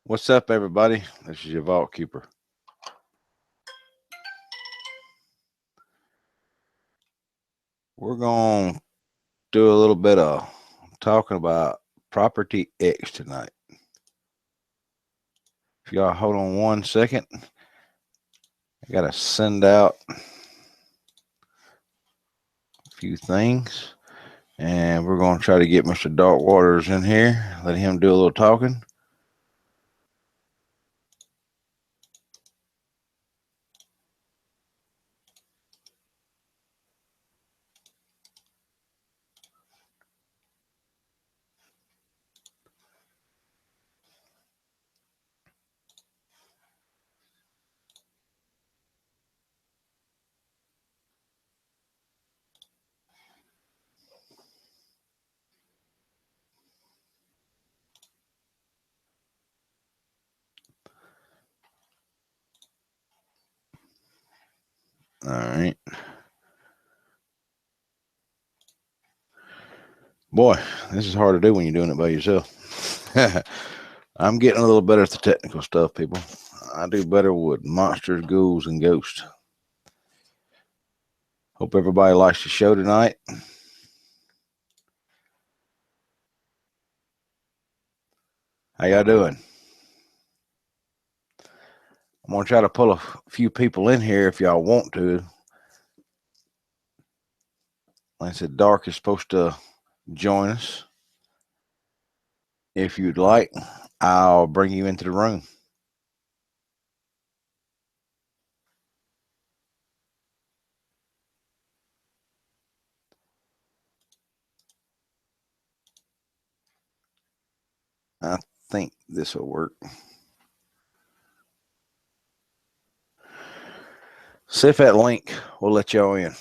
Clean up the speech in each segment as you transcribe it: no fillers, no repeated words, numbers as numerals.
What's up, everybody? This is your Vault Keeper. We're going to do a little bit of talking about Property X tonight. If y'all hold on 1 second, I got to send out a few things. And we're going to try to get Mr. Dark Waters in here, let him do a little talking. All right. Boy, this is hard to do when you're doing it by yourself. I'm getting a little better at the technical stuff, people. I do better with monsters, ghouls, and ghosts. Hope everybody likes the show tonight. How y'all doing? I'm going to try to pull a few people in here if y'all want to. Like I said, Dark is supposed to join us. If you'd like, I'll bring you into the room. I think this will work. See if that link will let y'all in.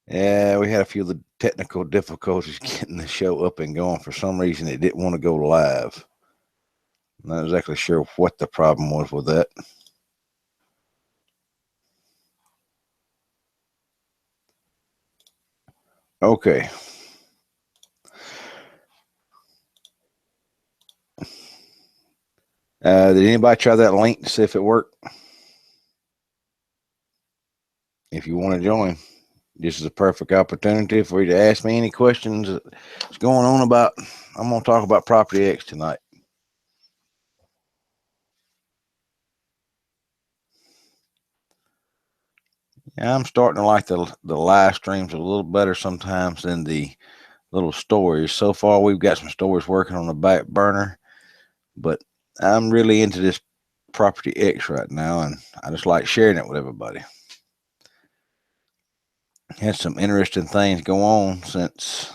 Yeah, we had a few of the technical difficulties getting the show up and going. For some reason, it didn't want to go live. I'm not exactly sure what the problem was with that. Okay. Did anybody try that link to see if it worked? If you want to join, this is a perfect opportunity for you to ask me any questions that's going on about. I'm going to talk about Property X tonight. Yeah, I'm starting to like the live streams a little better sometimes than the little stories. So far, we've got some stories working on the back burner, but I'm really into this Property X right now, and I just like sharing it with everybody. Had some interesting things go on since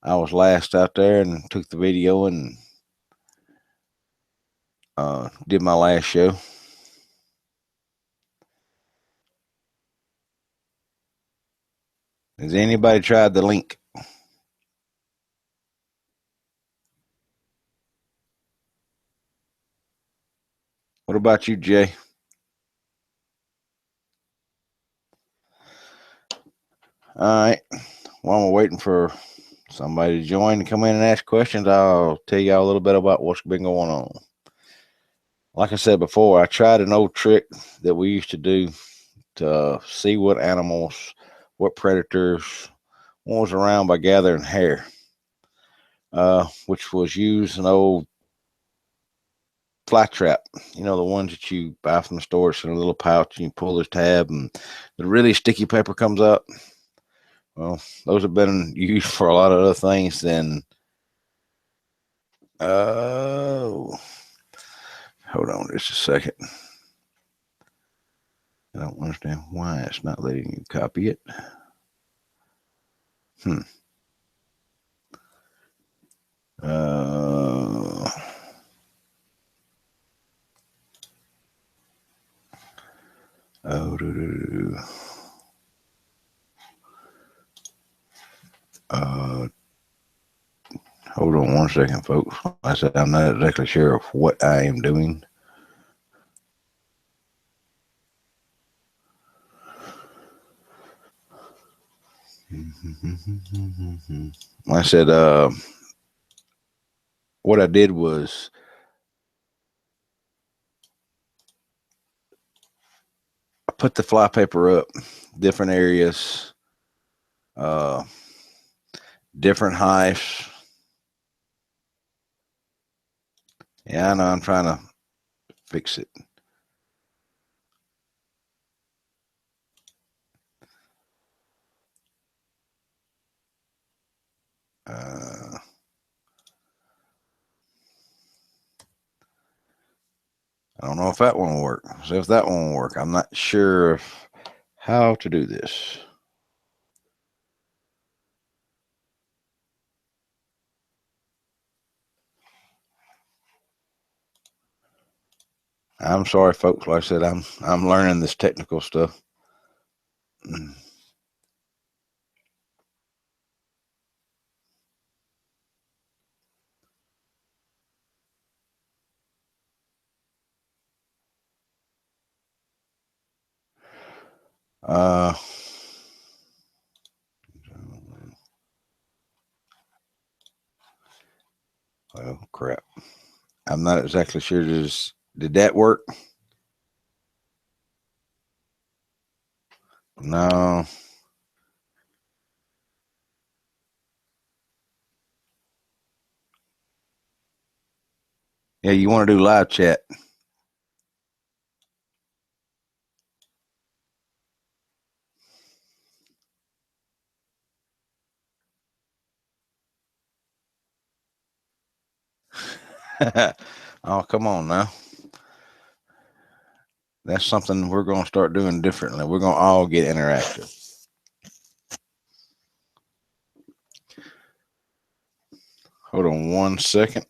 I was last out there and took the video and did my last show. Has anybody tried the link? What about you, Jay? All right. While we're waiting for somebody to join and come in and ask questions, I'll tell y'all a little bit about what's been going on. Like I said before, I tried an old trick that we used to do to see what animals, what predators was around by gathering hair, which was use an old fly trap. You know, the ones that you buy from the store. It's in a little pouch and you pull this tab and the really sticky paper comes up. Well, those have been used for a lot of other things than. Oh, hold on just a second. I don't understand why it's not letting you copy it. Uh, oh, Hold on one second, folks. Like I said, I'm not exactly sure of what I am doing. Like I said, what I did was I put the flypaper up, different areas, uh, different heights. Yeah, I know I'm trying to fix it. Uh, I don't know if that one will work. So if that one will work, I'm not sure if how to do this. I'm sorry, folks. Like I said, I'm learning this technical stuff. Uh, well, crap. I'm not exactly sure. Did that work? No. Yeah, you want to do live chat? Oh, come on now. That's something we're going to start doing differently. We're going to all get interactive. Hold on one second.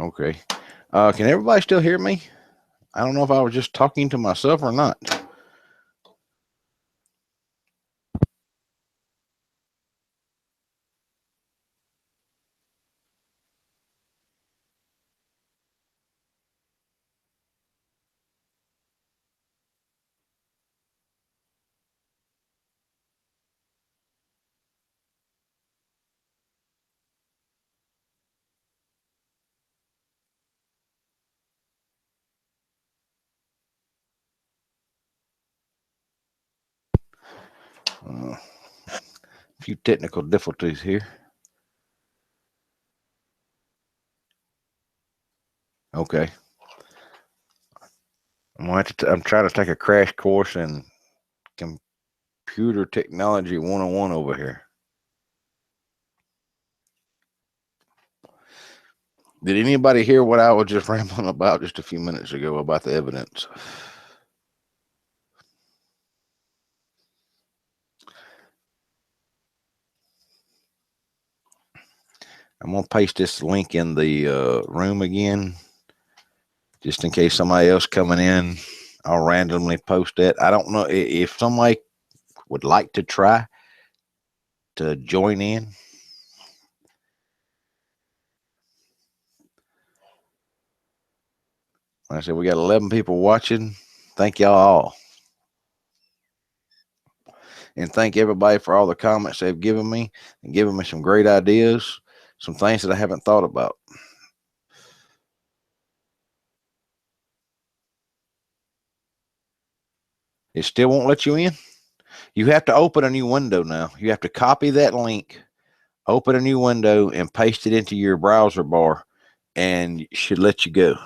Okay. Can everybody still hear me? I don't know if I was just talking to myself or not. A few technical difficulties here. Okay. I'm trying to take a crash course in computer technology 101 over here. Did anybody hear what I was just rambling about just a few minutes ago about the evidence? I'm going to paste this link in the room again, just in case somebody else coming in. I'll randomly post it. I don't know if somebody would like to try to join in. Like I said, we got 11 people watching. Thank y'all all. And thank everybody for all the comments they've given me and given me some great ideas, some things that I haven't thought about. It still won't let you in. You have to open a new window now. You have to copy that link, open a new window, and paste it into your browser bar, and it should let you go.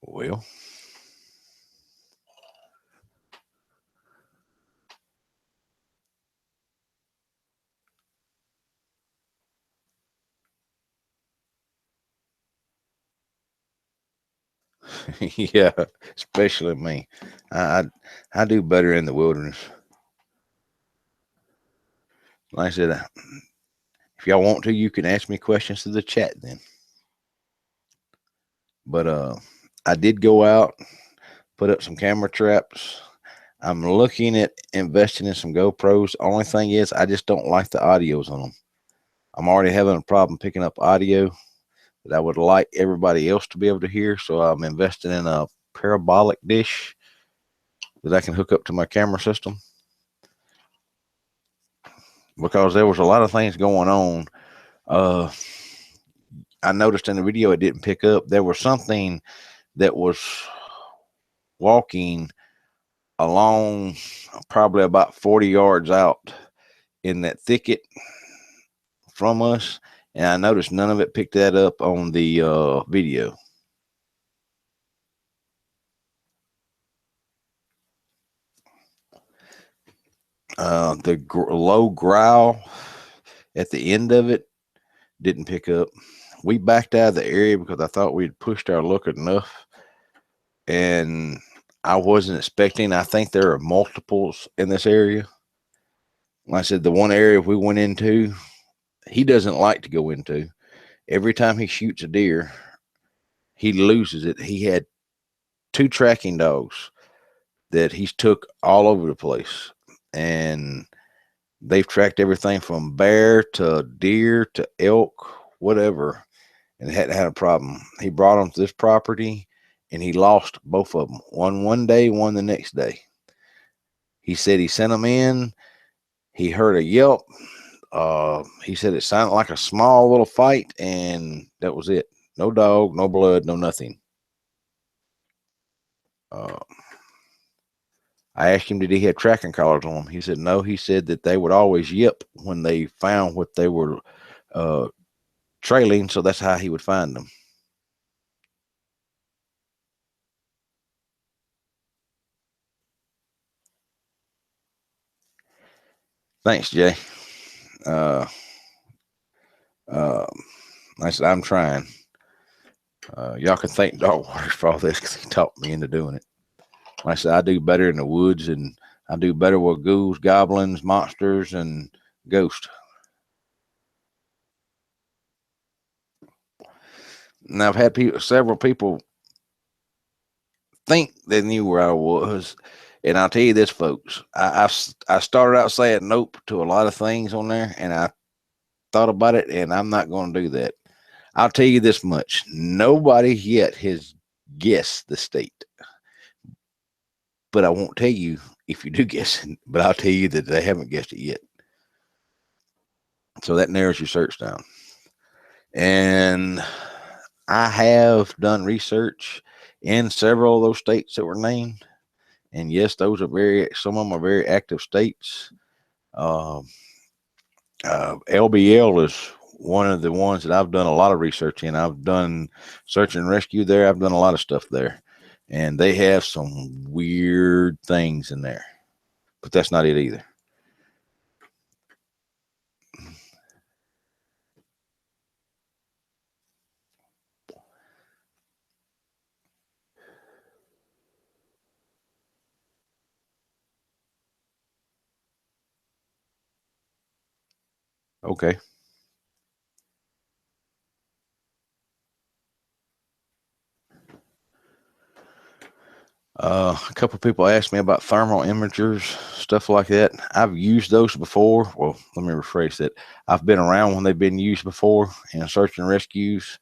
Well, yeah, especially me. I do better in the wilderness. Like I said, if y'all want to, you can ask me questions through the chat then. But I did go out, put up some camera traps. I'm looking at investing in some GoPros. The only thing is, I just don't like the audios on them. I'm already having a problem picking up audio that I would like everybody else to be able to hear. So I'm investing in a parabolic dish that I can hook up to my camera system, because there was a lot of things going on. I noticed in the video it didn't pick up. There was something that was walking along probably about 40 yards out in that thicket from us, and I noticed none of it picked that up on the video. The low growl at the end of it didn't pick up. We backed out of the area because I thought we'd pushed our luck enough, and I wasn't expecting. I think there are multiples in this area. Like I said, the one area we went into, he doesn't like to go into. Every time he shoots a deer, he loses it. He had 2 tracking dogs that he's took all over the place, and they've tracked everything from bear to deer to elk, whatever, and hadn't had a problem. He brought them to this property, and he lost both of them. One day, one the next day. He said he sent them in. He heard a yelp. He said it sounded like a small little fight, and that was it. No dog, no blood, no nothing. Uh, I asked him, did he have tracking collars on them? He said no. He said that they would always yip when they found what they were trailing, so that's how he would find them. Thanks, Jay. Uh, uh, I said, I'm trying. Y'all can thank Dog Waters for all this because he talked me into doing it. Like I said, I do better in the woods, and I do better with ghouls, goblins, monsters, and ghosts. And I've had several people think they knew where I was. And I'll tell you this, folks, I started out saying nope to a lot of things on there, and I thought about it, and I'm not going to do that. I'll tell you this much: nobody yet has guessed the state, but I won't tell you if you do guess it. But I'll tell you that they haven't guessed it yet. So that narrows your search down. And I have done research in several of those states that were named. And yes, those are some of them are very active states. LBL is one of the ones that I've done a lot of research in. I've done search and rescue there. I've done a lot of stuff there. And they have some weird things in there. But that's not it either. Okay. A couple of people asked me about thermal imagers, stuff like that. I've used those before. Well, let me rephrase that. I've been around when they've been used before in search and rescues.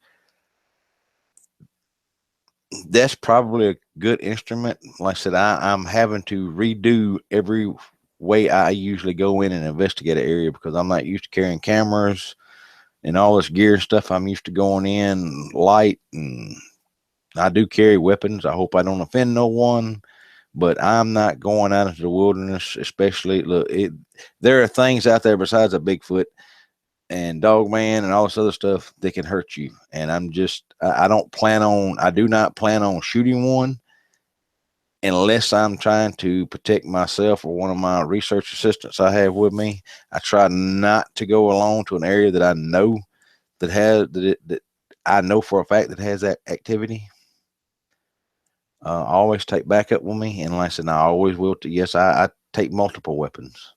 That's probably a good instrument. Like I said, I'm having to redo every way I usually go in and investigate an area because I'm not used to carrying cameras and all this gear and stuff. I'm used to going in light, and I do carry weapons. I hope I don't offend no one, but I'm not going out into the wilderness, especially. Look, there are things out there besides a Bigfoot and Dogman and all this other stuff that can hurt you. And I do not plan on shooting one unless I'm trying to protect myself or one of my research assistants I have with me. I try not to go alone to an area that I know that I know for a fact that has that activity. I always take backup with me, and like I said, I always will. Yes, I take multiple weapons.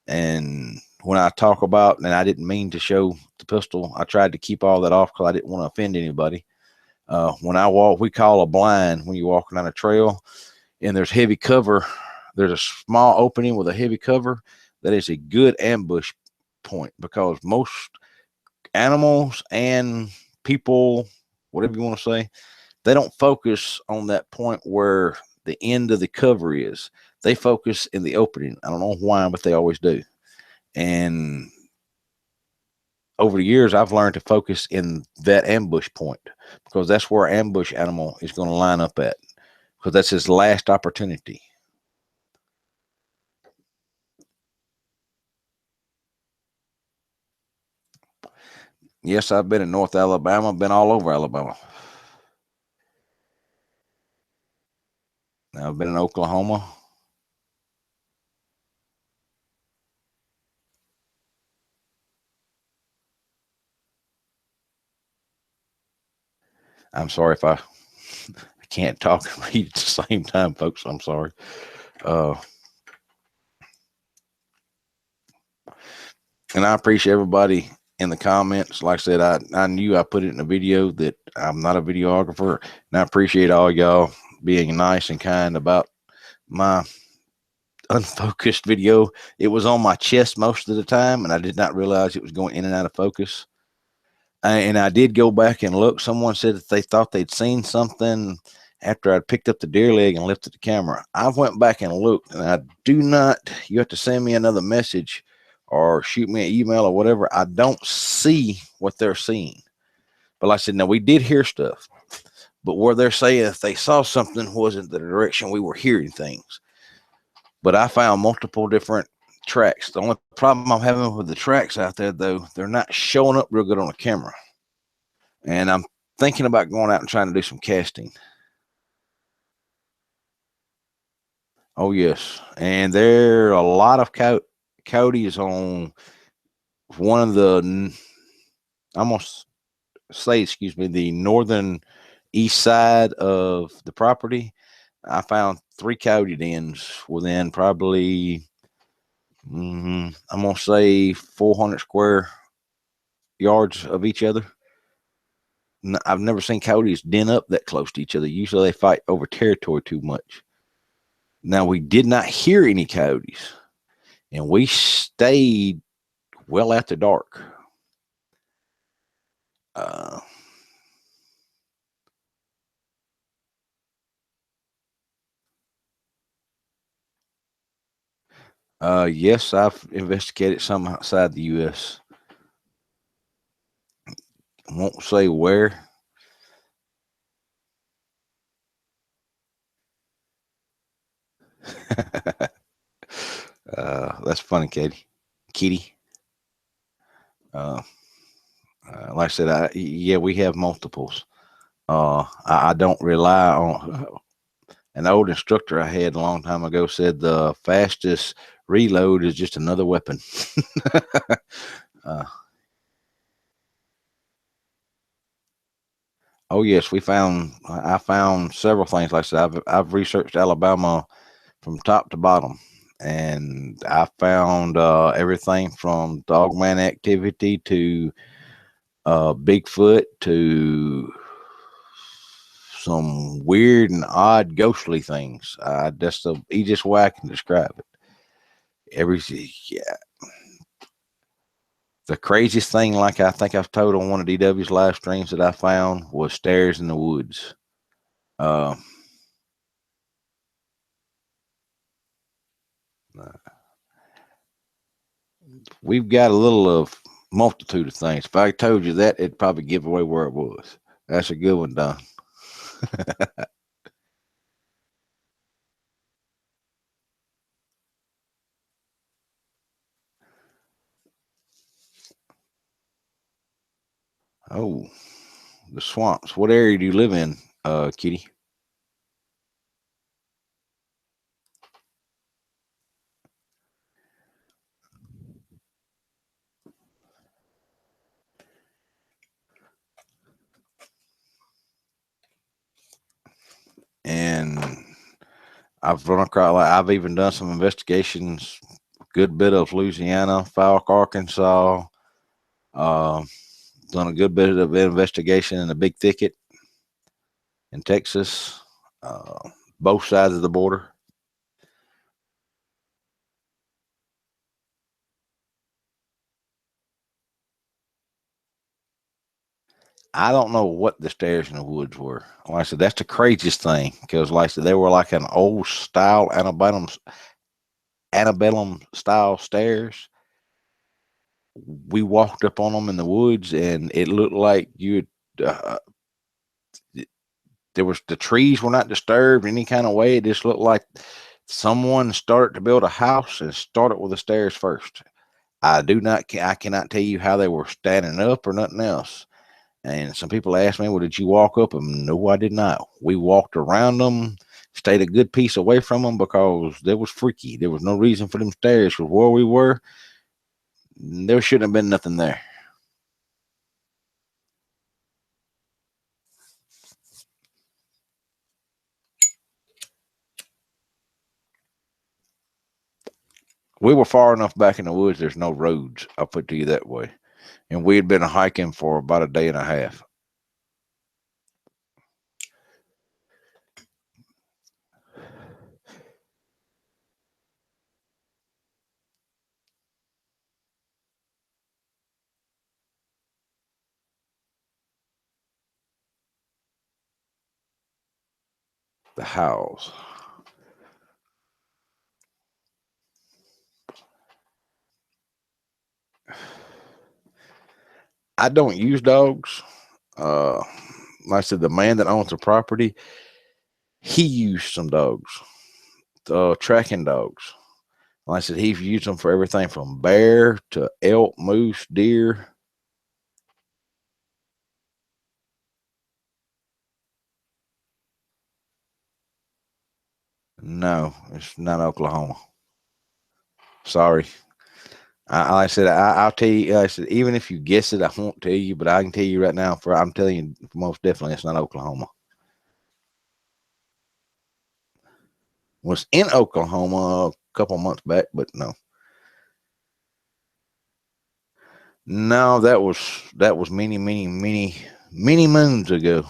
And when I talk about, and I didn't mean to show the pistol, I tried to keep all that off because I didn't want to offend anybody. When I walk, we call a blind when you're walking on a trail and there's heavy cover. There's a small opening with a heavy cover. That is a good ambush point because most animals and people, whatever you want to say, they don't focus on that point where the end of the cover is. They focus in the opening. I don't know why, but they always do. And over the years, I've learned to focus in that ambush point because that's where an ambush animal is going to line up at because that's his last opportunity. Yes, I've been in North Alabama, been all over Alabama. I've been in Oklahoma. I'm sorry if I can't talk and read at the same time, folks. I'm sorry. Uh, and I appreciate everybody in the comments. Like I said, I knew I put it in a video that I'm not a videographer, and I appreciate all y'all being nice and kind about my unfocused video. It was on my chest most of the time, and I did not realize it was going in and out of focus. And I did go back and look. Someone said that they thought they'd seen something after I'd picked up the deer leg and lifted the camera. I went back and looked, and I do not. You have to send me another message or shoot me an email or whatever. I don't see what they're seeing. But like I said, now we did hear stuff, but where they're saying if they saw something wasn't the direction we were hearing things. But I found multiple different tracks. The only problem I'm having with the tracks out there, though, they're not showing up real good on the camera. And I'm thinking about going out and trying to do some casting. Oh, yes. And there are a lot of coyotes on one of the, almost say, excuse me, the northern east side of the property. I found 3 coyote dens within probably, I'm going to say 400 square yards of each other. I've never seen coyotes den up that close to each other. Usually they fight over territory too much. Now, we did not hear any coyotes, and we stayed well after dark. Yes, I've investigated some outside the U.S. I won't say where. That's funny, Kitty. Uh, like I said, yeah, we have multiples. I don't rely on an old instructor I had a long time ago said the fastest reload is just another weapon. uh, oh yes, I found several things. Like I said, I've researched Alabama from top to bottom, and I found everything from Dogman activity to Bigfoot to some weird and odd ghostly things. That's the easiest way I can describe it. Yeah. The craziest thing, like I think I've told on one of DW's live streams that I found, was stairs in the woods. Uh, we've got a little of multitude of things. If I told you that, it'd probably give away where it was. That's a good one, Don. Oh, the swamps. What area do you live in, Kitty? And I've run across, like, I've even done some investigations, good bit of Louisiana, Falk, Arkansas, uh, done a good bit of investigation in the Big Thicket in Texas, both sides of the border. I don't know what the stairs in the woods were. Like I said, that's the craziest thing because, like I said, they were like an old style antebellum style stairs. We walked up on them in the woods, and it looked like you. Uh, there was the trees were not disturbed in any kind of way. It just looked like someone started to build a house and started with the stairs first. I cannot tell you how they were standing up or nothing else. And some people ask me, well, did you walk up them? No, I did not. We walked around them, stayed a good piece away from them because they was freaky. There was no reason for them stairs because where we were, there shouldn't have been nothing there. We were far enough back in the woods, there's no roads, I'll put it to you that way. And we had been hiking for about a day and a half. The house. I don't use dogs. Uh, like I said, the man that owns the property, he used some dogs, tracking dogs. Like I said, he's used them for everything from bear to elk, moose, deer. No, it's not Oklahoma. Sorry. Like I said, I'll tell you. Like I said, even if you guess it, I won't tell you. But I can tell you right now. I'm telling you, most definitely, it's not Oklahoma. Was in Oklahoma a couple months back, but no. No, that was many moons ago.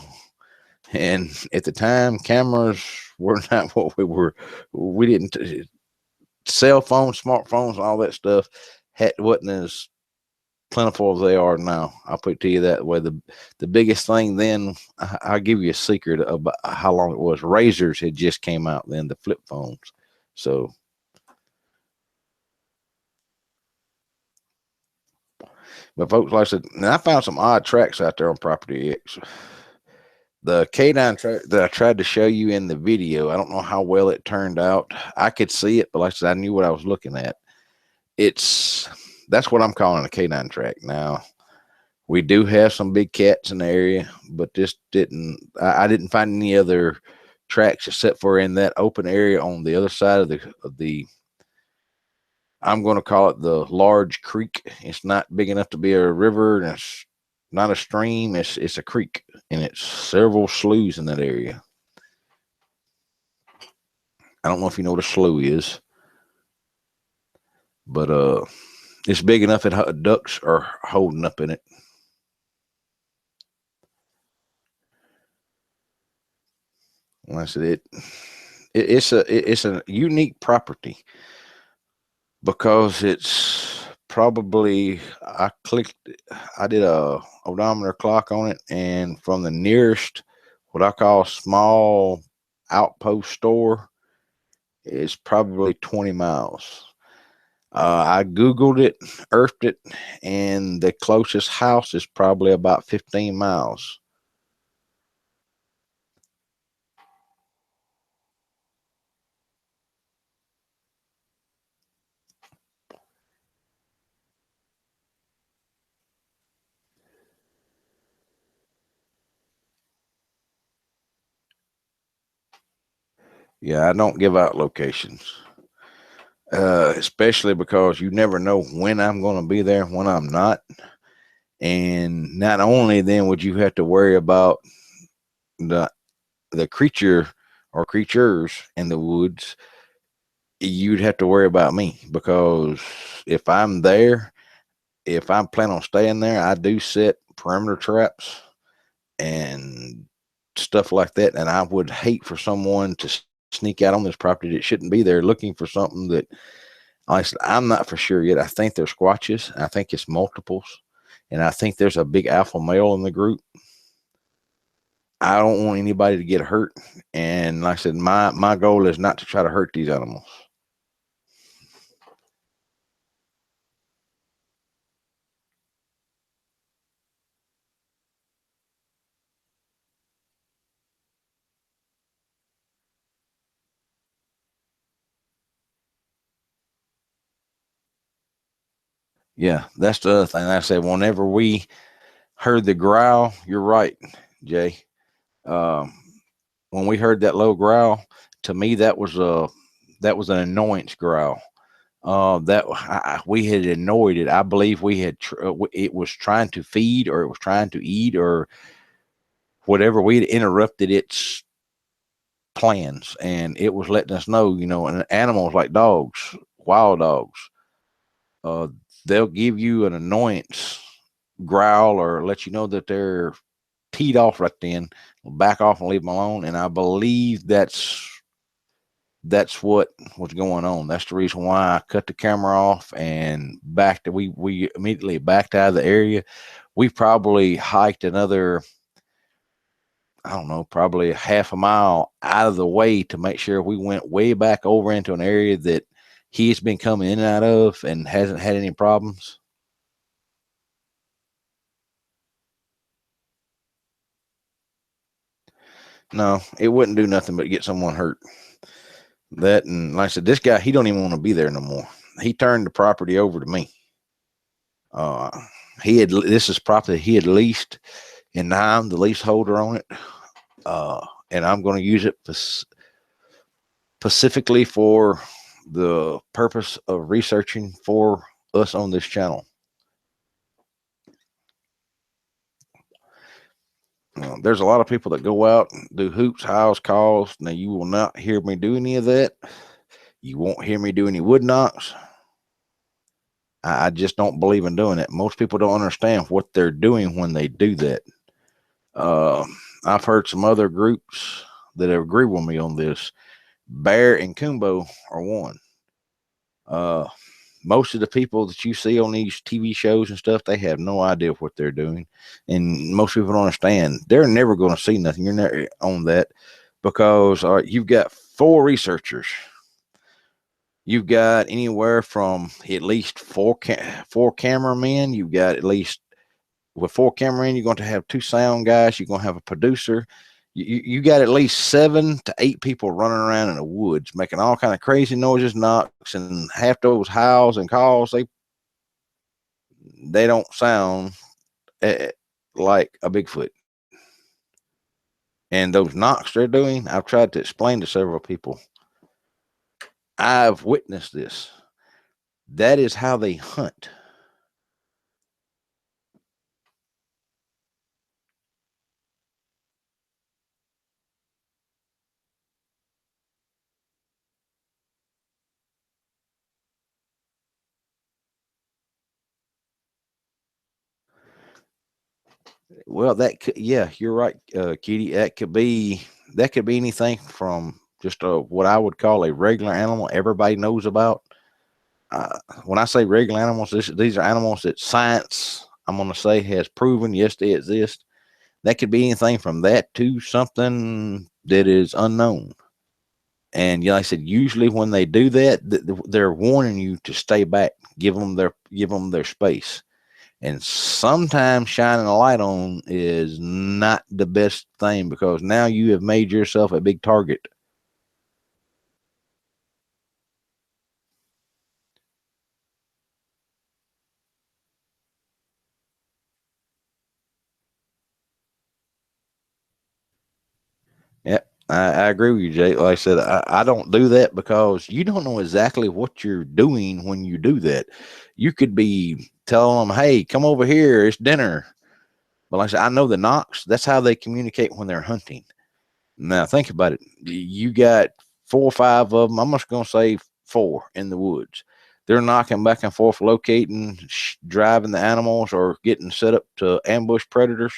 And at the time, cameras were not what we were. We didn't cell phones, smartphones, all that stuff wasn't as plentiful as they are now. I'll put it to you that way. The biggest thing then, I'll give you a secret about how long it was. Razors had just came out then, the flip phones. So, but folks, like I said, and I found some odd tracks out there on Property X. The canine track that I tried to show you in the video, I don't know how well it turned out. I could see it, but like I said, I knew what I was looking at. That's what I'm calling a canine track. Now, we do have some big cats in the area, but I didn't find any other tracks except for in that open area on the other side of the I'm going to call it the large creek. It's not big enough to be a river, and it's not a stream. It's a creek, and it's several sloughs in that area. I don't know if you know what a slough is, but it's big enough that ducks are holding up in it. Like I said, it's a unique property because it's probably I did a odometer clock on it, and from the nearest what I call small outpost store is probably 20 miles. I Googled it, earthed it, and the closest house is probably about 15 miles. Yeah, I don't give out locations, especially because you never know when I'm going to be there, when I'm not. And not only then would you have to worry about the creature or creatures in the woods, you'd have to worry about me, because if I'm there, if I'm planning on staying there, I do set perimeter traps and stuff like that. And I would hate for someone to sneak out on this property that shouldn't be there looking for something that honestly I'm not for sure yet. I think they're squatches. I think it's multiples. And I think there's a big alpha male in the group. I don't want anybody to get hurt. And like I said, my goal is not to try to hurt these animals. Yeah, that's the other thing. Like I said, whenever we heard the growl, you're right, Jay. Um, when we heard that low growl, to me that was an annoyance growl. We had annoyed it. I believe it was trying to feed, or it was trying to eat, or whatever. We had interrupted its plans, and it was letting us know, and animals like dogs, wild dogs, uh, they'll give you an annoyance growl or let you know that they're teed off right then, back off and leave them alone. And I believe that's what was going on. That's the reason why I cut the camera off and backed. We immediately backed out of the area. We probably hiked another, I don't know, probably half a mile out of the way to make sure we went way back over into an area that he's been coming in and out of and hasn't had any problems. No, it wouldn't do nothing but get someone hurt. That, and like I said, this guy, he don't even want to be there no more. He turned the property over to me. Uh, this is property he had leased, and now I'm the leaseholder on it. And I'm going to use it specifically for the purpose of researching for us on this channel. There's a lot of people that go out and do hoops, house calls. Now, you will not hear me do any of that. You won't hear me do any wood knocks. I just don't believe in doing it. Most people don't understand what they're doing when they do that. Uh, I've heard some other groups that agree with me on this. Bear and Kumbo are one. Uh, Most of the people that you see on these TV shows and stuff, they have no idea what they're doing, and most people don't understand. They're never going to see nothing. You're never on that because you've got four researchers. You've got anywhere from at least four cameramen. You've got at least with four cameramen, you're going to have two sound guys. You're going to have a producer. You got at least 7 to 8 people running around in the woods making all kind of crazy noises, knocks, and half those howls and calls. They don't sound like a Bigfoot. And those knocks they're doing, I've tried to explain to several people. I've witnessed this. That is how they hunt. Well, yeah, you're right, Kitty. That could be anything from just what I would call a regular animal everybody knows about. When I say regular animals, these are animals that science, I'm going to say, has proven yes they exist. That could be anything from that to something that is unknown. And like I said, usually when they do that, they're warning you to stay back, give them their space. And sometimes shining a light on is not the best thing because now you have made yourself a big target. Yeah, I agree with you, Jake. Like I said, I don't do that because you don't know exactly what you're doing when you do that. You could be telling them, hey, come over here, it's dinner. But like I said, I know the knocks, that's how they communicate when they're hunting. Now, think about it. You got 4 or 5 of them. I'm just going to say 4 in the woods. They're knocking back and forth, locating, driving the animals, or getting set up to ambush predators.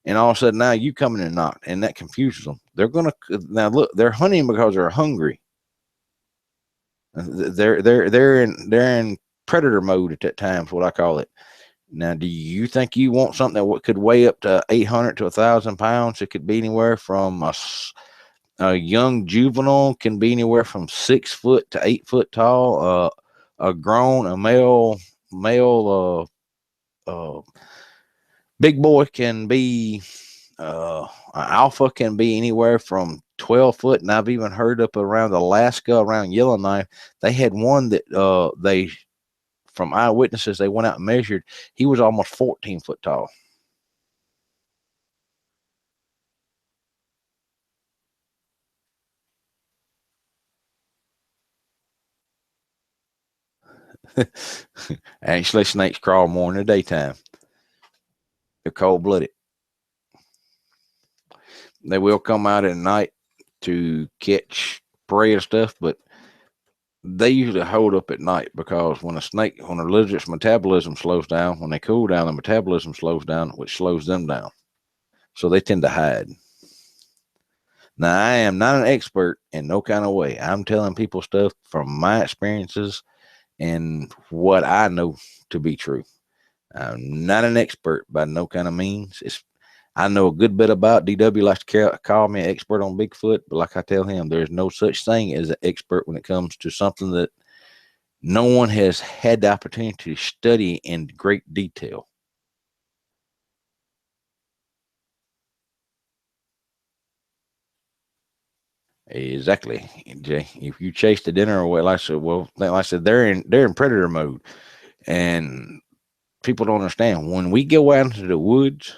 And all of a sudden, now you come in and knock, and that confuses them. They're going to now look. They're hunting because they're hungry. They're in predator mode at that time. Is what I call it. Now, do you think you want something that could weigh up to 800 to 1,000 pounds? It could be anywhere from a young juvenile can be anywhere from 6 foot to 8 foot tall. A male big boy can be an alpha can be anywhere from 12 foot, and I've even heard up around Alaska, around Yellowknife, they had one that they from eyewitnesses they went out and measured. He was almost 14 foot tall. Actually, snakes crawl more in the daytime. They're cold blooded. They will come out at night to catch prey and stuff, but they usually hold up at night because when a lizard's metabolism slows down, when they cool down, the metabolism slows down, which slows them down. So they tend to hide. Now, I am not an expert in no kind of way. I'm telling people stuff from my experiences and what I know to be true. I'm not an expert by no kind of means. I know a good bit about DW likes to call me an expert on Bigfoot, but like I tell him, there's no such thing as an expert when it comes to something that no one has had the opportunity to study in great detail. Exactly, Jay. If you chase the dinner away, like I said, they're in predator mode, and people don't understand. When we go out into the woods,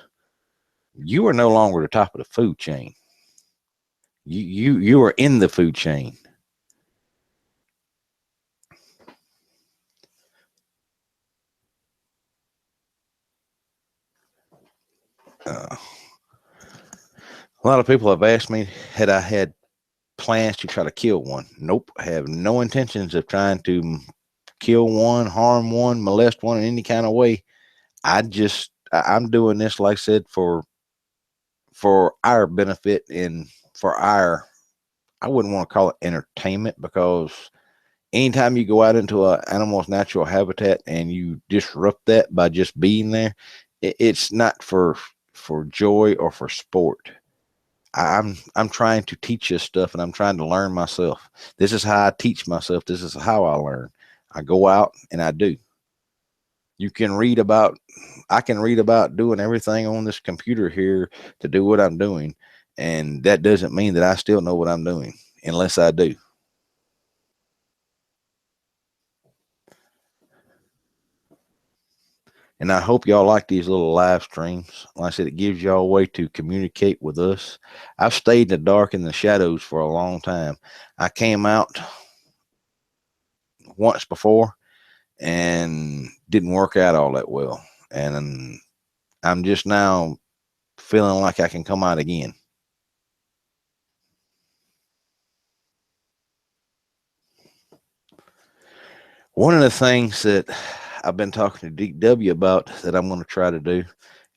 you are no longer the top of the food chain. You are in the food chain. Uh, A lot of people have asked me, had I had plans to try to kill one? Nope. I have no intentions of trying to kill one, harm one, molest one in any kind of way. I'm doing this, like I said, for our benefit and for our, I wouldn't want to call it entertainment, because anytime you go out into an animal's natural habitat and you disrupt that by just being there, it's not for joy or for sport. I'm trying to teach this stuff, and I'm trying to learn myself. This is how I teach myself. This is how I learn. I go out and I do. You can read about, I can read about doing everything on this computer here to do what I'm doing. And that doesn't mean that I still know what I'm doing unless I do. And I hope y'all like these little live streams. Like I said, it gives y'all a way to communicate with us. I've stayed in the dark and the shadows for a long time. I came out once before and didn't work out all that well. And I'm just now feeling like I can come out again. One of the things that I've been talking to DW about that I'm going to try to do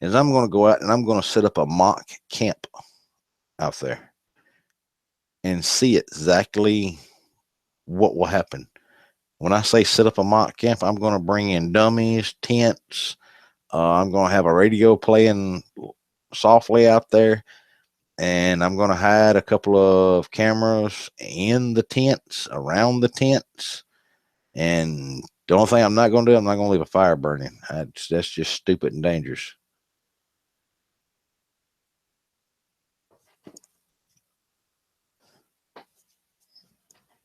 is I'm going to go out and I'm going to set up a mock camp out there and see exactly what will happen. When I say set up a mock camp, I'm going to bring in dummies, tents. I'm going to have a radio playing softly out there, and I'm going to hide a couple of cameras in the tents, around the tents. And the only thing I'm not going to do, I'm not going to leave a fire burning. That's just stupid and dangerous.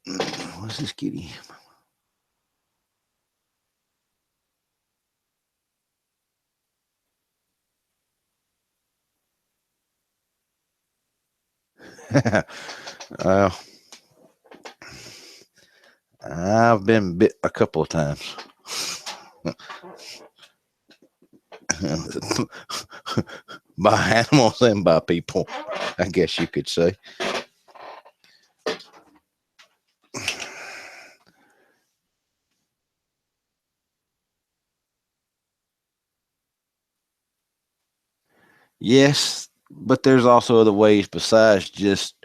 What's this kitty? uh, I've been bit a couple of times. By animals and by people, I guess you could say. Yes, but there's also other ways besides just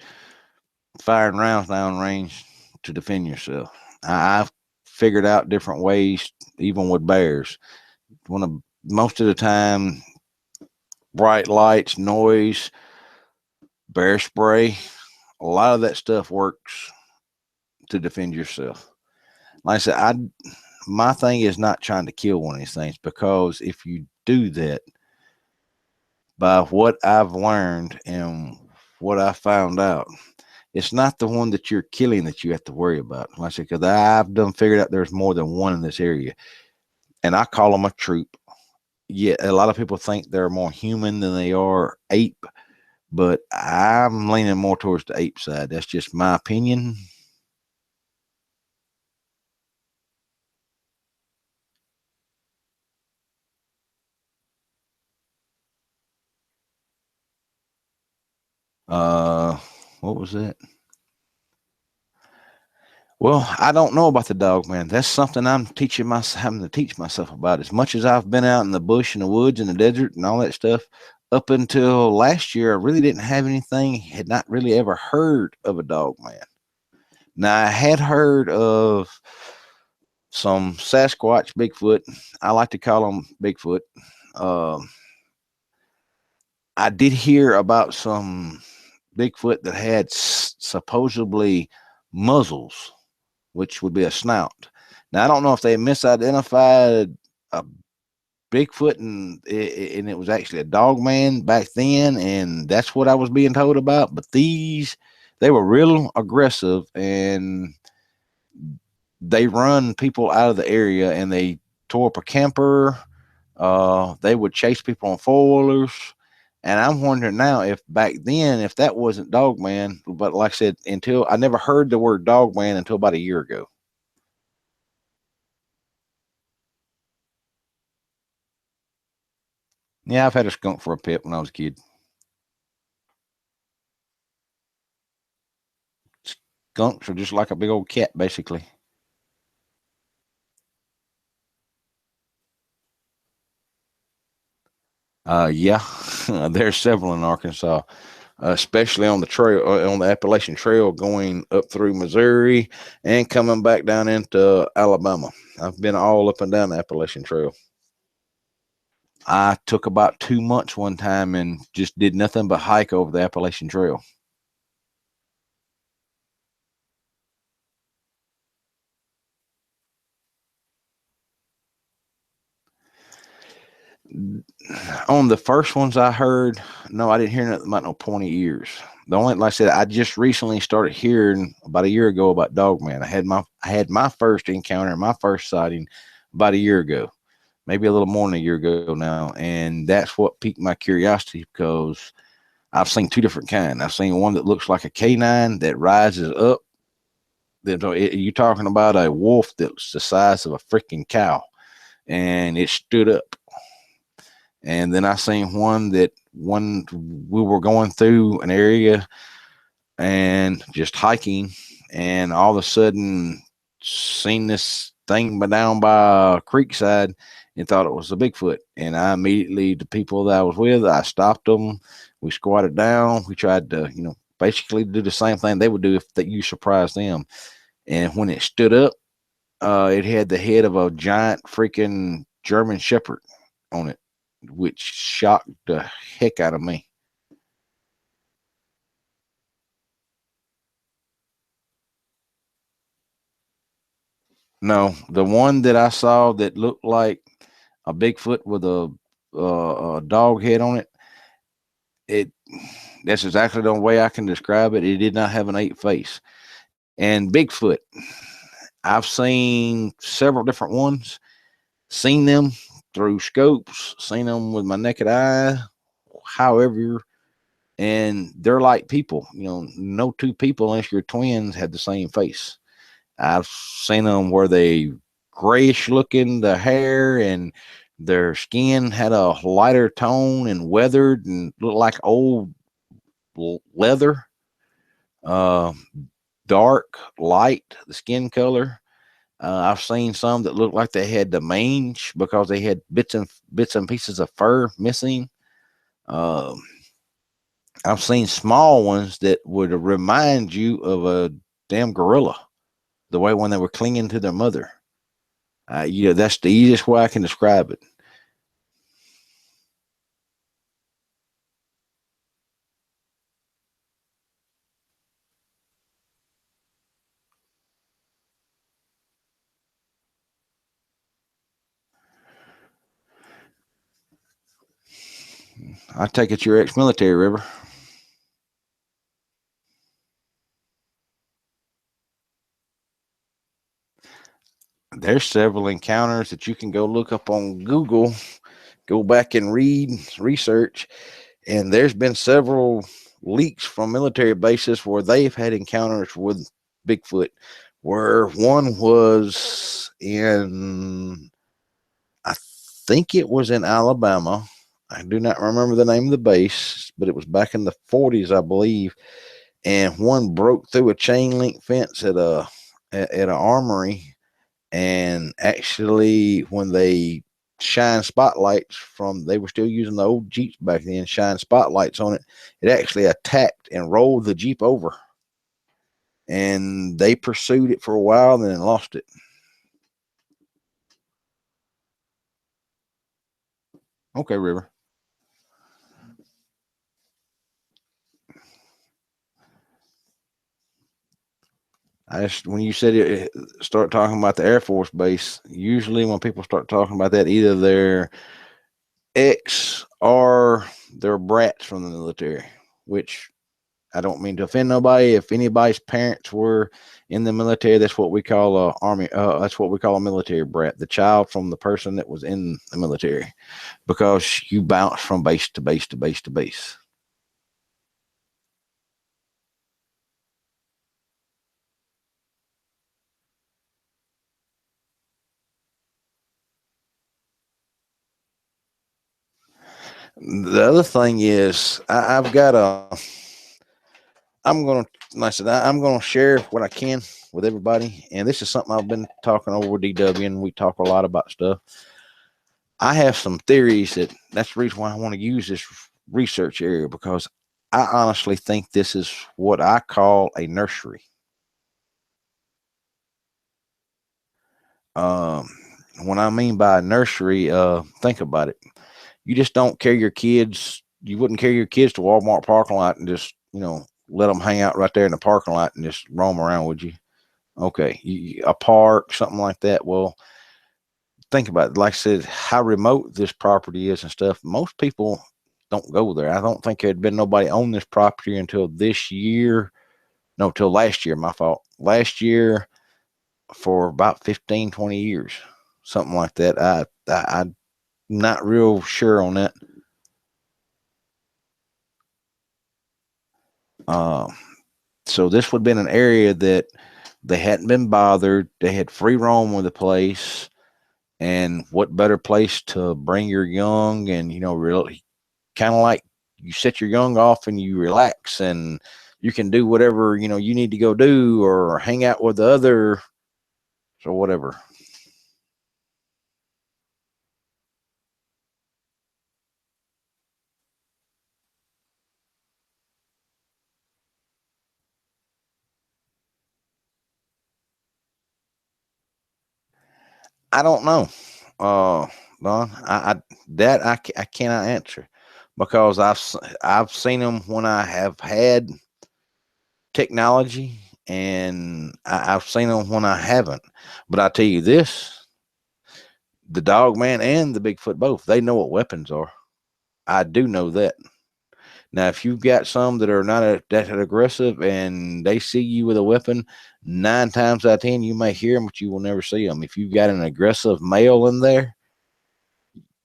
firing rounds down range to defend yourself. I've figured out different ways, even with bears. One of most of the time, bright lights, noise, bear spray, a lot of that stuff works to defend yourself. Like I said, my thing is not trying to kill one of these things, because if you do that, by what I've learned and what I found out, it's not the one that you're killing that you have to worry about. Like I said, because I've done figured out there's more than one in this area, and I call them a troop. Yeah, a lot of people think they're more human than they are ape, but I'm leaning more towards the ape side. That's just my opinion. Uh, what was that? Well, I don't know about the dog man. That's something I'm having to teach myself about. As much as I've been out in the bush and the woods and the desert and all that stuff, up until last year, I really didn't have anything. Had not really ever heard of a dog man. Now I had heard of some Sasquatch, Bigfoot. I like to call them Bigfoot. Um, I did hear about some Bigfoot that had supposedly muzzles, which would be a snout. Now, I don't know if they misidentified a Bigfoot and it was actually a dog man back then, and that's what I was being told about. But they were real aggressive, and they run people out of the area, and they tore up a camper. They would chase people on four-wheelers. And I'm wondering now if back then, if that wasn't Dogman, but like I said, until I never heard the word Dogman until about a year ago. Yeah, I've had a skunk for a pet when I was a kid. skunks are just like a big old cat, basically. Yeah, there's several in Arkansas, especially on the trail, on the Appalachian Trail, going up through Missouri and coming back down into Alabama. I've been all up and down the Appalachian Trail. I took about 2 months one time and just did nothing but hike over the Appalachian Trail. On the first ones I heard, no, I didn't hear nothing about no 20 years. The only, like I said, I just recently started hearing about a year ago about Dogman. I had my first encounter, my first sighting about a year ago, maybe a little more than a year ago now, and that's what piqued my curiosity because I've seen two different kinds. I've seen one that looks like a canine that rises up. You're talking about a wolf that's the size of a freaking cow, and it stood up. And then I seen one we were going through an area and just hiking, and all of a sudden seen this thing down by a creek side and thought it was a Bigfoot. And I immediately, the people that I was with, I stopped them. We squatted down. We tried to, basically do the same thing they would do if that you surprised them. And when it stood up, it had the head of a giant freaking German Shepherd on it, which shocked the heck out of me. No, the one that I saw that looked like a Bigfoot with a dog head on it, it that's exactly the way I can describe it. It did not have an eight face. And Bigfoot, I've seen several different ones, seen them through scopes, seen them with my naked eye, however, and they're like people. No two people, unless you're twins, have the same face. I've seen them where they grayish looking, the hair and their skin had a lighter tone and weathered and looked like old leather. Uh, Dark, light, the skin color. I've seen some that looked like they had the mange because they had bits and pieces of fur missing. Um, I've seen small ones that would remind you of a damn gorilla, the way when they were clinging to their mother. That's the easiest way I can describe it. I take it you're ex-military, River. There's several encounters that you can go look up on Google, go back and read, research, and there's been several leaks from military bases where they've had encounters with Bigfoot. Where one was in, I think it was in Alabama. I do not remember the name of the base, but it was back in the 40s, I believe. And one broke through a chain link fence at an armory, and actually, when they shine spotlights from, they were still using the old Jeeps back then, shine spotlights on it, it actually attacked and rolled the Jeep over. And they pursued it for a while and then lost it. Okay, River. When you said start talking about the Air Force base, usually when people start talking about that, either they're ex or they're brats from the military, which I don't mean to offend nobody. If anybody's parents were in the military, that's what we call a army. That's what we call a military brat, the child from the person that was in the military, because you bounce from base to base to base to base. The other thing is, I've got a. I'm going to like I said, I'm going to share what I can with everybody. And this is something I've been talking over with DW, and we talk a lot about stuff. I have some theories that's the reason why I want to use this research area, because I honestly think this is what I call a nursery. Um, when I mean by a nursery, think about it. You just don't carry your kids. You wouldn't carry your kids to Walmart parking lot and just, let them hang out right there in the parking lot and just roam around, would you? Okay, a park, something like that. Well, think about it. Like I said, how remote this property is and stuff. Most people don't go there. I don't think there'd been nobody on this property until this year. No, till last year. My fault. Last year, for about 15, 20 years, something like that. I'm not real sure on that. Um, so this would have been an area that they hadn't been bothered. They had free roam with the place. And what better place to bring your young and, really kind of like you set your young off and you relax, and you can do whatever, you need to go do, or hang out with the other or whatever. I don't know. Don, I cannot answer, because I've seen them when I have had technology, and I've seen them when I haven't. But I tell you this: the Dogman and the Bigfoot both, they know what weapons are. I do know that. Now, if you've got some that are not that aggressive and they see you with a weapon, 9 times out of 10, you may hear them, but you will never see them. If you've got an aggressive male in there,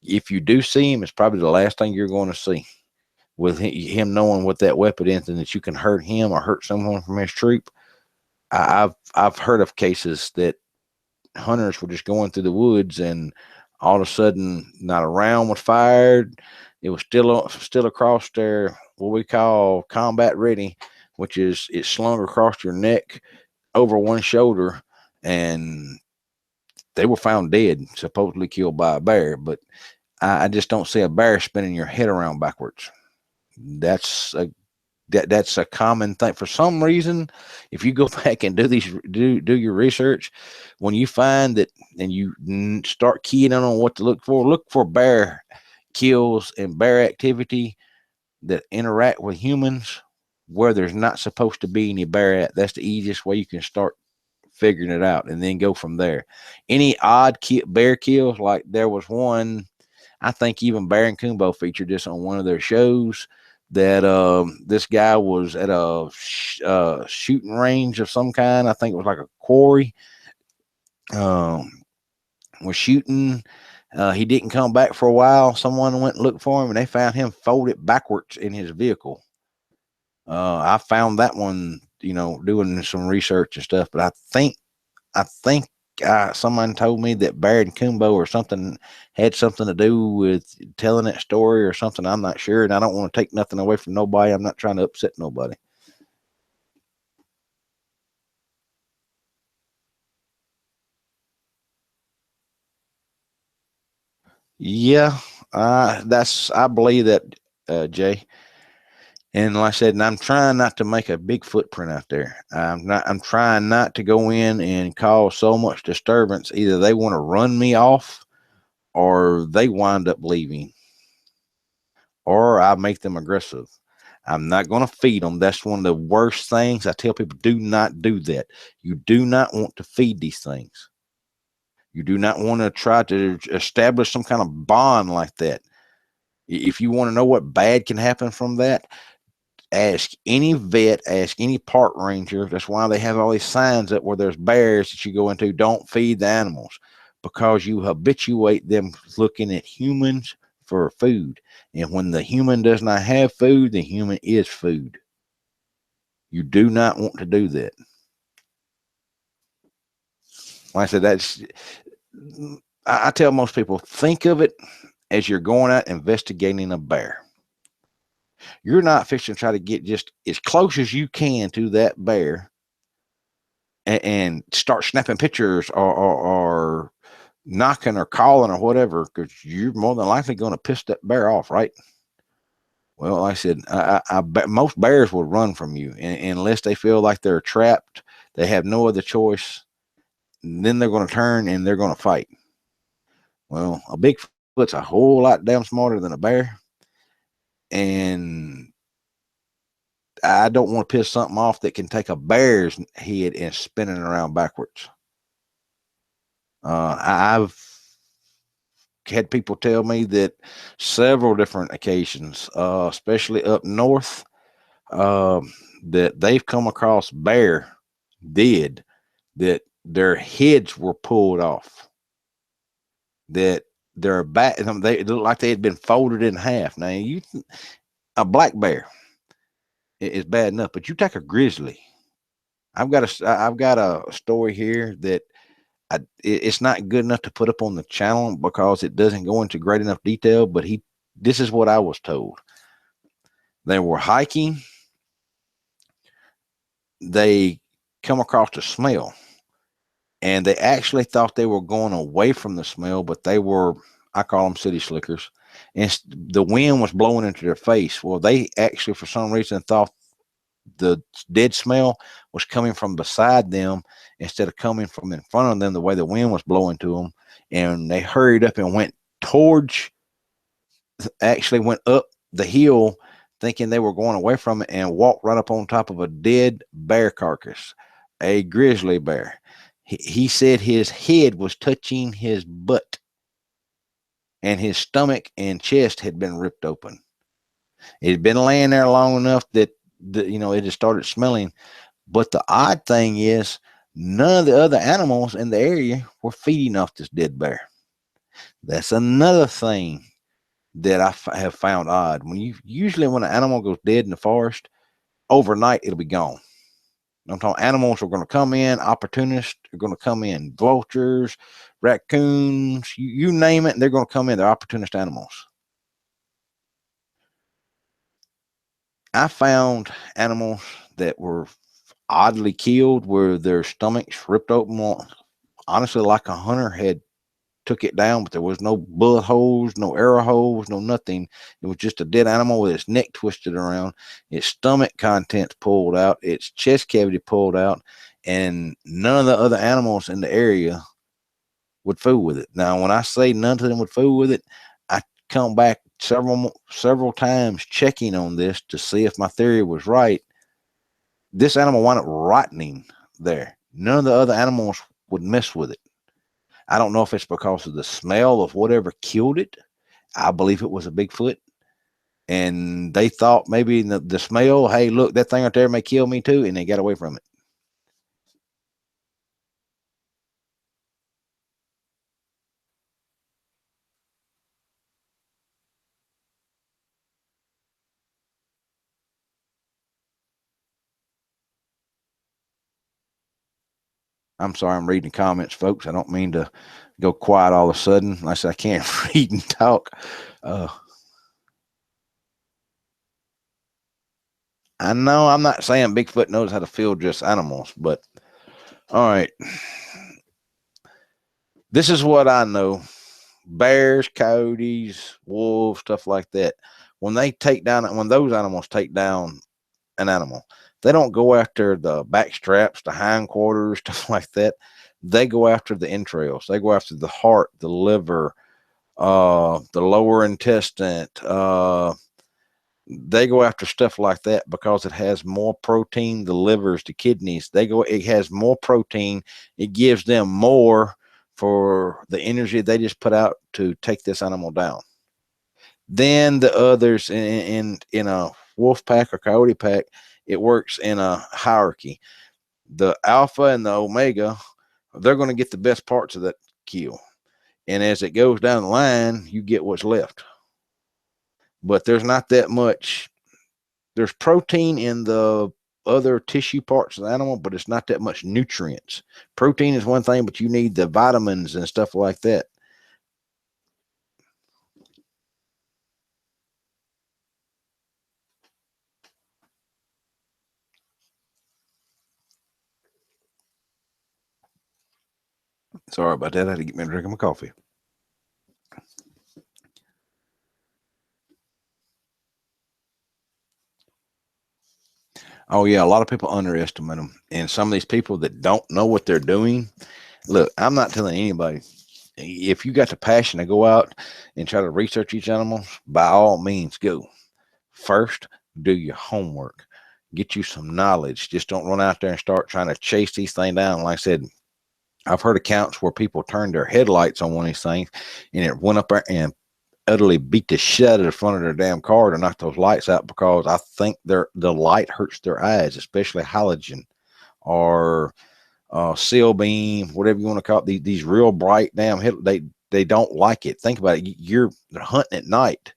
if you do see him, it's probably the last thing you're going to see. With him knowing what that weapon is, and that you can hurt him or hurt someone from his troop. I've heard of cases that hunters were just going through the woods, and all of a sudden, not a round was fired. It was still across there, what we call combat ready, which is it's slung across your neck over one shoulder, and they were found dead, supposedly killed by a bear. But I just don't see a bear spinning your head around backwards. That's a that's a common thing. For some reason, if you go back and do your research, when you find that and you start keying in on what to look for bear kills and bear activity that interact with humans where there's not supposed to be any bear at. That's the easiest way you can start figuring it out, and then go from there. Any odd bear kills, like there was one, I think even Bear and Kumbo featured this on one of their shows, that this guy was at a shooting range of some kind. I think it was like a quarry. Um, was shooting. He didn't come back for a while. Someone went and looked for him, and they found him folded backwards in his vehicle. I found that one, doing some research and stuff. But I think someone told me that Barrett and Kumbo or something had something to do with telling that story or something. I'm not sure, and I don't want to take nothing away from nobody. I'm not trying to upset nobody. Yeah, I believe that, Jay. And like I said, and I'm trying not to make a big footprint out there. I'm trying not to go in and cause so much disturbance. Either they want to run me off, or they wind up leaving, or I make them aggressive. I'm not going to feed them. That's one of the worst things. I tell people, do not do that. You do not want to feed these things. You do not want to try to establish some kind of bond like that. If you want to know what bad can happen from that, ask any vet, ask any park ranger. That's why they have all these signs up where there's bears that you go into. Don't feed the animals, because you habituate them looking at humans for food. And when the human does not have food, the human is food. You do not want to do that. Like I said, I tell most people, think of it as you're going out investigating a bear. You're not fixing to try to get just as close as you can to that bear and start snapping pictures or knocking or calling or whatever, because you're more than likely going to piss that bear off, right? Well, like I said, I bet most bears will run from you unless they feel like they're trapped. They have no other choice. Then they're going to turn and they're going to fight. Well, a Bigfoot's a whole lot damn smarter than a bear, and I don't want to piss something off that can take a bear's head and spin it around backwards. I've had people tell me that several different occasions, especially up north, that they've come across bear dead, that their heads were pulled off, that their back, they looked like they had been folded in half. Now, a black bear is bad enough, but you take a grizzly. I've got a story here that it's not good enough to put up on the channel because it doesn't go into great enough detail. But this is what I was told. They were hiking. They come across a smell, and they actually thought they were going away from the smell, but they were, I call them city slickers, and the wind was blowing into their face. Well, they actually, for some reason, thought the dead smell was coming from beside them instead of coming from in front of them, the way the wind was blowing to them. And they hurried up and actually went up the hill thinking they were going away from it, and walked right up on top of a dead bear carcass, a grizzly bear. He said his head was touching his butt, and his stomach and chest had been ripped open. It had been laying there long enough that it had started smelling. But the odd thing is, none of the other animals in the area were feeding off this dead bear. That's another thing that have found odd. Usually when an animal goes dead in the forest, overnight it'll be gone. I'm talking animals are going to come in, opportunists are going to come in, vultures, raccoons, you name it, and they're going to come in. They're opportunist animals. I found animals that were oddly killed where their stomachs ripped open, honestly, like a hunter had took it down, but there was no bullet holes, no arrow holes, no nothing. It was just a dead animal with its neck twisted around, its stomach contents pulled out, its chest cavity pulled out, and none of the other animals in the area would fool with it. Now, when I say none of them would fool with it, I come back several times checking on this to see if my theory was right. This animal wound up rotting there. None of the other animals would mess with it. I don't know if it's because of the smell of whatever killed it. I believe it was a Bigfoot. And they thought maybe the smell, hey, look, that thing right there may kill me too. And they got away from it. I'm sorry, I'm reading the comments, folks. I don't mean to go quiet all of a sudden. Like I said, I can't read and talk. I know I'm not saying Bigfoot knows how to feel just animals, but all right. This is what I know. Bears, coyotes, wolves, stuff like that. When those animals take down an animal, they don't go after the back straps, the hindquarters, stuff like that. They go after the entrails. They go after the heart, the liver, the lower intestine. They go after stuff like that because it has more protein. The livers, the kidneys, it has more protein. It gives them more for the energy they just put out to take this animal down. Then the others in a wolf pack or coyote pack, it works in a hierarchy. The alpha and the omega, they're going to get the best parts of that kill. And as it goes down the line, you get what's left. But there's not that much. There's protein in the other tissue parts of the animal, but it's not that much nutrients. Protein is one thing, but you need the vitamins and stuff like that. Sorry about that. I had to get me a drink of my coffee. Oh yeah, a lot of people underestimate them, and some of these people that don't know what they're doing. Look, I'm not telling anybody. If you got the passion to go out and try to research these animals, by all means, go. First, do your homework. Get you some knowledge. Just don't run out there and start trying to chase these things down. Like I said, I've heard accounts where people turned their headlights on one of these things, and it went up there and utterly beat the shit out of the front of their damn car to knock those lights out, because I think the light hurts their eyes, especially halogen or seal beam, whatever you want to call it. These real bright damn they don't like it. Think about it. They're hunting at night.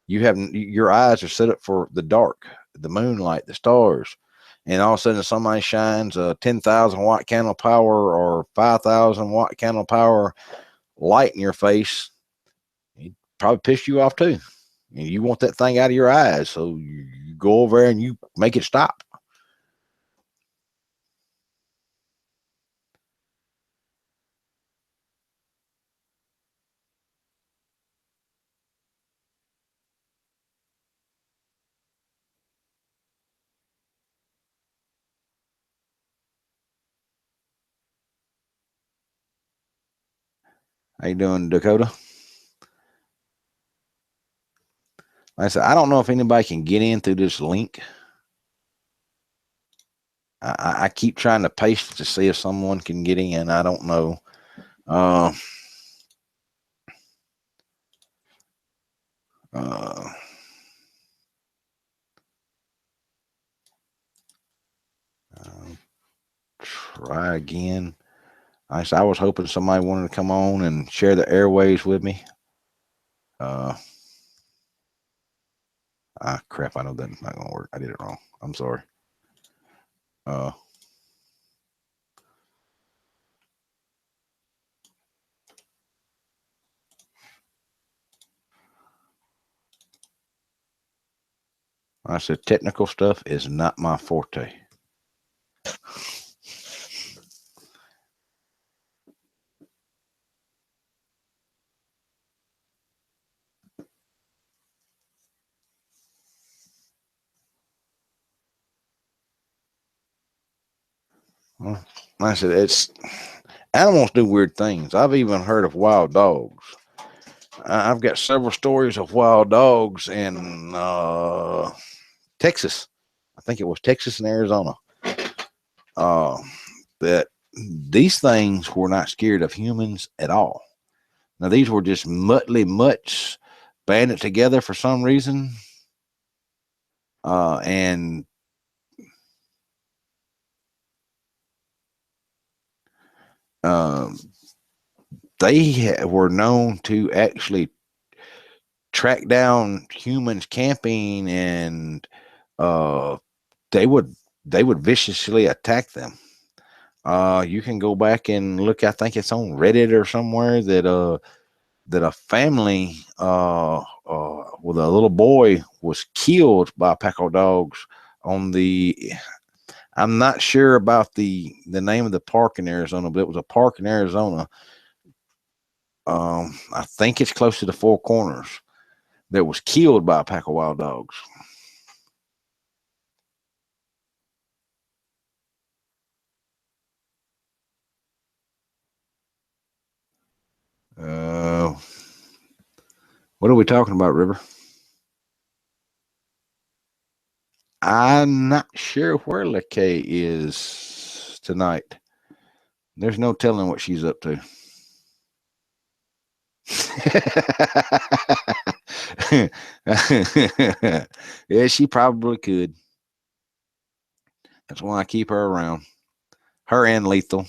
Your eyes are set up for the dark, the moonlight, the stars, and all of a sudden somebody shines a 10,000 watt candle power or 5,000 watt candle power light in your face. It probably pissed you off too, and you want that thing out of your eyes, so you go over there and you make it stop. How you doing, Dakota? Like I said, I don't know if anybody can get in through this link. I keep trying to paste to see if someone can get in. I don't know. Uh, uh, try again. I was hoping somebody wanted to come on and share the airways with me. Crap! I know that's not gonna work. I did it wrong. I'm sorry. Uh, I said technical stuff is not my forte. Well, like I said, it's animals do weird things. I've even heard of wild dogs. I've got several stories of wild dogs in Texas. I think it was Texas and Arizona. Uh, that these things were not scared of humans at all. Now these were just muttly mutts banded together for some reason, and um, were known to actually track down humans camping, and uh, they would viciously attack them. You can go back and look. I think it's on Reddit or somewhere that a family with a little boy was killed by a pack of dogs on the. I'm not sure about the name of the park in Arizona, but it was a park in Arizona. I think it's close to the Four Corners, that was killed by a pack of wild dogs. Uh, what are we talking about, River? I'm not sure where LeKay is tonight. There's no telling what she's up to. Yeah, she probably could. That's why I keep her around. Her and Lethal.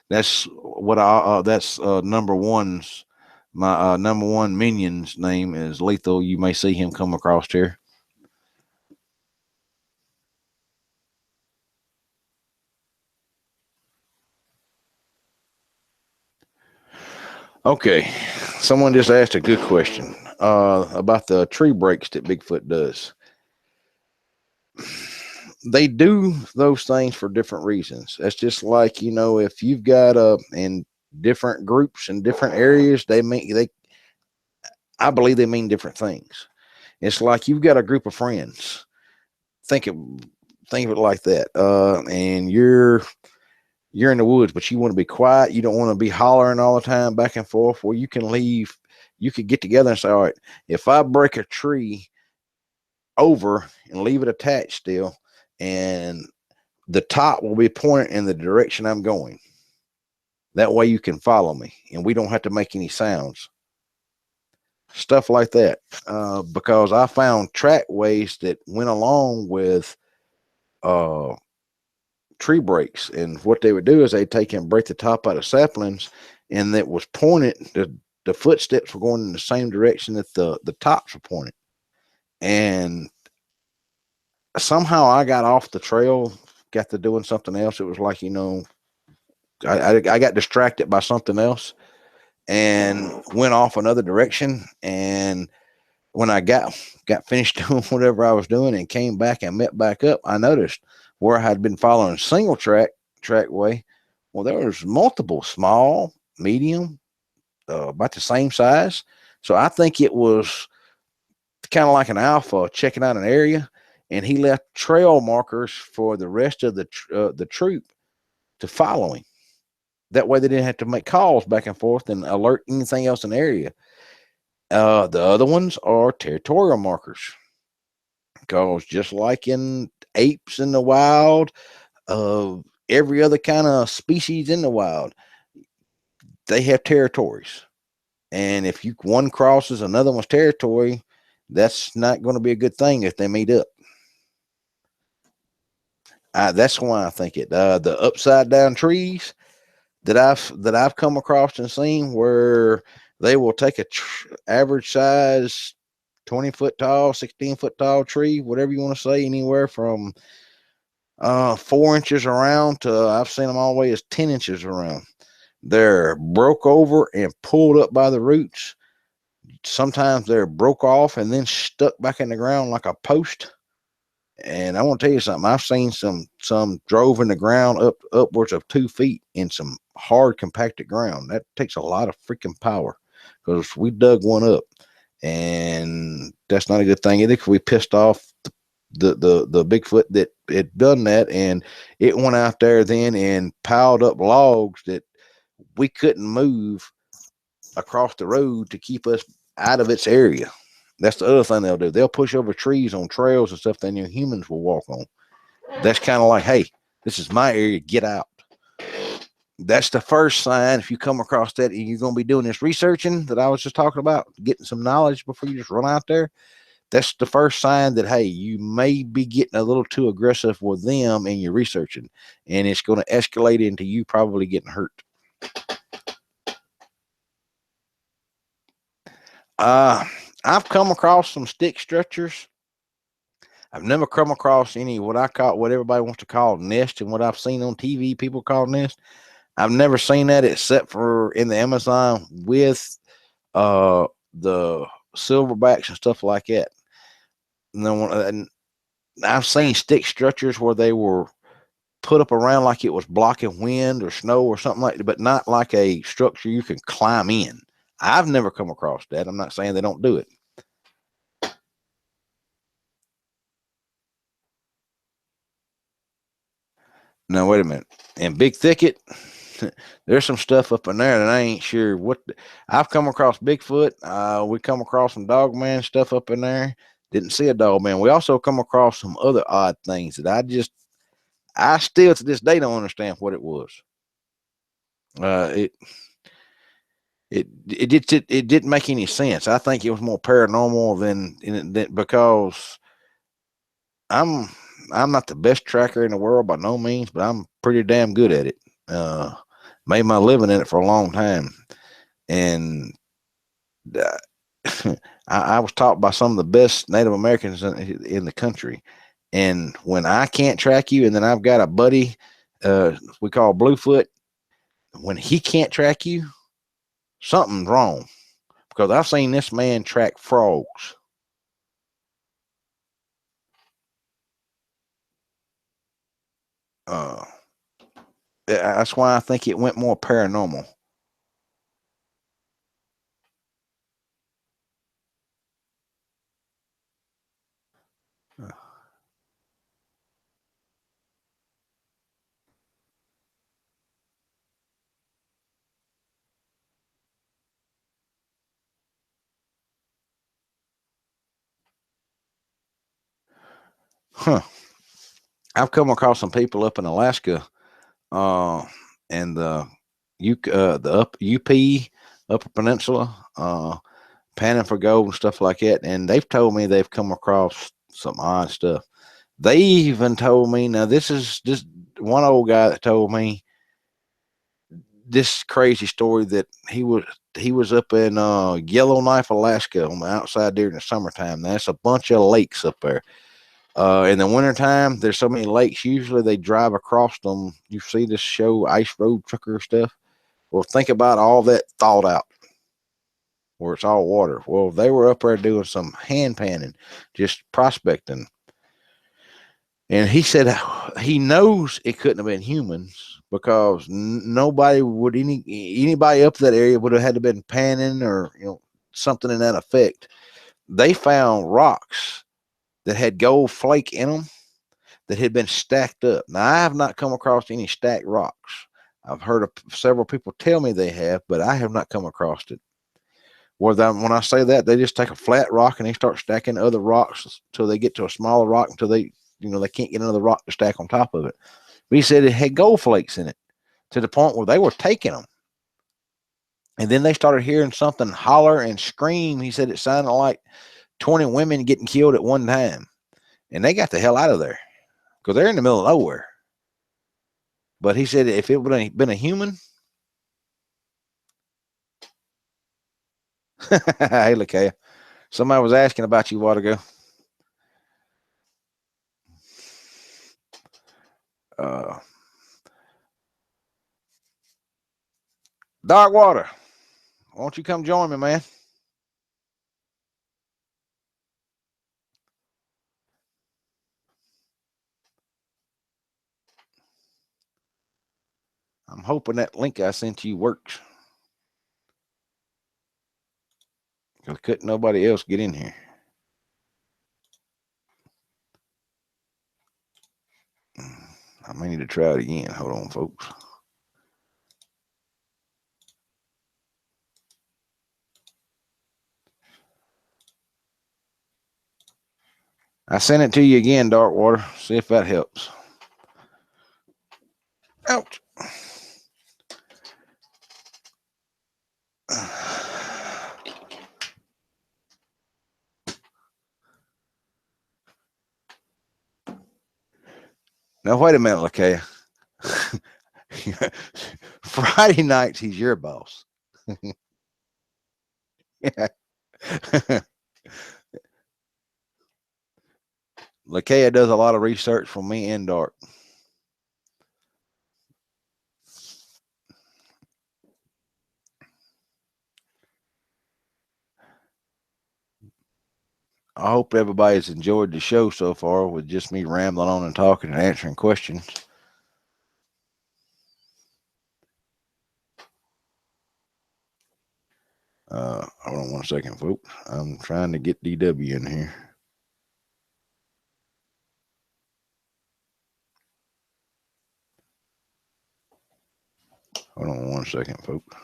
That's what I. That's number one's. My number one minion's name is Lethal. You may see him come across here. Okay, someone just asked a good question about the tree breaks that Bigfoot does. they do those things for different reasons. That's just like, you know, if you've got in different groups in different areas, I believe they mean different things. It's like you've got a group of friends. Think of think of it like that. And you're in the woods, but you want to be quiet. You don't want to be hollering all the time back and forth. Well, you can leave. You could get together and say, all right, if I break a tree over and leave it attached still, and the top will be pointed in the direction I'm going. That way you can follow me and we don't have to make any sounds. Stuff like that. Because I found trackways that went along with uh, tree breaks. And what they would do is they'd take and break the top out of saplings, and that was pointed, the footsteps were going in the same direction that the tops were pointed. And somehow I got off the trail, got to doing something else. It was like, you know, I got distracted by something else and went off another direction. And when I got finished doing whatever I was doing and came back and met back up, I noticed where I had been following single trackway. Well, there was multiple small, medium, about the same size. So I think it was kind of like an alpha checking out an area, and he left trail markers for the rest of the troop to follow him. That way they didn't have to make calls back and forth and alert anything else in the area. The other ones are territorial markers, because just like in apes in the wild, every other kind of species in the wild, they have territories. And if one crosses another one's territory, that's not going to be a good thing if they meet up. That's why I think it. The upside down trees that I've come across and seen, where they will take a average size 20-foot tall, 16-foot tall tree, whatever you want to say, anywhere from 4 inches around to, I've seen them all the way as 10 inches around. They're broke over and pulled up by the roots. Sometimes they're broke off and then stuck back in the ground like a post. And I want to tell you something. I've seen some drove in the ground upwards of 2 feet in some hard compacted ground. That takes a lot of freaking power, because we dug one up, and that's not a good thing either, because we pissed off the Bigfoot that had done that, and it went out there then and piled up logs that we couldn't move across the road to keep us out of its area. That's the other thing they'll do. They'll push over trees on trails and stuff that your humans will walk on. That's kind of like, hey, this is my area, get out. That's the first sign. If you come across that and you're going to be doing this researching that I was just talking about, getting some knowledge before you just run out there, that's the first sign that, hey, you may be getting a little too aggressive with them and you're researching, and it's going to escalate into you probably getting hurt. I've come across some stick structures. I've never come across any what everybody wants to call nest, and what I've seen on TV people call nest. I've never seen that except for in the Amazon with the silverbacks and stuff like that. And I've seen stick structures where they were put up around like it was blocking wind or snow or something like that, but not like a structure you can climb in. I've never come across that. I'm not saying they don't do it. Now, wait a minute. In Big Thicket, there's some stuff up in there that I ain't sure what. I've come across Bigfoot. We come across some Dogman stuff up in there. Didn't see a Dogman. We also come across some other odd things that I still to this day don't understand what it was. It didn't make any sense. I think it was more paranormal than because I'm not the best tracker in the world by no means, but I'm pretty damn good at it. Made my living in it for a long time, and I was taught by some of the best Native Americans in the country. And when I can't track you, and then I've got a buddy we call Bluefoot, when he can't track you, something's wrong, because I've seen this man track frogs. Uh, that's why I think it went more paranormal. Huh. I've come across some people up in Alaska, uh, and the UP Upper Peninsula, panning for gold and stuff like that. And they've told me they've come across some odd stuff. They even told me, now this is just one old guy that told me this crazy story that he was up in Yellowknife, Alaska on the outside during the summertime. That's a bunch of lakes up there. In the wintertime, there's so many lakes. Usually they drive across them. You see this show, Ice Road Trucker stuff. Well, think about all that thawed out where it's all water. Well, they were up there doing some hand panning, just prospecting. And he said he knows it couldn't have been humans because nobody would anybody up that area would have had to been panning or something in that effect. They found rocks that had gold flake in them that had been stacked up. Now I have not come across any stacked rocks. I've heard of several people tell me they have, but I have not come across it. When I say that, they just take a flat rock and they start stacking other rocks until they get to a smaller rock until they can't get another rock to stack on top of it. But he said it had gold flakes in it to the point where they were taking them. And then they started hearing something holler and scream. He said it sounded like 20 women getting killed at one time. And they got the hell out of there because they're in the middle of nowhere. But he said if it would have been a human, hey, Lakaya, somebody was asking about you a while ago. Dark Water, won't you come join me, man? I'm hoping that link I sent you works. Because couldn't nobody else get in here. I may need to try it again. Hold on, folks. I sent it to you again, Dark Water. See if that helps. Ouch. Now, wait a minute, Lakaya. Friday nights, he's your boss. Yeah. Lakaya does a lot of research for me and Dark. I hope everybody's enjoyed the show so far with just me rambling on and talking and answering questions. Hold on one second, folks. I'm trying to get DW in here. Hold on one second, folks.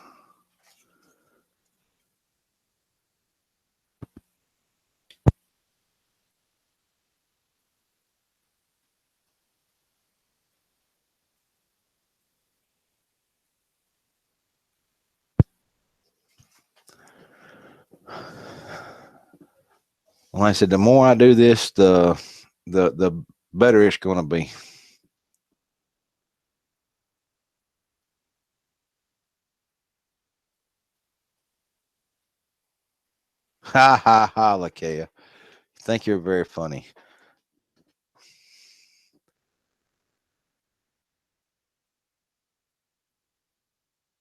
Like I said, the more I do this, the better it's going to be. Ha ha ha, Lakea. Think you're very funny.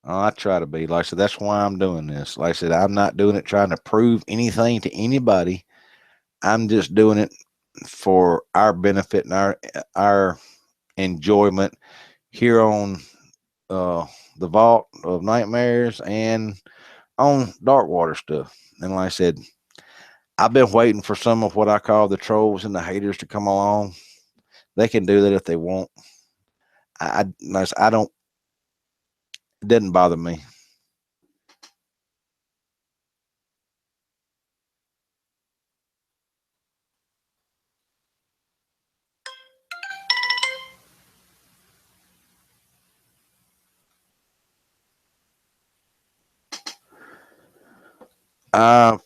Oh, I try to be. Like I said, that's why I'm doing this. Like I said, I'm not doing it trying to prove anything to anybody. I'm just doing it for our benefit and our enjoyment here on the Vault of Nightmares and on Dark Water stuff. And like I said, I've been waiting for some of what I call the trolls and the haters to come along. They can do that if they want. I don't. It doesn't bother me. Uh,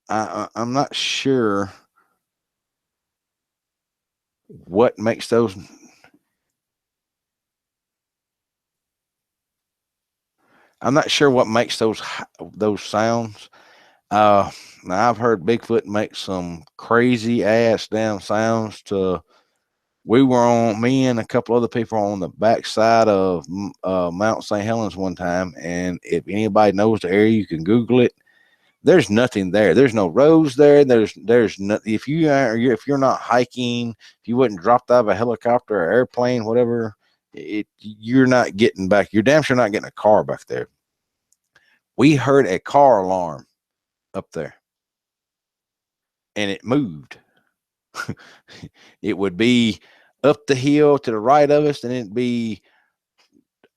I'm not sure what makes those. I'm not sure what makes those sounds. Now I've heard Bigfoot make some crazy ass damn sounds. We were on, me and a couple other people on the backside of Mount St. Helens one time, and if anybody knows the area, you can Google it. There's nothing there. There's no roads there. There's nothing. If you're not hiking, if you wouldn't dropped out of a helicopter or airplane, whatever, you're not getting back. You're damn sure not getting a car back there. We heard a car alarm up there, and it moved. It would be up the hill to the right of us, and it'd be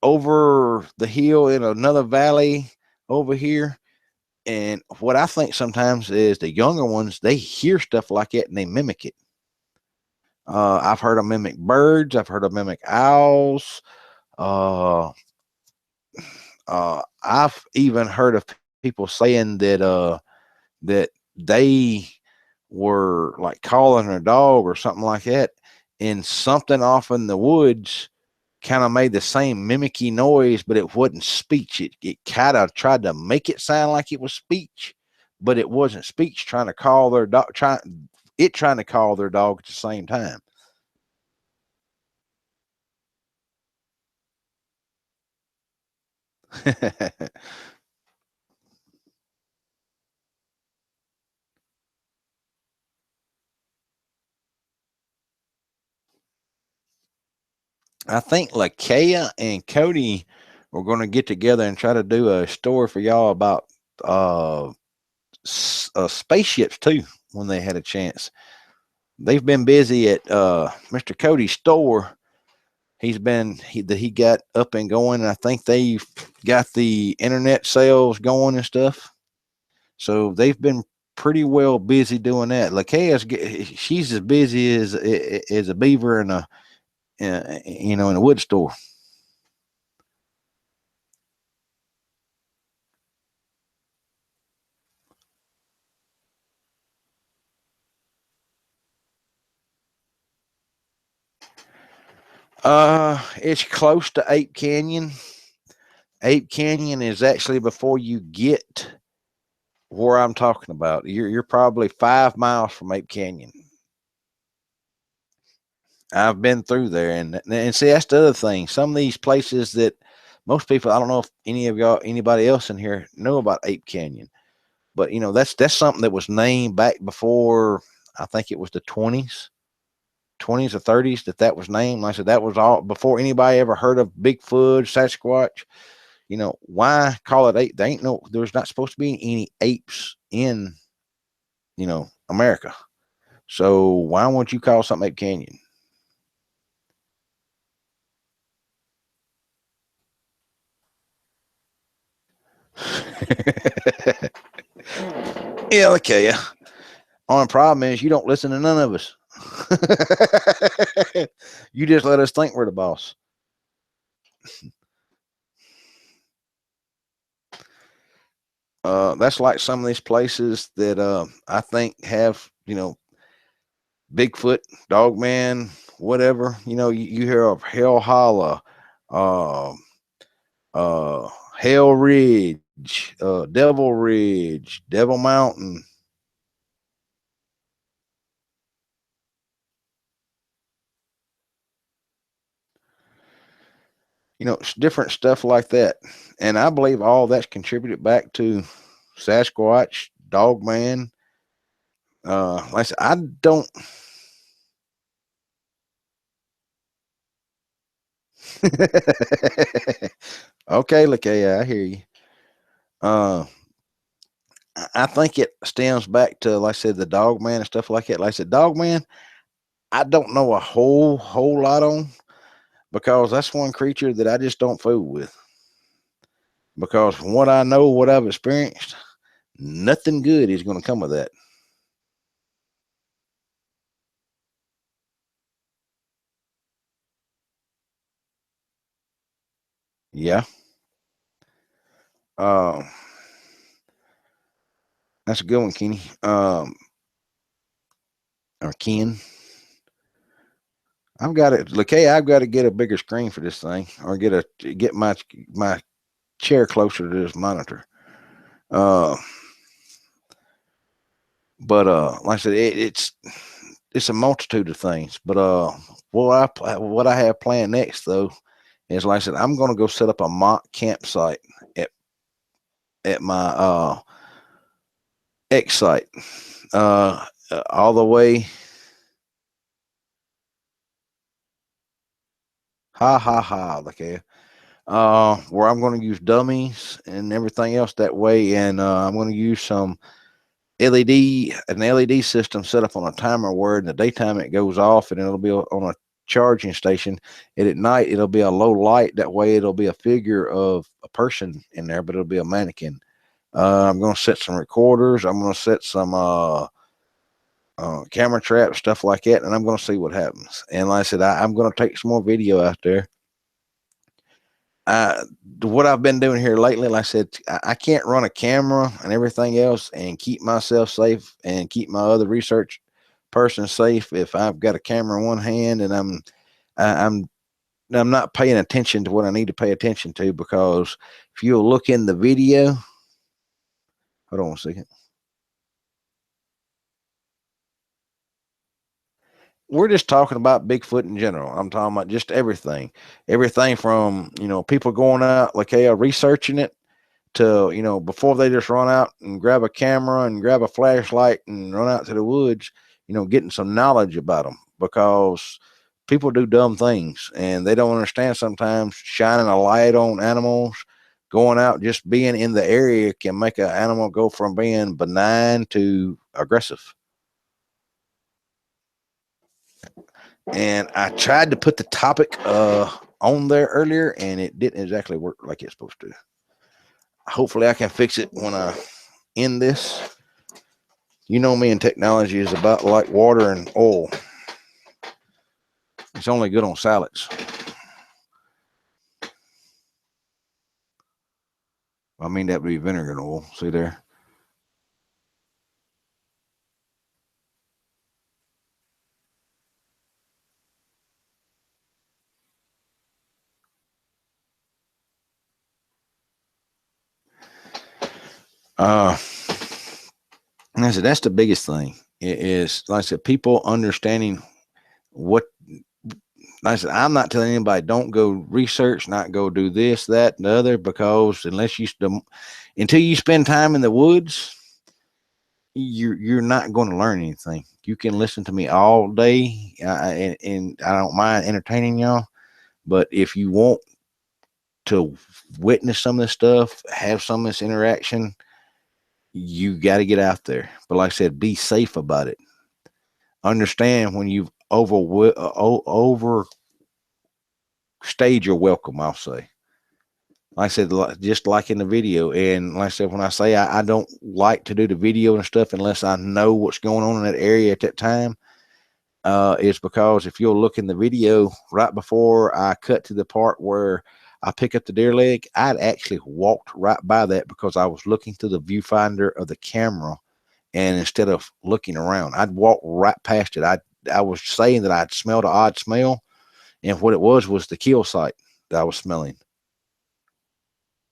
over the hill in another valley over here. And what I think sometimes is the younger ones, they hear stuff like that and they mimic it. I've heard them mimic birds. I've heard them mimic owls. Uh, I've even heard of people saying that they were like calling a dog or something like that, and something off in the woods kind of made the same mimicky noise, but it wasn't speech. It kind of tried to make it sound like it was speech, but it wasn't speech. Trying to call their dog, trying to call their dog at the same time. I think Lakea and Cody were going to get together and try to do a story for y'all about uh, spaceships too when they had a chance. They've been busy at Mr. Cody's store. He got up and going, and I think they've got the internet sales going and stuff. So they've been pretty well busy doing that. Lakea's she's as busy as a beaver in in a wood store. It's close to Ape Canyon. Ape Canyon is actually before you get where I'm talking about. You're probably 5 miles from Ape Canyon. I've been through there, and see that's the other thing. Some of these places that most people, I don't know if anybody else in here know about Ape Canyon, but that's something that was named back before. I think it was the 20s or 30s that was named. Like I said, that was all before anybody ever heard of Bigfoot, Sasquatch. Why call it ape? There's not supposed to be any apes in America. So why won't you call something Ape Canyon? Yeah, okay. Yeah. Only problem is you don't listen to none of us. You just let us think we're the boss. That's like some of these places that I think have Bigfoot, Dogman, whatever. You hear of Hell Holla, uh, uh, Hell Ridge, Devil Ridge, Devil Mountain. different stuff like that. And I believe all that's contributed back to Sasquatch, Dogman. Like I said, I don't. Okay, look, yeah, I hear you. Uh, I think it stems back to, like I said, the Dogman and stuff like that. Like I said, Dogman, I don't know a whole lot on, because that's one creature that I just don't fool with. Because from what I know, what I've experienced, nothing good is going to come of that. Yeah. Um, that's a good one, Kenny. Or Ken. I've got it. Look, hey, I've got to get a bigger screen for this thing, or get my chair closer to this monitor. Uh, but like I said, it's a multitude of things. But what I have planned next though is, like I said, I'm going to go set up a mock campsite at my X site, all the way. Ha ha ha! Okay, where I'm going to use dummies and everything else that way, and I'm going to use an LED system set up on a timer where in the daytime it goes off and it'll be on a charging station, and at night it'll be a low light. That way it'll be a figure of a person in there, but it'll be a mannequin. I'm going to set some recorders. I'm going to set some camera traps, stuff like that, and I'm going to see what happens. And like I said, I'm going to take some more video out there. What I've been doing here lately, like I said, I can't run a camera and everything else and keep myself safe and keep my other research person safe if I've got a camera in one hand and I'm not paying attention to what I need to pay attention to. Because if you'll look in the video, hold on a second. We're just talking about Bigfoot in general. I'm talking about just everything from, people going out, like, hey, researching it, to, before they just run out and grab a camera and grab a flashlight and run out to the woods, getting some knowledge about them. Because people do dumb things and they don't understand sometimes shining a light on animals. Going out, just being in the area can make an animal go from being benign to aggressive. And I tried to put the topic on there earlier, and it didn't exactly work like it's supposed to. Hopefully, I can fix it when I end this. Me and technology is about like water and oil. It's only good on salads. I mean, that would be vinegar and oil. See there? Uh, and I said, that's the biggest thing. It is, like I said, people understanding what. Like I said, I'm not telling anybody don't go research, not go do this, that, and the other, because until you spend time in the woods, you're not going to learn anything. You can listen to me all day, and I don't mind entertaining y'all. But if you want to witness some of this stuff, have some of this interaction, you got to get out there. But like I said, be safe about it. Understand when you've overstayed your welcome, I'll say. Like I said, just like in the video, and like I said, when I say I don't like to do the video and stuff unless I know what's going on in that area at that time, it's because if you'll look in the video right before I cut to the part where I pick up the deer leg, I'd actually walked right by that because I was looking through the viewfinder of the camera, and instead of looking around, I'd walk right past it. I was saying that I'd smelled an odd smell, and what it was the kill site that I was smelling.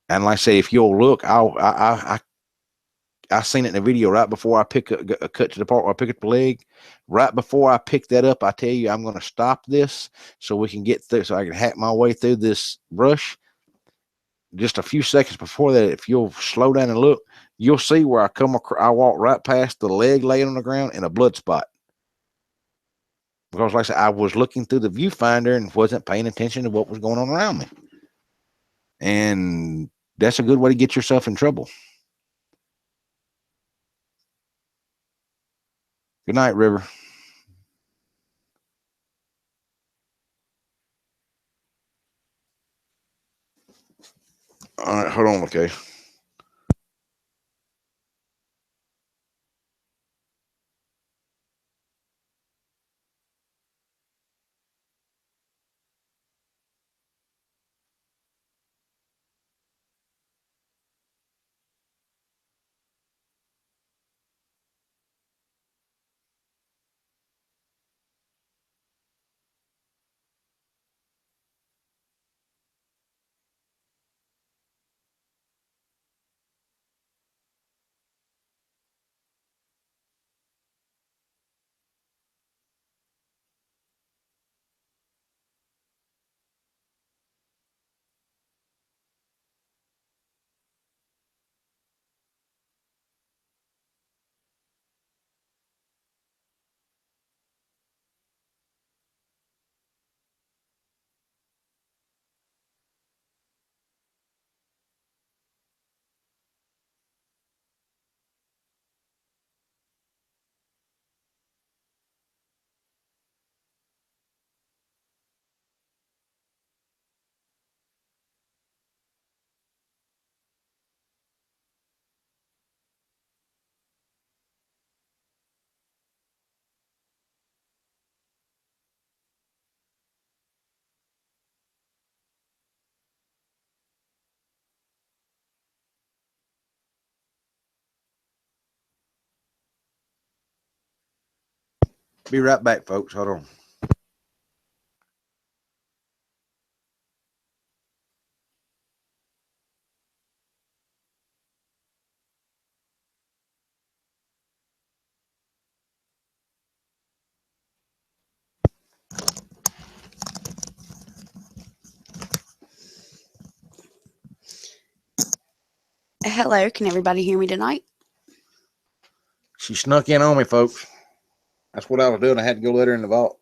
And like I say, if you'll look, I seen it in the video right before I cut to the part where I pick up the leg. Right before I pick that up, I tell you, I'm going to stop this so we can get through, so I can hack my way through this brush. Just a few seconds before that, if you'll slow down and look, you'll see where I walk right past the leg laying on the ground in a blood spot. Because, like I said, I was looking through the viewfinder and wasn't paying attention to what was going on around me. And that's a good way to get yourself in trouble. Good night, River. All right, hold on, okay. Be right back, folks. Hold on. Hello, can everybody hear me tonight? She snuck in on me, folks. That's what I was doing. I had to go let her in the vault.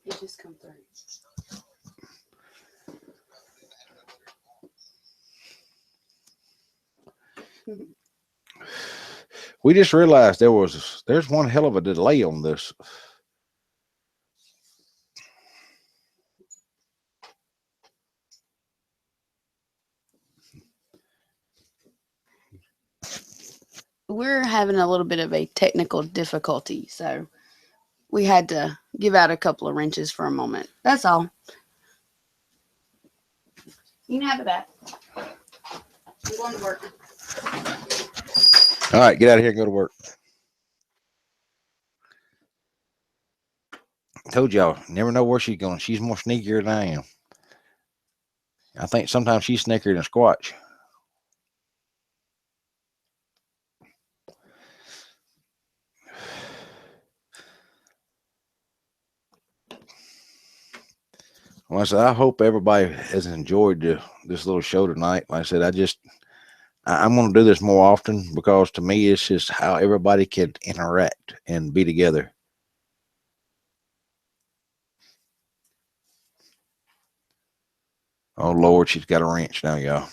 It just come through. We just realized there's one hell of a delay on this. We're having a little bit of a technical difficulty, so we had to give out a couple of wrenches for a moment. That's all. You can have it back. I'm going to work. All right, get out of here and go to work. I told y'all, never know where she's going. She's more sneakier than I am. I think sometimes she's sneakier than Squatch. Well, I said, I hope everybody has enjoyed this little show tonight. Like I said, I'm going to do this more often because to me, it's just how everybody can interact and be together. Oh, Lord, she's got a wrench now, y'all.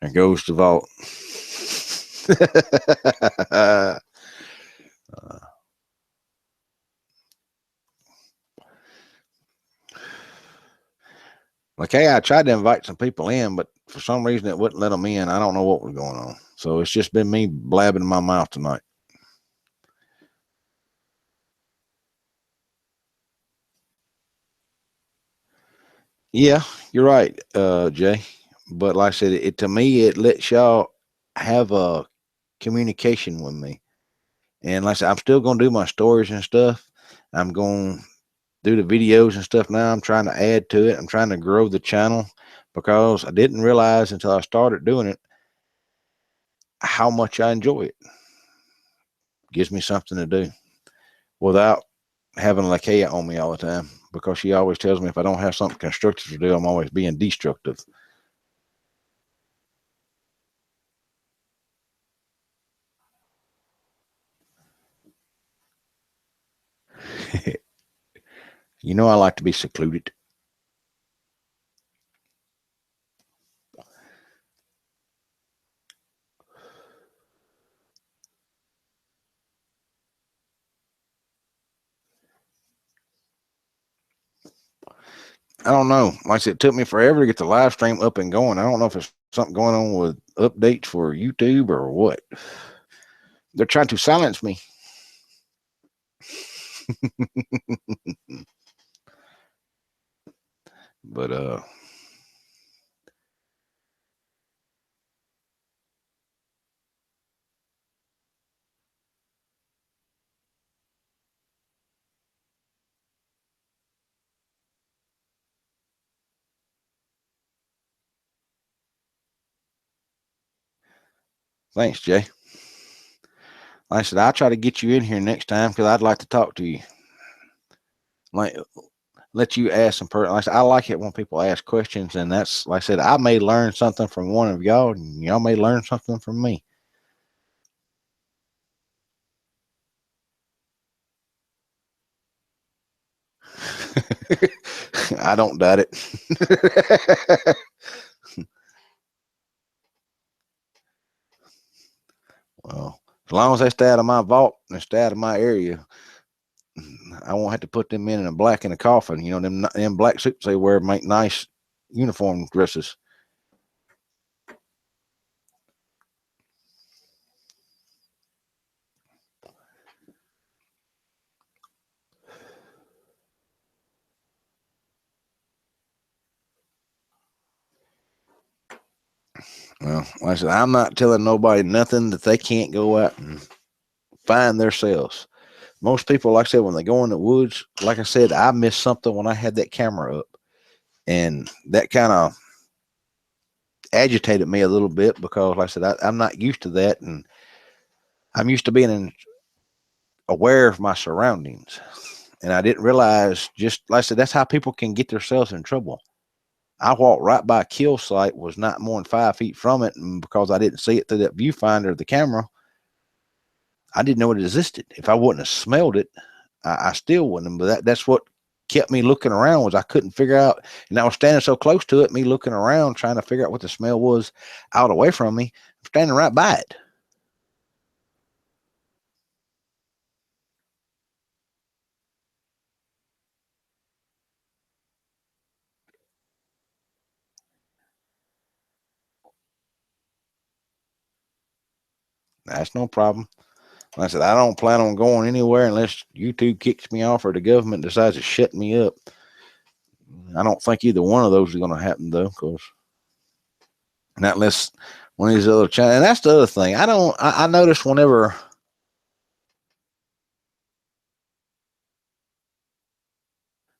There goes the vault. Like, hey, I tried to invite some people in, but for some reason it wouldn't let them in. I don't know what was going on. So it's just been me blabbing my mouth tonight. Yeah, you're right, Jay. But like I said, it to me, it lets y'all have a communication with me. And like I said, I'm still gonna do my stories and stuff. I'm gonna do the videos and stuff now. I'm trying to add to it. I'm trying to grow the channel because I didn't realize until I started doing it how much I enjoy it. Gives me something to do without having Lakia on me all the time because she always tells me if I don't have something constructive to do, I'm always being destructive. You know, I like to be secluded. I don't know. Like I said, it took me forever to get the live stream up and going. I don't know if it's something going on with updates for YouTube or what. They're trying to silence me. But thanks, Jay. Like I said, I'll try to get you in here next time because I'd like to talk to you. Like, let you ask some like I said, I like it when people ask questions, and that's like I said, I may learn something from one of y'all, and y'all may learn something from me. I don't doubt it. Well, as long as they stay out of my vault and stay out of my area, I won't have to put them in a black in a coffin. You know, them black suits they wear make nice uniform dresses. Well, like I said, I'm not telling nobody nothing that they can't go out and find themselves. Most people, like I said, when they go in the woods, like I said, I missed something when I had that camera up. And that kind of agitated me a little bit because, like I said, I'm not used to that. And I'm used to being aware of my surroundings. And I didn't realize, just like I said, that's how people can get themselves in trouble. I walked right by a kill site, was not more than 5 feet from it. And because I didn't see it through that viewfinder of the camera, I didn't know it existed. If I wouldn't have smelled it, I still wouldn't. But that's what kept me looking around was I couldn't figure out, and I was standing so close to it, me looking around trying to figure out what the smell was out away from me. I'm standing right by it. That's no problem. Like I said, I don't plan on going anywhere unless YouTube kicks me off or the government decides to shut me up. I don't think either one of those is going to happen though, because not unless one of these other channels. And that's the other thing. I notice whenever.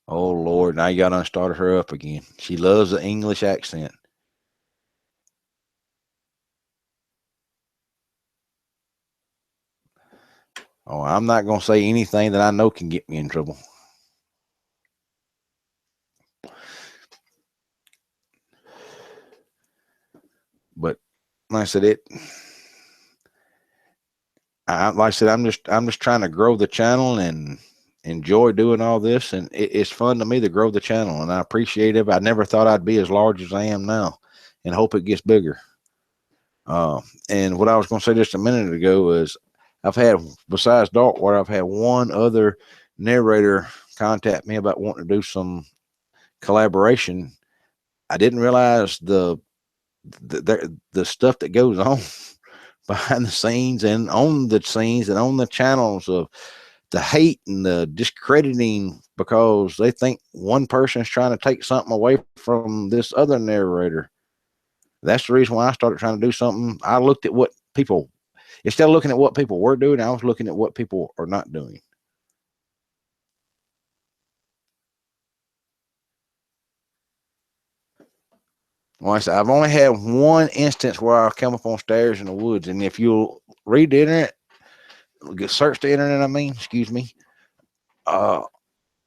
Oh Lord, now you got to start her up again. She loves the English accent. Oh, I'm not going to say anything that I know can get me in trouble. But like I said, like I said, I'm just trying to grow the channel and enjoy doing all this, and it's fun to me to grow the channel, and I appreciate it. I never thought I'd be as large as I am now, and hope it gets bigger. And what I was going to say just a minute ago is, I've had, besides Darkwater, I've had one other narrator contact me about wanting to do some collaboration. I didn't realize the stuff that goes on behind the scenes and on the scenes and on the channels of the hate and the discrediting because they think one person is trying to take something away from this other narrator. That's the reason why I started trying to do something. I looked at what people, instead of looking at what people were doing, I was looking at what people are not doing. Well, I said, I've only had one instance where I come up on stairs in the woods, and if you'll read the internet, search the internet, excuse me, uh,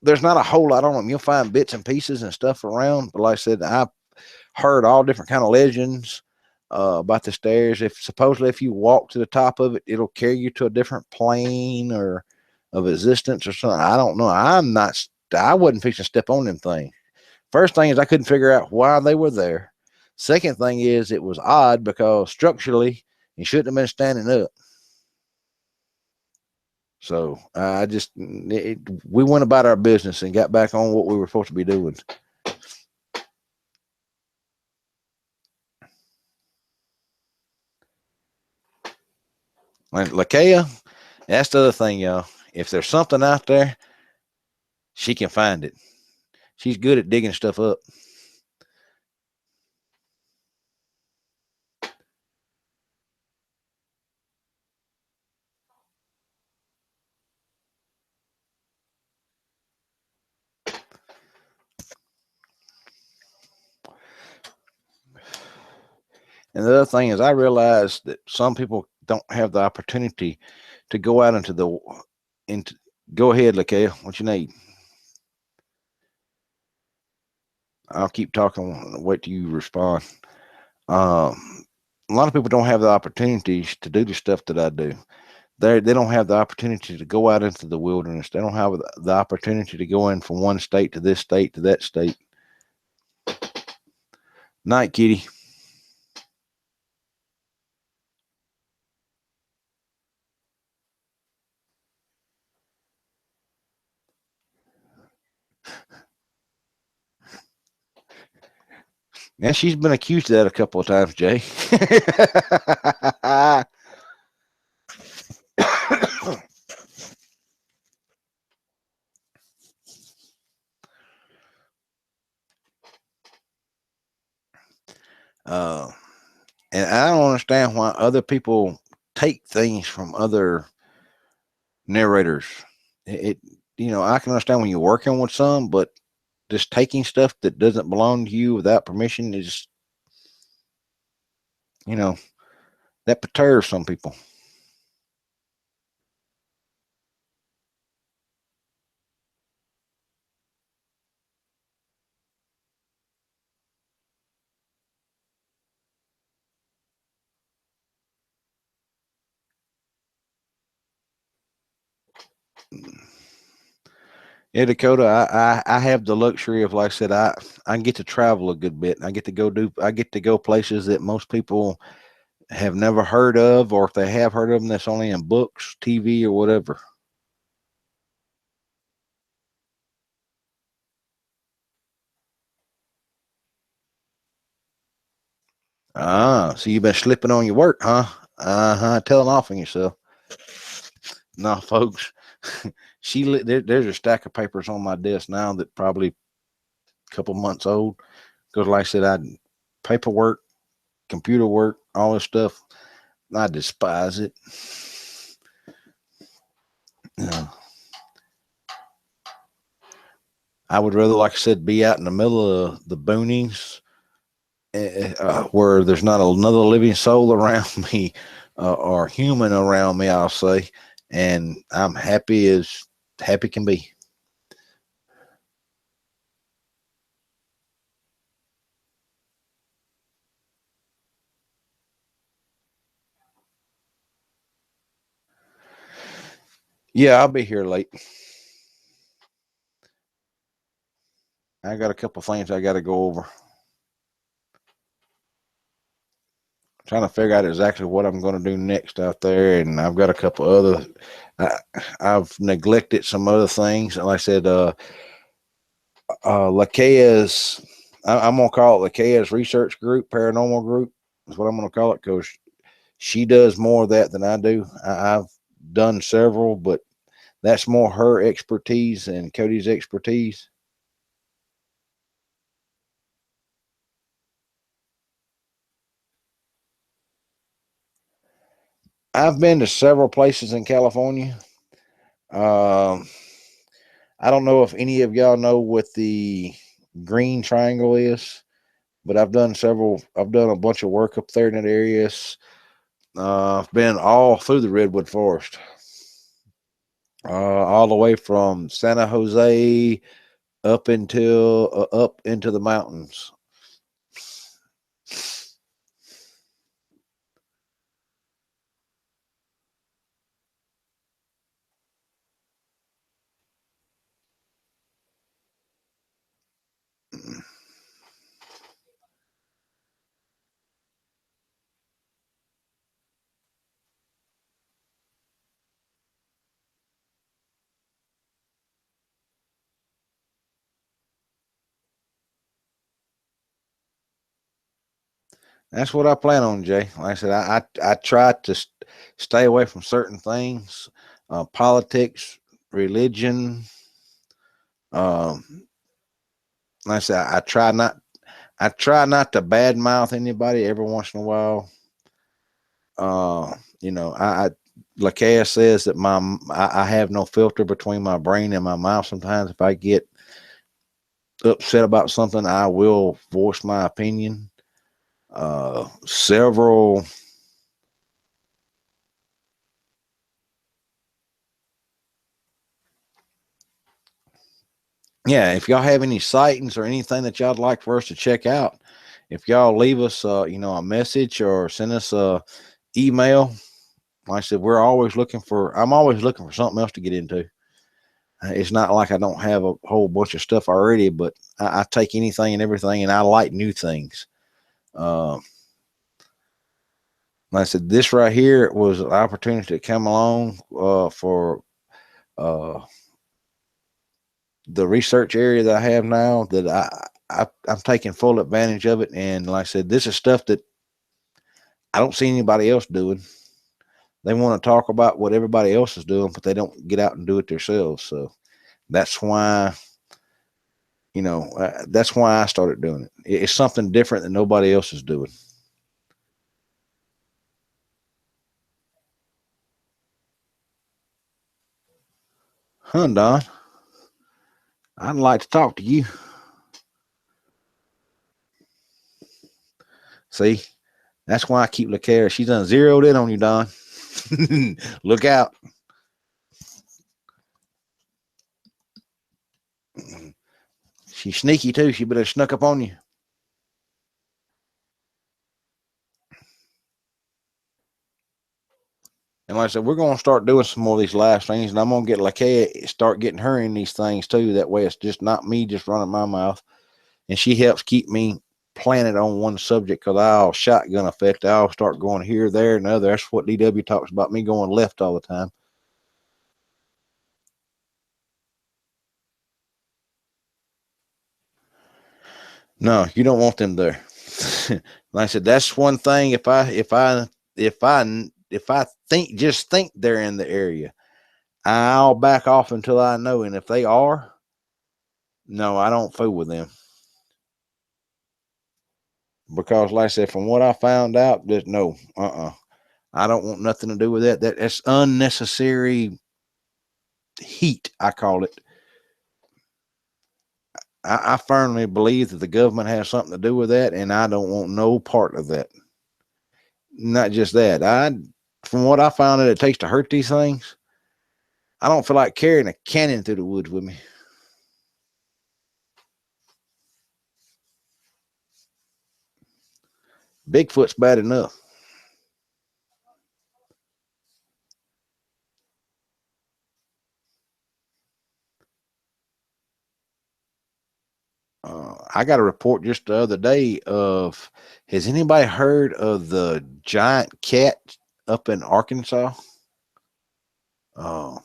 there's not a whole lot on them. You'll find bits and pieces and stuff around, but like I said, I heard all different kind of legends about the stairs. If supposedly if you walk to the top of it, it'll carry you to a different plane or of existence or something. I don't know. I wasn't fixing to step on them things. First thing is I couldn't figure out why they were there. Second thing is it was odd because structurally you shouldn't have been standing up. So we went about our business and got back on what we were supposed to be doing. Like Lakeia, that's the other thing, y'all. If there's something out there, she can find it. She's good at digging stuff up. And the other thing is I realized that some people don't have the opportunity to go out into go ahead, Lakeia, what you need? I'll keep talking, wait till you respond. A lot of people don't have the opportunities to do the stuff that I do. They don't have the opportunity to go out into the wilderness. They don't have the opportunity to go in from one state to this state to that state. Night, kitty. Yeah, she's been accused of that a couple of times, Jay. And I don't understand why other people take things from other narrators. I can understand when you're working with some, but just taking stuff that doesn't belong to you without permission is, that perturbs some people. Yeah, Dakota, I have the luxury of, like I said, I get to travel a good bit. I get to go places that most people have never heard of, or if they have heard of them, that's only in books, TV, or whatever. So you've been slipping on your work, huh? Telling off on yourself. No, folks. There's a stack of papers on my desk now that probably a couple months old. Because, like I said, paperwork, computer work, all this stuff. I despise it. I would rather, like I said, be out in the middle of the boonies where there's not another living soul around me or human around me, I'll say. And I'm happy as happy can be. Yeah, I'll be here late. I got a couple things I got to go over. Trying to figure out exactly what I'm going to do next out there, and I've got a couple other. I've neglected some other things. Like I said, Lakeia's. I'm gonna call it Lakeia's research group, paranormal group. Is what I'm gonna call it because she does more of that than I do. I've done several, but that's more her expertise and Cody's expertise. I've been to several places in California. Um, I don't know if any of y'all know what the green triangle is, but I've done several. I've done a bunch of work up there in that area. I've been all through the redwood forest, all the way from Santa Jose up into the mountains. That's what I plan on, Jay. Like I said, I try to stay away from certain things, politics, religion. Um, like I said, I try not to badmouth anybody every once in a while. I Lakea says that I have no filter between my brain and my mouth. Sometimes if I get upset about something, I will voice my opinion. Several Yeah, if y'all have any sightings or anything that y'all'd like for us to check out, if y'all leave us, a message or send us a email. Like I said, I'm always looking for something else to get into. It's not like I don't have a whole bunch of stuff already, but I take anything and everything, and I like new things. Um, like I said, this right here was an opportunity to come along for uh, the research area that I have now. That I'm taking full advantage of it, and like I said, this is stuff that I don't see anybody else doing. They want to talk about what everybody else is doing, but they don't get out and do it themselves. So that's why, that's why I started doing it. It's something different that nobody else is doing. Huh, Don? I'd like to talk to you. See, that's why I keep LaCara. She's done zeroed in on you, Don. Look out. She's sneaky too. She better snuck up on you. And like I said, we're going to start doing some more of these live things, and I'm going to get LaCara, start getting her in these things too. That way it's just not me just running my mouth. And she helps keep me planted on one subject because I'll shotgun effect. I'll start going here, there, and other. That's what DW talks about, me going left all the time. No, you don't want them there. Like I said, that's one thing. If I think they're in the area, I'll back off until I know. And if they are, no, I don't fool with them. Because like I said, from what I found out, there's no, I don't want nothing to do with that. That's unnecessary heat, I call it. I firmly believe that the government has something to do with that, and I don't want no part of that. Not just that. From what I found that it takes to hurt these things, I don't feel like carrying a cannon through the woods with me. Bigfoot's bad enough. I got a report just the other day of, has anybody heard of the giant cat up in Arkansas? Uh,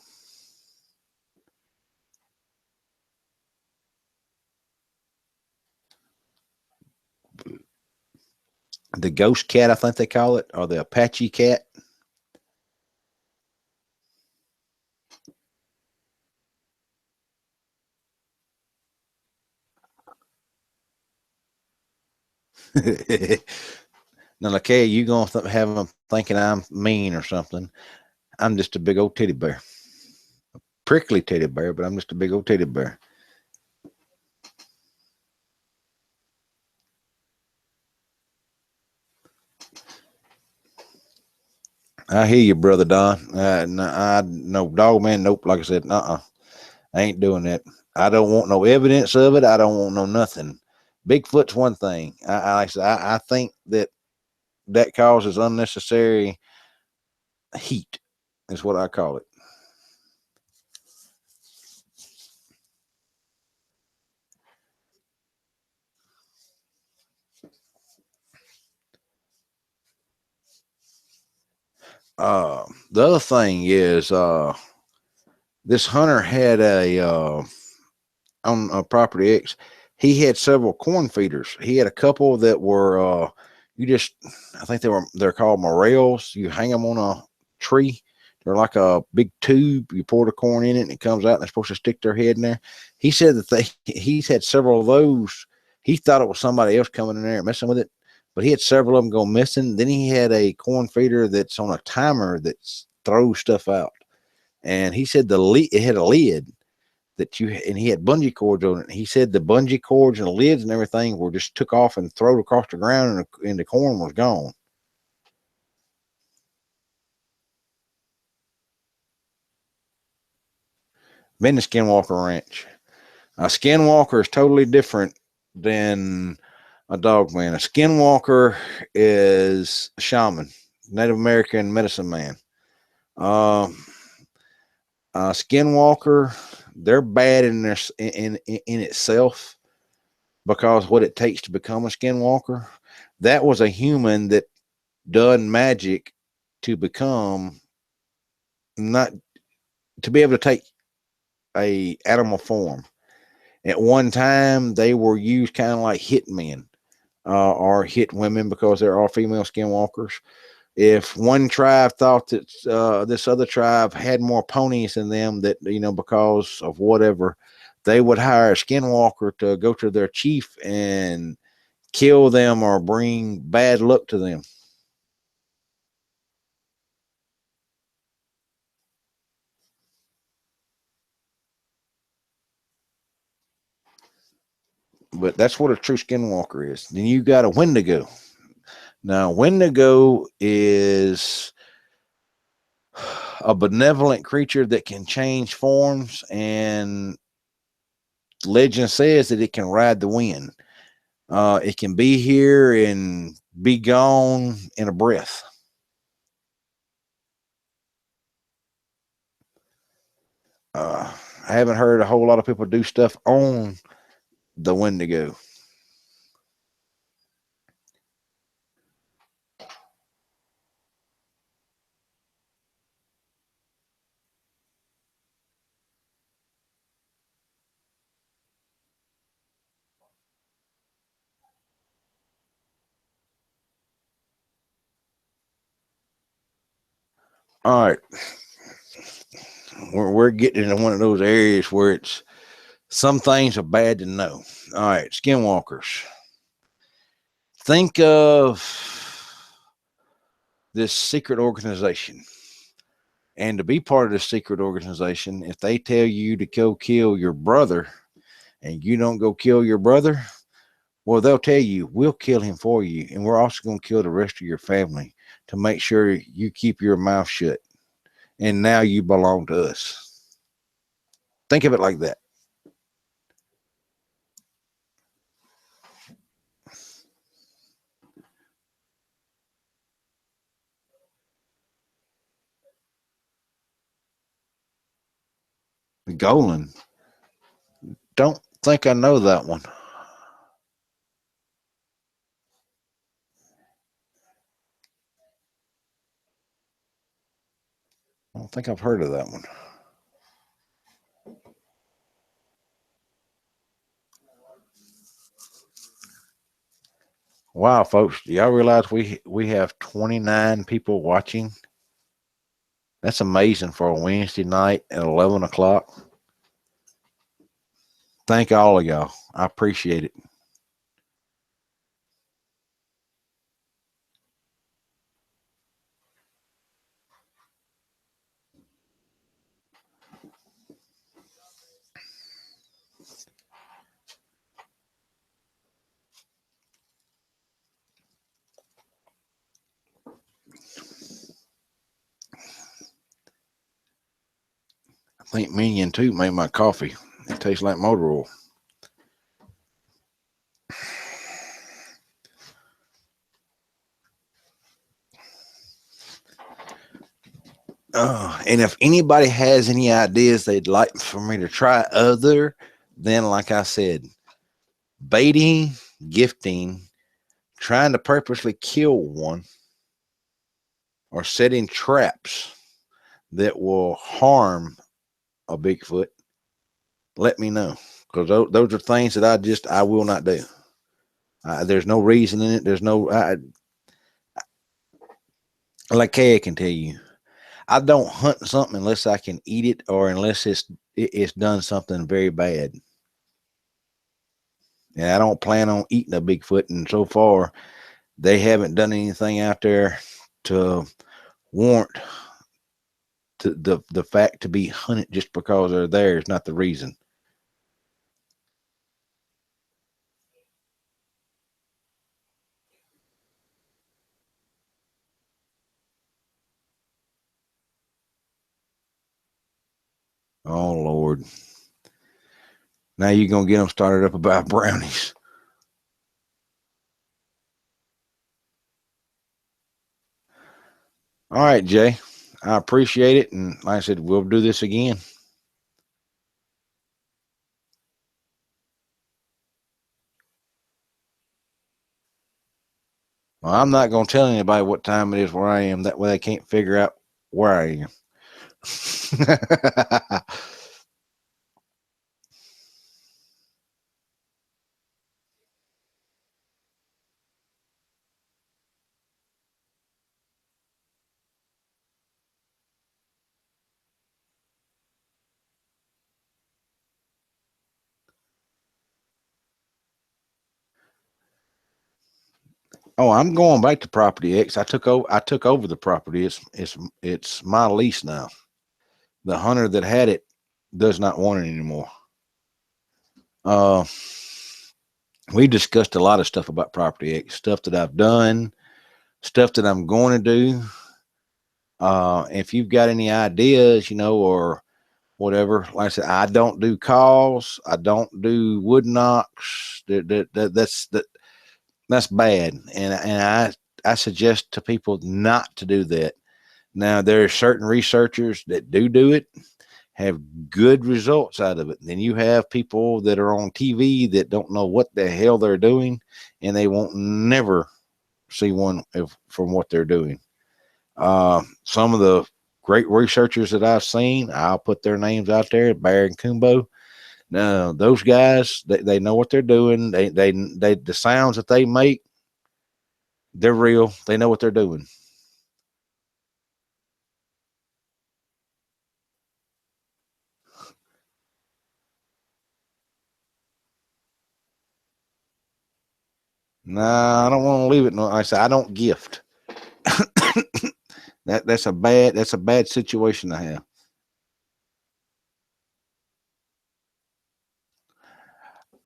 the ghost cat, I think they call it, or the Apache cat. Now, like, hey, you gonna have them thinking I'm mean or something? I'm just a big old teddy bear, prickly teddy bear, but I'm just a big old teddy bear. I hear you, brother Don. No, Dogman. Nope. Like I said, I ain't doing that. I don't want no evidence of it. I don't want no nothing. Bigfoot's one thing. Like I said, I think that causes unnecessary heat. Is what I call it. The other thing is, this hunter had on property X, he had several corn feeders. He had a couple that were you just I think they're called morels. You hang them on a tree. They're like a big tube. You pour the corn in it and it comes out and they're supposed to stick their head in there. He said that he's had several of those. He thought it was somebody else coming in there and messing with it, but he had several of them go missing. Then he had a corn feeder that's on a timer that throws stuff out. And he said it had a lid and he had bungee cords on it. He said the bungee cords and the lids and everything were just took off and thrown across the ground, and the corn was gone. Been to Skinwalker Ranch. A skinwalker is totally different than a dogman. A skinwalker is a shaman, Native American medicine man. A skinwalker, they're bad in itself because what it takes to become a skinwalker. That was a human that done magic to become not to be able to take a animal form. At one time, they were used kind of like hitmen or hit women because there are female skinwalkers. If one tribe thought that this other tribe had more ponies than them, that because of whatever, they would hire a skinwalker to go to their chief and kill them or bring bad luck to them. But that's what a true skinwalker is. Then you got a Wendigo. Now, Wendigo is a benevolent creature that can change forms, and legend says that it can ride the wind. It can be here and be gone in a breath. I haven't heard a whole lot of people do stuff on the Wendigo. All right, we're getting into one of those areas where it's some things are bad to know. All right, skinwalkers. Think of this secret organization. And to be part of this secret organization, if they tell you to go kill your brother and you don't go kill your brother, well, they'll tell you, we'll kill him for you. And we're also going to kill the rest of your family to make sure you keep your mouth shut. And now you belong to us. Think of it like that. Golan. Don't think I know that one. I don't think I've heard of that one. Wow, folks, do y'all realize we have 29 people watching? That's amazing for a Wednesday night at 11 o'clock. Thank all of y'all. I appreciate it. think Minion 2 made my coffee. It tastes like motor oil. And if anybody has any ideas they'd like for me to try other than, like I said, baiting, gifting, trying to purposely kill one, or setting traps that will harm a Bigfoot, let me know. Because those are things that I will not do. There's no reason in it. There's no, like Kay can tell you, I don't hunt something unless I can eat it or unless it's done something very bad. And I don't plan on eating a Bigfoot. And so far, they haven't done anything out there to warrant the fact to be hunted just because they're there is not the reason. Oh, Lord. Now you're going to get them started up about brownies. All right, Jay. I appreciate it. And like I said, we'll do this again. Well, I'm not going to tell anybody what time it is where I am. That way they can't figure out where I am. Oh, I'm going back to Property X. I took over the property. It's my lease now. The hunter that had it does not want it anymore. We discussed a lot of stuff about Property X, stuff that I've done, stuff that I'm going to do. If you've got any ideas, or whatever, like I said, I don't do calls. I don't do wood knocks. That's bad. And I suggest to people not to do that. Now, there are certain researchers that do it, have good results out of it. And then you have people that are on TV that don't know what the hell they're doing, and they won't never see one from what they're doing. Some of the great researchers that I've seen, I'll put their names out there, Bear and Kumbo. Now, those guys, they know what they're doing. They the sounds that they make, they're real. They know what they're doing. Nah, I don't want to leave it. No, I say I don't gift. That's a bad situation to have.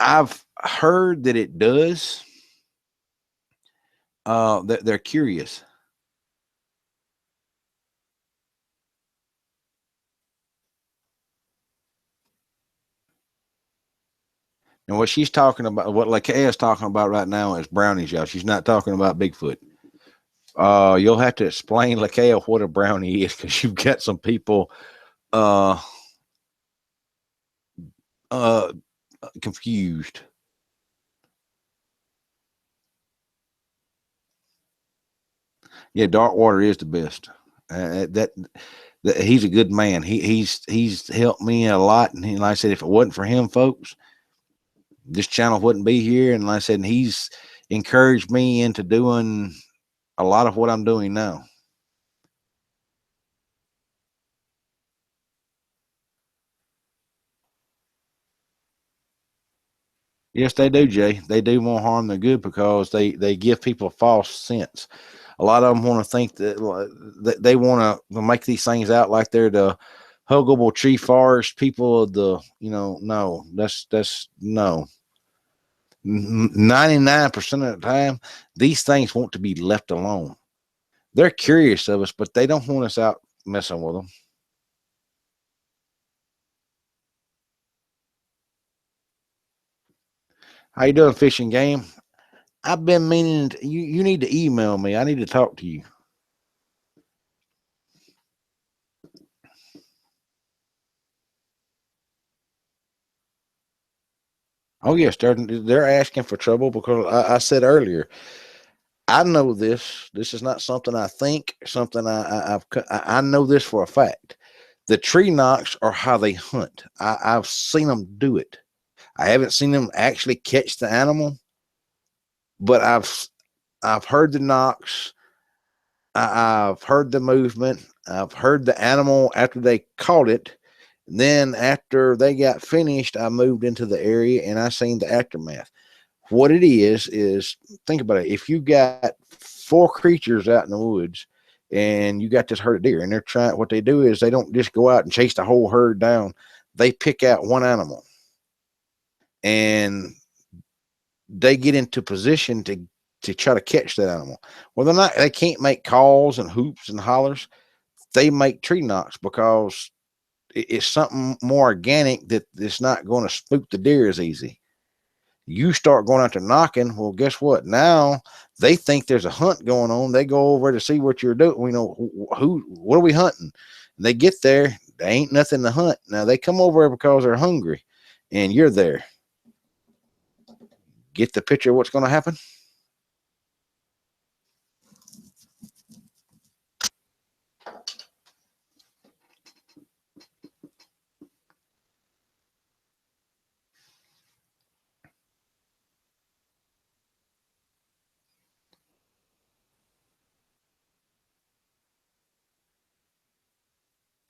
I've heard that it does. They're curious. And what she's talking about, what Lakea is talking about right now is brownies, y'all. She's not talking about Bigfoot. You'll have to explain, Lakea, what a brownie is, because you've got some people confused. Yeah, Darkwater is the best. That he's a good man. He's helped me a lot, and like I said, if it wasn't for him, folks, this channel wouldn't be here. And like I said, he's encouraged me into doing a lot of what I'm doing now. Yes, they do, Jay. They do more harm than good because they give people a false sense. A lot of them want to think that they want to make these things out like they're the huggable tree forest people of the, no, that's no. 99% of the time, these things want to be left alone. They're curious of us, but they don't want us out messing with them. How you doing, Fishing Game? I've been meaning you need to email me. I need to talk to you. Oh yes, they're asking for trouble because I said earlier. I know this. This is not something I think. Something I know this for a fact. The tree knocks are how they hunt. I've seen them do it. I haven't seen them actually catch the animal, but I've heard the knocks. I've heard the movement. I've heard the animal after they caught it. Then after they got finished, I moved into the area and I seen the aftermath. What it is think about it. If you got four creatures out in the woods and you got this herd of deer and they're trying, what they do is they don't just go out and chase the whole herd down. They pick out one animal and they get into position to try to catch that animal. Well, they can't make calls and hoops and hollers. They make tree knocks because it's something more organic that it's not going to spook the deer as easy. You start going out there knocking, well, guess what? Now they think there's a hunt going on. They go over to see what you're doing. You know, what are we hunting? And they get there, there ain't nothing to hunt. Now they come over because they're hungry and you're there. Get the picture of what's going to happen?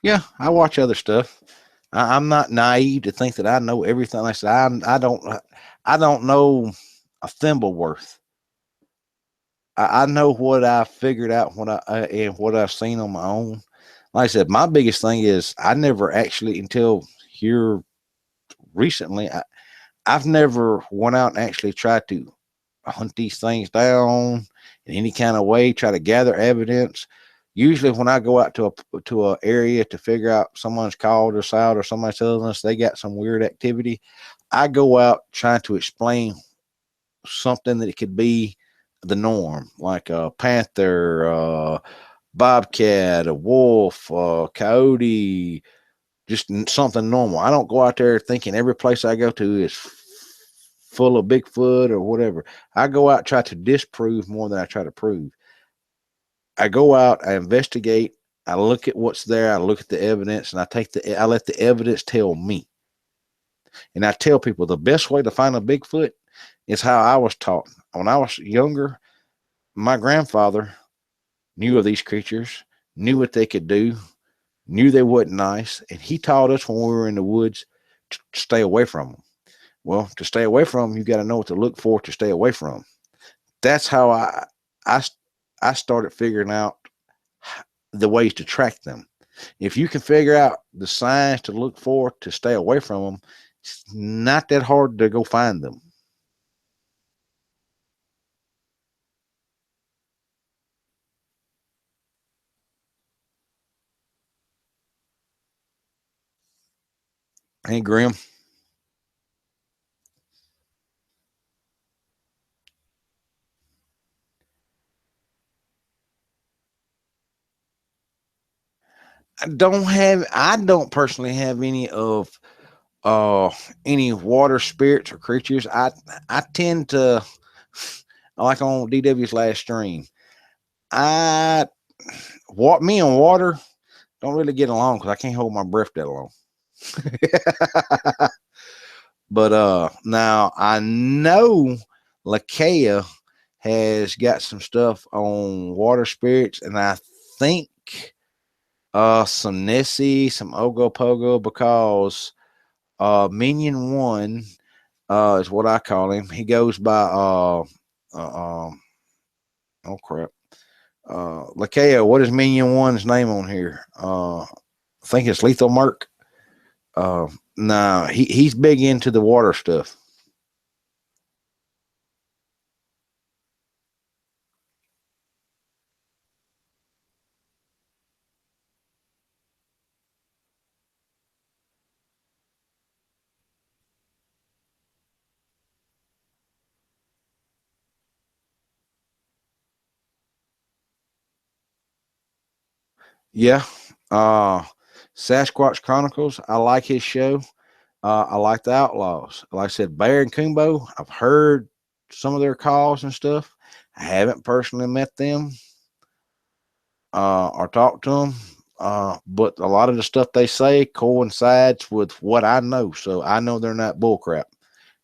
Yeah, I watch other stuff. I'm not naive to think that I know everything. Like I said, I don't know a thimble worth. I know what I figured out, and what I've seen on my own. Like I said, my biggest thing is I never actually until here recently. I've never went out and actually tried to hunt these things down in any kind of way, try to gather evidence. Usually, when I go out to a area to figure out someone's called us out or somebody's telling us they got some weird activity, I go out trying to explain something that it could be the norm, like a panther, bobcat, a wolf, coyote, just something normal. I don't go out there thinking every place I go to is full of Bigfoot or whatever. I go out try to disprove more than I try to prove. I go out, I investigate, I look at what's there, I look at the evidence, and I let the evidence tell me. And I tell people the best way to find a Bigfoot is how I was taught. When I was younger, my grandfather knew of these creatures, knew what they could do, knew they wasn't nice, and he taught us when we were in the woods to stay away from them. Well, to stay away from them, you got to know what to look for to stay away from them. That's how I I started figuring out the ways to track them. If you can figure out the signs to look for to stay away from them, it's not that hard to go find them. Hey, Grim, I don't personally have uh any water spirits or creatures. I tend to, like on DW's last stream. I what me and water don't really get along because I can't hold my breath that long. But now I know Lakea has got some stuff on water spirits, and I think some Nessie, some Ogopogo, because Minion One is what I call him. He goes by oh crap. Lakea, what is Minion One's name on here? I think it's Lethal Merc. No, he's big into the water stuff. Yeah. Sasquatch Chronicles. I like his show. I like the Outlaws. Like I said, Bear and Kumbo. I've heard some of their calls and stuff. I haven't personally met them or talked to them. But a lot of the stuff they say coincides with what I know. So I know they're not bullcrap.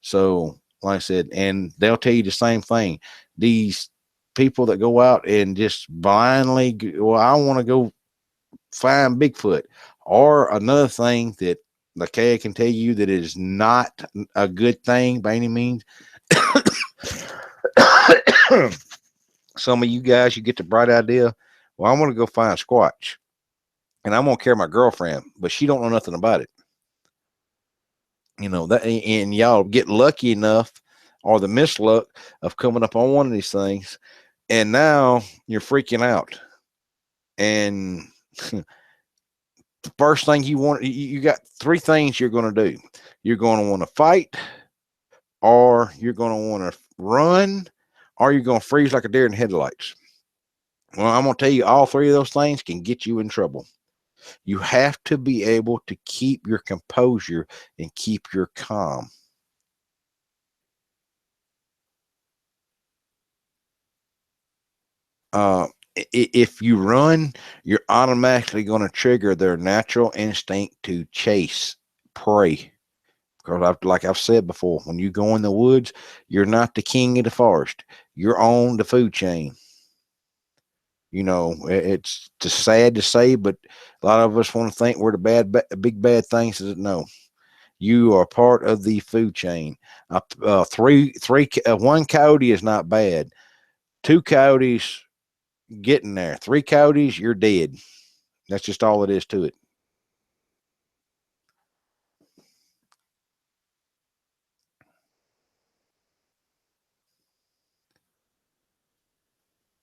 So, like I said, and they'll tell you the same thing. These people that go out and just blindly, well, I want to go find Bigfoot. Or another thing that Lakea can tell you that is not a good thing by any means. Some of you guys, you get the bright idea. Well, I want to go find Squatch, and I'm gonna carry my girlfriend, but she don't know nothing about it. You know that, and y'all get lucky enough, or the misluck of coming up on one of these things, and now you're freaking out. And the first thing you want, you got three things you're going to do. You're going to want to fight, or you're going to want to run, or you're going to freeze like a deer in headlights. Well, I'm going to tell you, all three of those things can get you in trouble. You have to be able to keep your composure and keep your calm. If you run, you're automatically going to trigger their natural instinct to chase prey. Because, like I've said before, when you go in the woods, you're not the king of the forest. You're on the food chain. You know, it's just sad to say, but a lot of us want to think we're the big bad things. No, you are part of the food chain. One coyote is not bad. Two coyotes getting there. Three coyotes, you're dead. That's just all it is to it.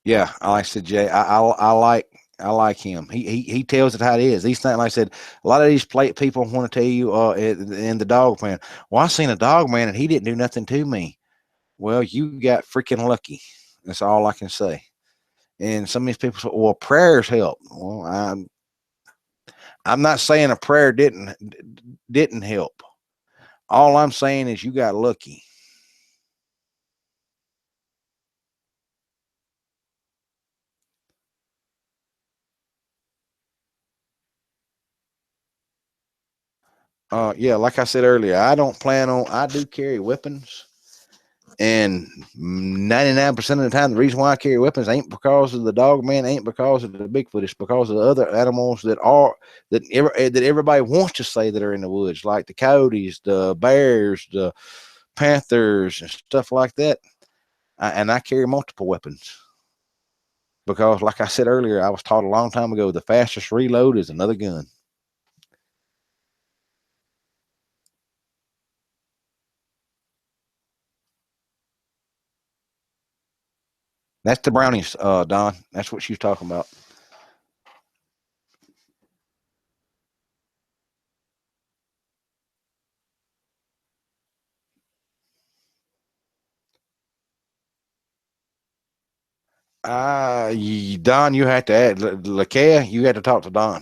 Yeah, like I said, Jay, I like him. He tells it how it is. These things, like I said, a lot of these people want to tell you in the Dogman. Well, I seen a Dogman and he didn't do nothing to me. Well, you got freaking lucky. That's all I can say. And some of these people say, well, prayers help. Well, I'm not saying a prayer didn't help. All I'm saying is you got lucky. Yeah, like I said earlier, I do carry weapons, and 99% of the time, the reason why I carry weapons ain't because of the Dogman, ain't because of the Bigfoot. It's because of the other animals that everybody wants to say that are in the woods, like the coyotes, the bears, the panthers, and stuff like that. And I carry multiple weapons because, like I said earlier, I was taught a long time ago, the fastest reload is another gun. That's the brownies, Don. That's what she's talking about. Don, you had to add Lakea. You had to talk to Don.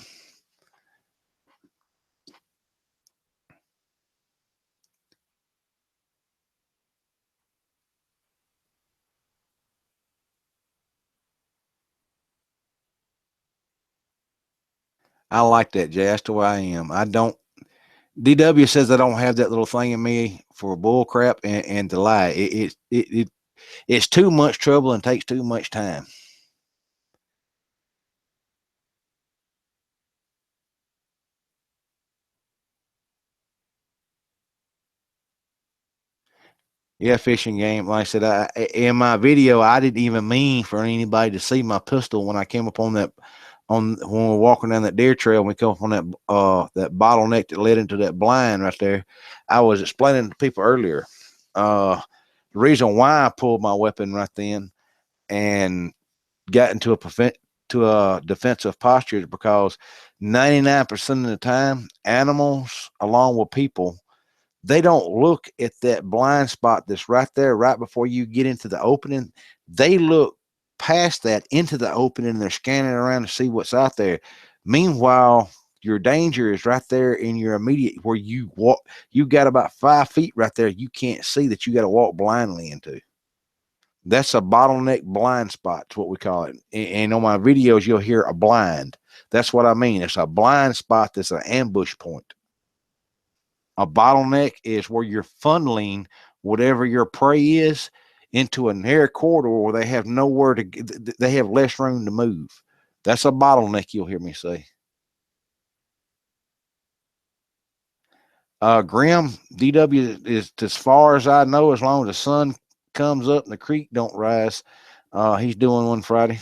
I like that, Jay. That's the way I am. I don't. DW says I don't have that little thing in me for bull crap and to lie. It's too much trouble and takes too much time. Yeah, fishing game. Like I said, in my video, I didn't even mean for anybody to see my pistol when I came up on that when we were walking down that deer trail. And we come up on that bottleneck that led into that blind right there. I was explaining to people earlier the reason why I pulled my weapon right then and got into a defensive posture is because 99% of the time, animals along with people, they don't look at that blind spot that's right there, right before you get into the opening. They look past that into the opening and they're scanning around to see what's out there. Meanwhile, your danger is right there in your immediate where you walk. You got about 5 feet right there. You can't see that you got to walk blindly into. That's a bottleneck blind spot. It's what we call it. And on my videos, you'll hear a blind. That's what I mean. It's a blind spot that's an ambush point. A bottleneck is where you're funneling whatever your prey is into a narrow corridor where they have nowhere to, they have less room to move. That's a bottleneck, you'll hear me say. Grim, DW is, as far as I know, as long as the sun comes up and the creek don't rise, he's doing one Friday.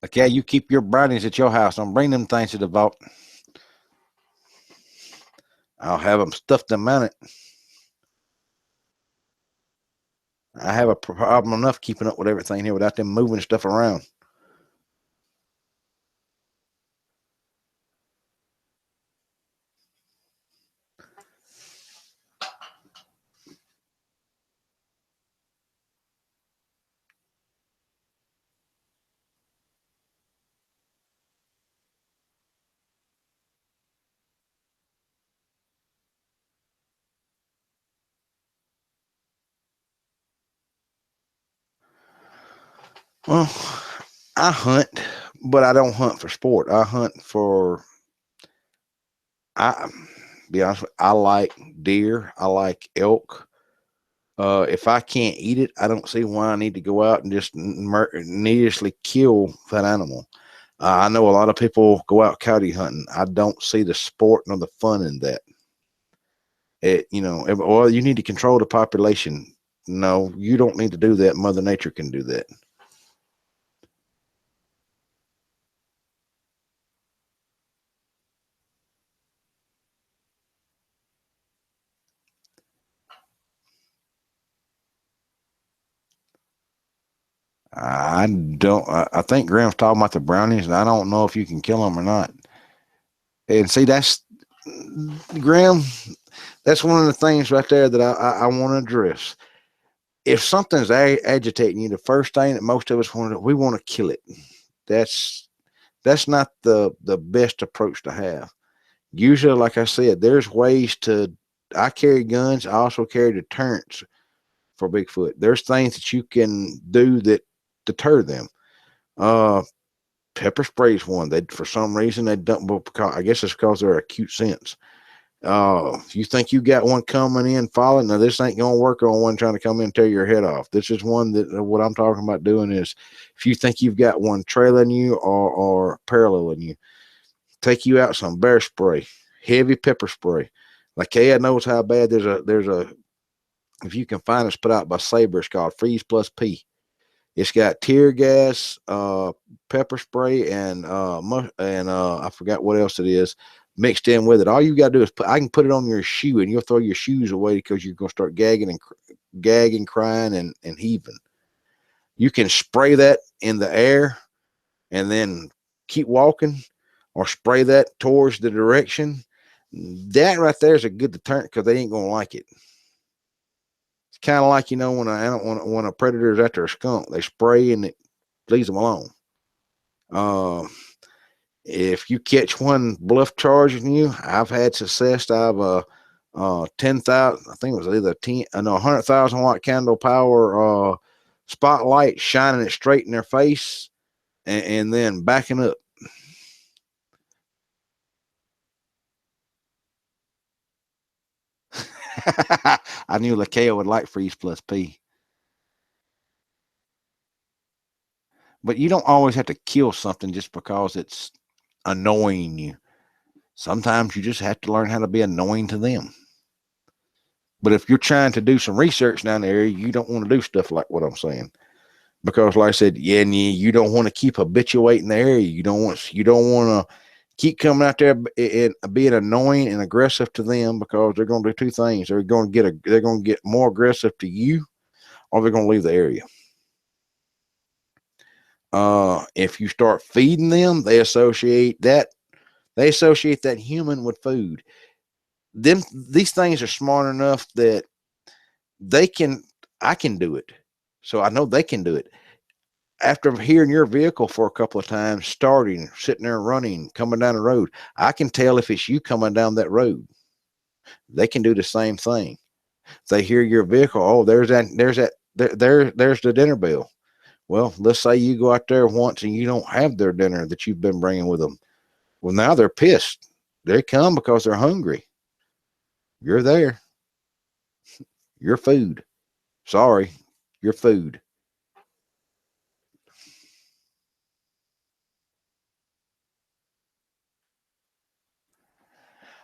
Okay, you keep your brownies at your house. Don't bring them things to the vault. I'll have them stuffed and mounted. I have a problem enough keeping up with everything here without them moving stuff around. Well, I hunt, but I don't hunt for sport. I hunt for, be honest with you, I like deer. I like elk. If I can't eat it, I don't see why I need to go out and just needlessly kill that animal. I know a lot of people go out coyote hunting. I don't see the sport nor the fun in that. Well, you need to control the population. No, you don't need to do that. Mother Nature can do that. I don't. I think Graham's talking about the brownies, and I don't know if you can kill them or not. And see, that's Graham. That's one of the things right there that I want to address. If something's agitating you, the first thing that most of us we want to kill it. That's not the best approach to have. Usually, like I said, there's ways to. I carry guns. I also carry deterrents for Bigfoot. There's things that you can do that deter them. Pepper spray is one. They, for some reason, they don't. Because I guess it's because they're acute sense. If you think you got one coming in following, now this ain't gonna work on one trying to come in and tear your head off. This is one that what I'm talking about doing is if you think you've got one trailing you or paralleling you, take you out some bear spray, heavy pepper spray. Like Kaya knows how bad there's a if you can find it's put out by Saber, it's called Freeze Plus P. It's got tear gas, pepper spray, and I forgot what else it is mixed in with it. All you got to do is I can put it on your shoe, and you'll throw your shoes away because you're gonna start gagging, crying, and heaving. You can spray that in the air, and then keep walking, or spray that towards the direction. That right there is a good deterrent because they ain't gonna like it. It's kind of like when a predator is after a skunk, they spray and it leaves them alone. If you catch one bluff charging you, I've had success. I've 10,000. I think it was either 100,000 watt candle power spotlight shining it straight in their face, and then backing up. I knew Lakeo would like Freeze Plus P. But you don't always have to kill something just because it's annoying you. Sometimes you just have to learn how to be annoying to them. But if you're trying to do some research down the area, you don't want to do stuff like what I'm saying. Because like I said, you don't want to keep habituating the area. You don't want to keep coming out there and being annoying and aggressive to them because they're going to do two things. They're going to get more aggressive to you, or they're going to leave the area. If you start feeding them, they associate that human with food. These things are smart enough that they can I can do it. So I know they can do it. After hearing your vehicle for a couple of times, starting, sitting there running, coming down the road, I can tell if it's you coming down that road. They can do the same thing. They hear your vehicle. Oh, there's the dinner bell. Well, let's say you go out there once and you don't have their dinner that you've been bringing with them. Well, now they're pissed. They come because they're hungry. You're there. You're food. Sorry, you're food.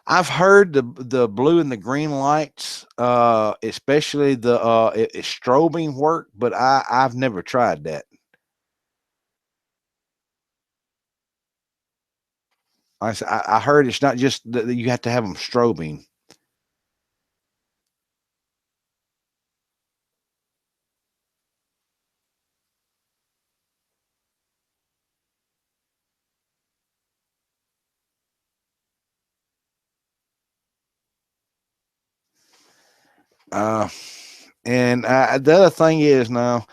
I've heard the blue and the green lights, especially the strobing work, but I've never tried that. I heard it's not just that you have to have them strobing. Uh, and the other thing is now,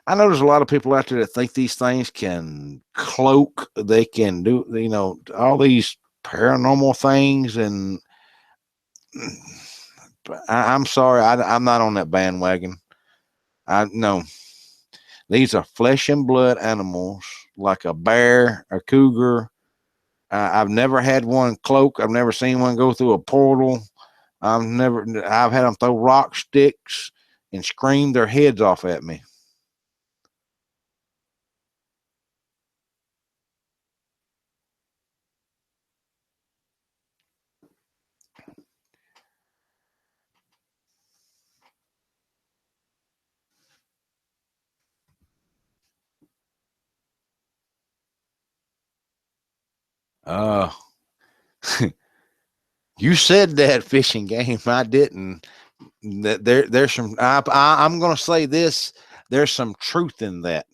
I know there's a lot of people out there that think these things can cloak, they can do, all these paranormal things. And I'm sorry, I'm not on that bandwagon. I no, these are flesh and blood animals like a bear, a cougar. I've never had one cloak. I've never seen one go through a portal. I've had them throw rock sticks and scream their heads off at me. Uh, you said that fishing game. I didn't. There's some. I'm going to say this. There's some truth in that.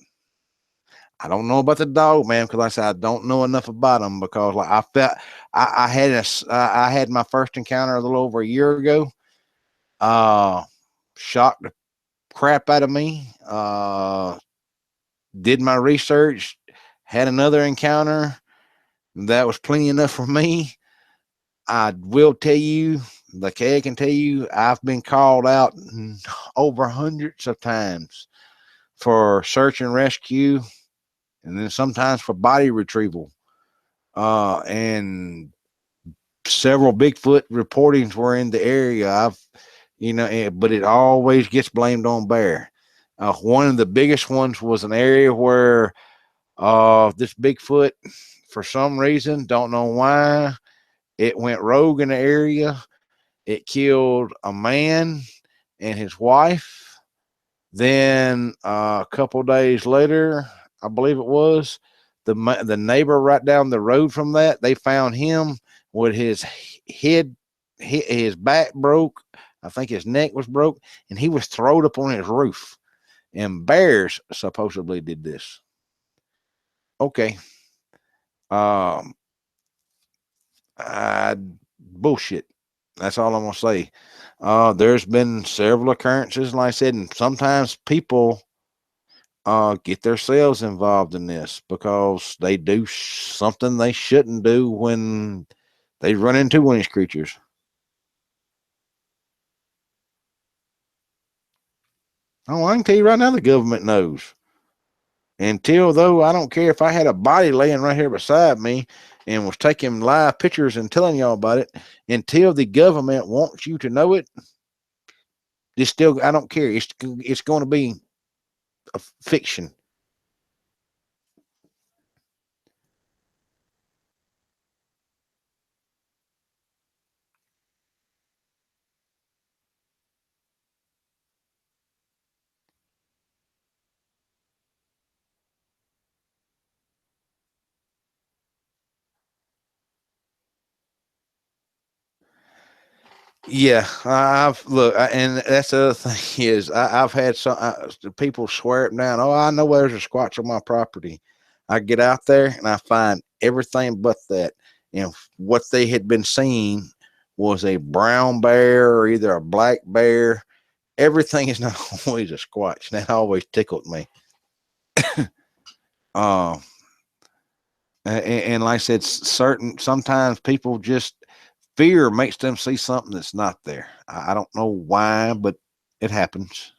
I don't know about the dog, man, because like I said I don't know enough about them. Because like I felt, I had my first encounter a little over a year ago. Uh, Shocked the crap out of me. Did my research, had another encounter that was plenty enough for me. I will tell you, the K can tell you, I've been called out over hundreds of times for search and rescue, and then sometimes for body retrieval. And several Bigfoot reportings were in the area. But it always gets blamed on bear. One of the biggest ones was an area where this Bigfoot, for some reason, don't know why, it went rogue in the area. It killed a man and his wife. Then a couple days later, I believe it was, the neighbor right down the road from that, they found him with his head, his back broke. I think his neck was broke, and he was thrown up on his roof. And bears supposedly did this. Okay. Um, Bullshit. That's all I'm gonna say. There's been several occurrences, like I said, and sometimes people get themselves involved in this because they do something they shouldn't do when they run into one of these creatures. Oh, I can tell you right now, the government knows. Until though, I don't care if I had a body laying right here beside me and was taking live pictures and telling y'all about it. Until the government wants you to know it, it's still, I don't care. It's going to be a fiction. Yeah, and that's the other thing is I've had some people swear it down. Oh, I know there's a Squatch on my property. I get out there and I find everything but that. And what they had been seeing was a brown bear or either a black bear. Everything is not always a Squatch. That always tickled me. Uh, and like I said, sometimes people just fear makes them see something that's not there. I don't know why, but it happens.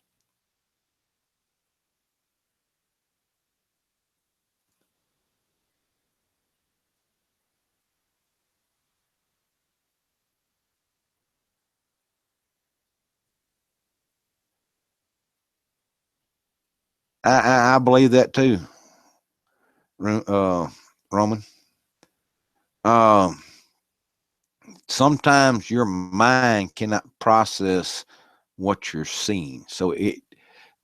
I believe that too, Roman. Um, Sometimes your mind cannot process what you're seeing, so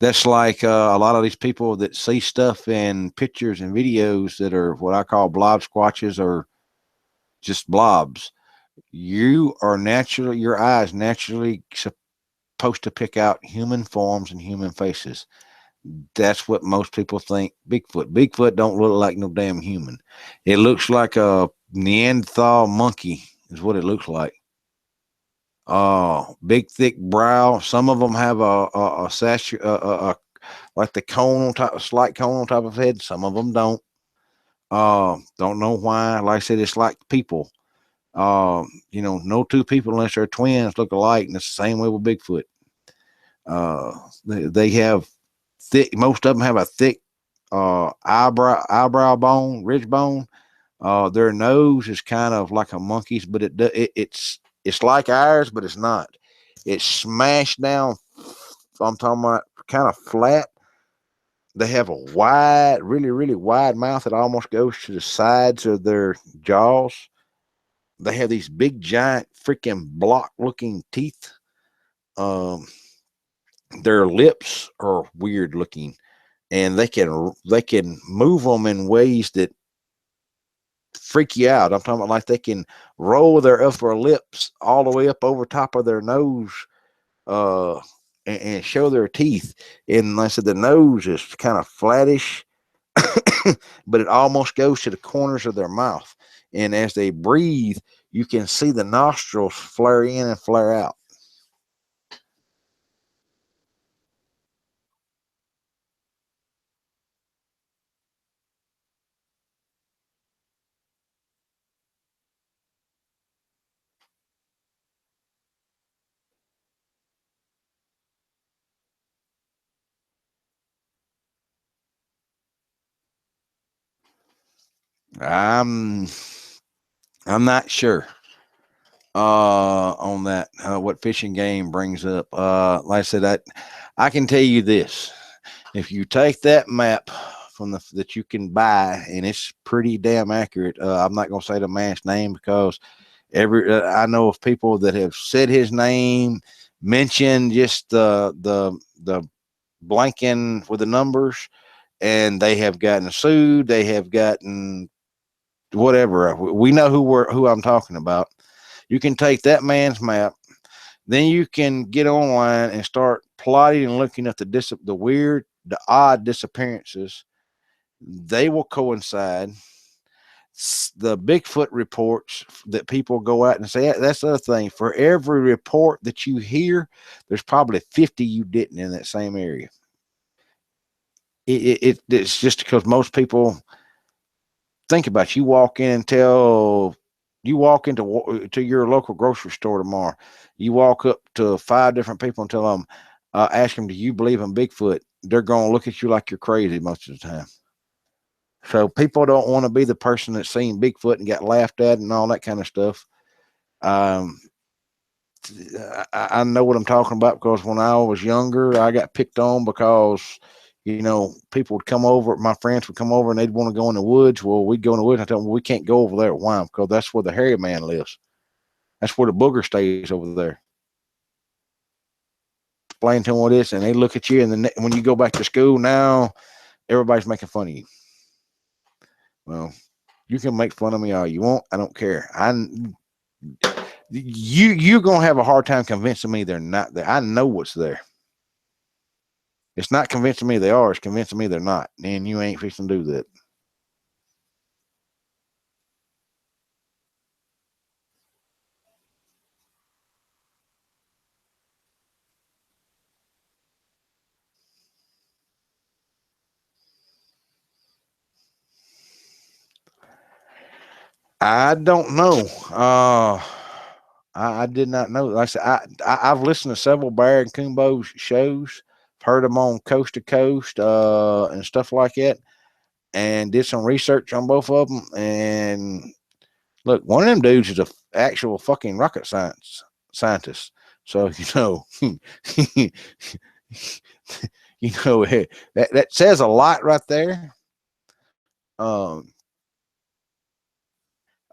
that's like a lot of these people that see stuff in pictures and videos that are what I call blob squatches or just blobs. Your eyes naturally supposed to pick out human forms and human faces. That's what most people think Bigfoot. Bigfoot don't look like no damn human. It looks like a Neanderthal monkey is what it looks like. Big thick brow. Some of them have a sash, like the cone on top, a slight cone on top of the head. Some of them don't. Don't know why. Like I said, it's like people. No two people unless they're twins look alike, and it's the same way with Bigfoot. They have thick. Most of them have a thick eyebrow bone, ridge bone. Their nose is kind of like a monkey's, but it's like ours, but it's not. It's smashed down. I'm talking about kind of flat. They have a wide, really, really wide mouth that almost goes to the sides of their jaws. They have these big, giant, freaking block-looking teeth. Um, their lips are weird looking, and they can move them in ways that freak you out. I'm talking about like they can roll their upper lips all the way up over top of their nose, uh, and show their teeth. And like I said, the nose is kind of flattish, but it almost goes to the corners of their mouth. And as they breathe, you can see the nostrils flare in and flare out. I'm I'm not sure on that what fishing game brings up. Like I said, I can tell you this: if you take that map from that you can buy, and it's pretty damn accurate. I'm not gonna say the man's name because I know of people that have said his name, mentioned just the blanking with the numbers, and they have gotten sued. They have gotten whatever. We know who I'm talking about. You can take that man's map, then you can get online and start plotting and looking at the odd disappearances. They will coincide. The Bigfoot reports that people go out and say, that's the other thing. For every report that you hear, there's probably 50 you didn't in that same area. It's just because most people think about it. You walk into to your local grocery store tomorrow. You walk up to 5 different people and tell them, ask them, do you believe in Bigfoot? They're going to look at you like you're crazy most of the time. So people don't want to be the person that's seen Bigfoot and got laughed at and all that kind of stuff. Um, I know what I'm talking about because when I was younger, I got picked on because people would come over. My friends would come over and they'd want to go in the woods. Well, we'd go in the woods. And I tell them, well, we can't go over there. Why? Because that's where the hairy man lives. That's where the booger stays over there. Explain to them what it is, and they look at you. And then when you go back to school now, everybody's making fun of you. Well, you can make fun of me all you want. I don't care. you're gonna have a hard time convincing me they're not there. I know what's there. It's not convincing me they are. It's convincing me they're not. And you ain't fixing to do that. I don't know. I did not know. Like I said, I've listened to several Bear and Kumbo shows, heard them on Coast to Coast, and stuff like that, and did some research on both of them. And look, one of them dudes is a actual fucking rocket scientist. So that says a lot right there. Um,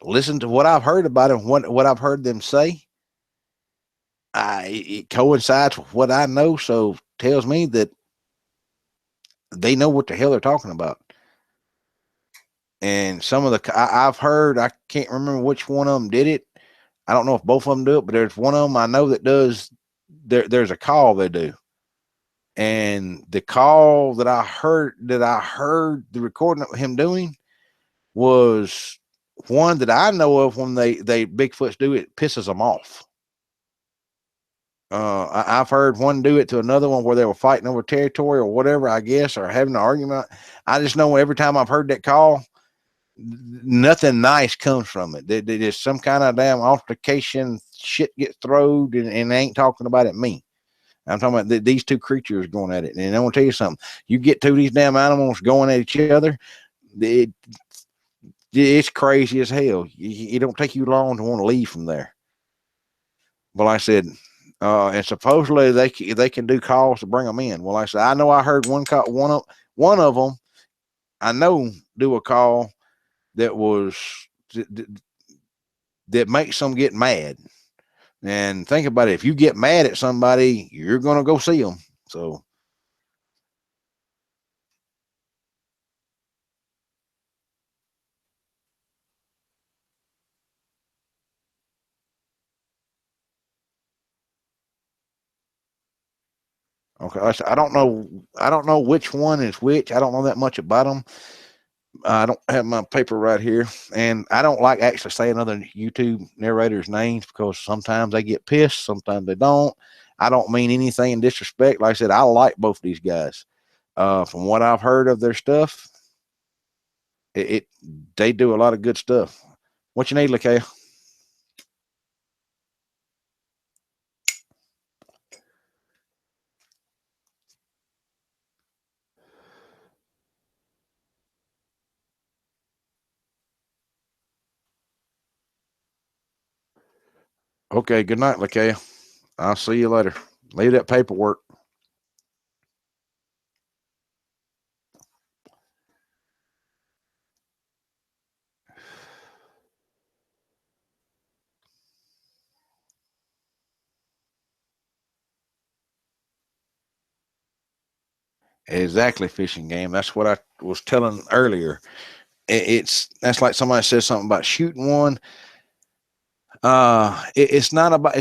Listen to what I've heard about him, what I've heard them say. It coincides with what I know, so tells me that they know what the hell they're talking about. And some of I've heard, I can't remember which one of them did it. I don't know if both of them do it, but there's one of them I know that does. There's a call they do, and the call that I heard the recording of him doing was one that I know of. When they Bigfoots do it, pisses them off. I've heard one do it to another one where they were fighting over territory or whatever, I guess, or having an argument. I just know every time I've heard that call, nothing nice comes from it. There's some kind of damn altercation, shit gets thrown, and they ain't talking about it me. I'm talking about these two creatures going at it. And I'm going to tell you something. You get two of these damn animals going at each other, it's crazy as hell. It don't take you long to want to leave from there. But like I said, and supposedly they can do calls to bring them in. Well, like I said, I know I heard one of them. I know do a call that was that makes them get mad. And think about it: if you get mad at somebody, you're gonna go see them. So. Okay, I don't know. I don't know which one is which. I don't know that much about them. I don't have my paper right here, and I don't like actually saying other YouTube narrators' names because sometimes they get pissed, sometimes they don't. I don't mean anything in disrespect. Like I said, I like both these guys. From what I've heard of their stuff, it they do a lot of good stuff. What you need, Lakay? Okay, good night, Lakay. I'll see you later. Leave that paperwork. Exactly, fishing game. That's what I was telling earlier. That's like somebody says something about shooting one. It's not about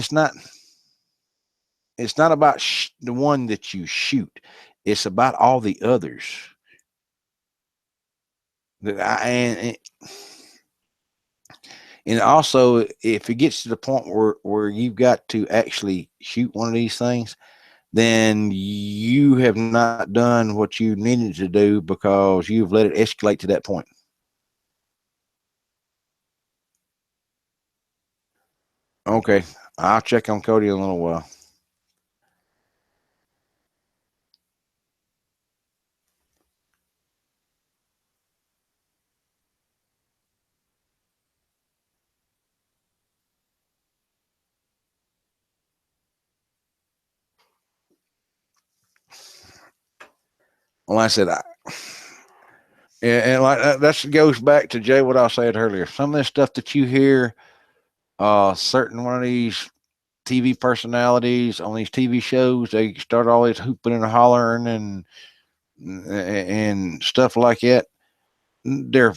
the one that you shoot. It's about all the others. And also, if it gets to the point where you've got to actually shoot one of these things, then you have not done what you needed to do because you've let it escalate to that point. Okay, I'll check on Cody in a little while. Well, I said, and like that goes back to Jay what I said earlier. Some of this stuff that you hear, certain one of these TV personalities on these TV shows, they start always hooping and hollering and stuff like that. They're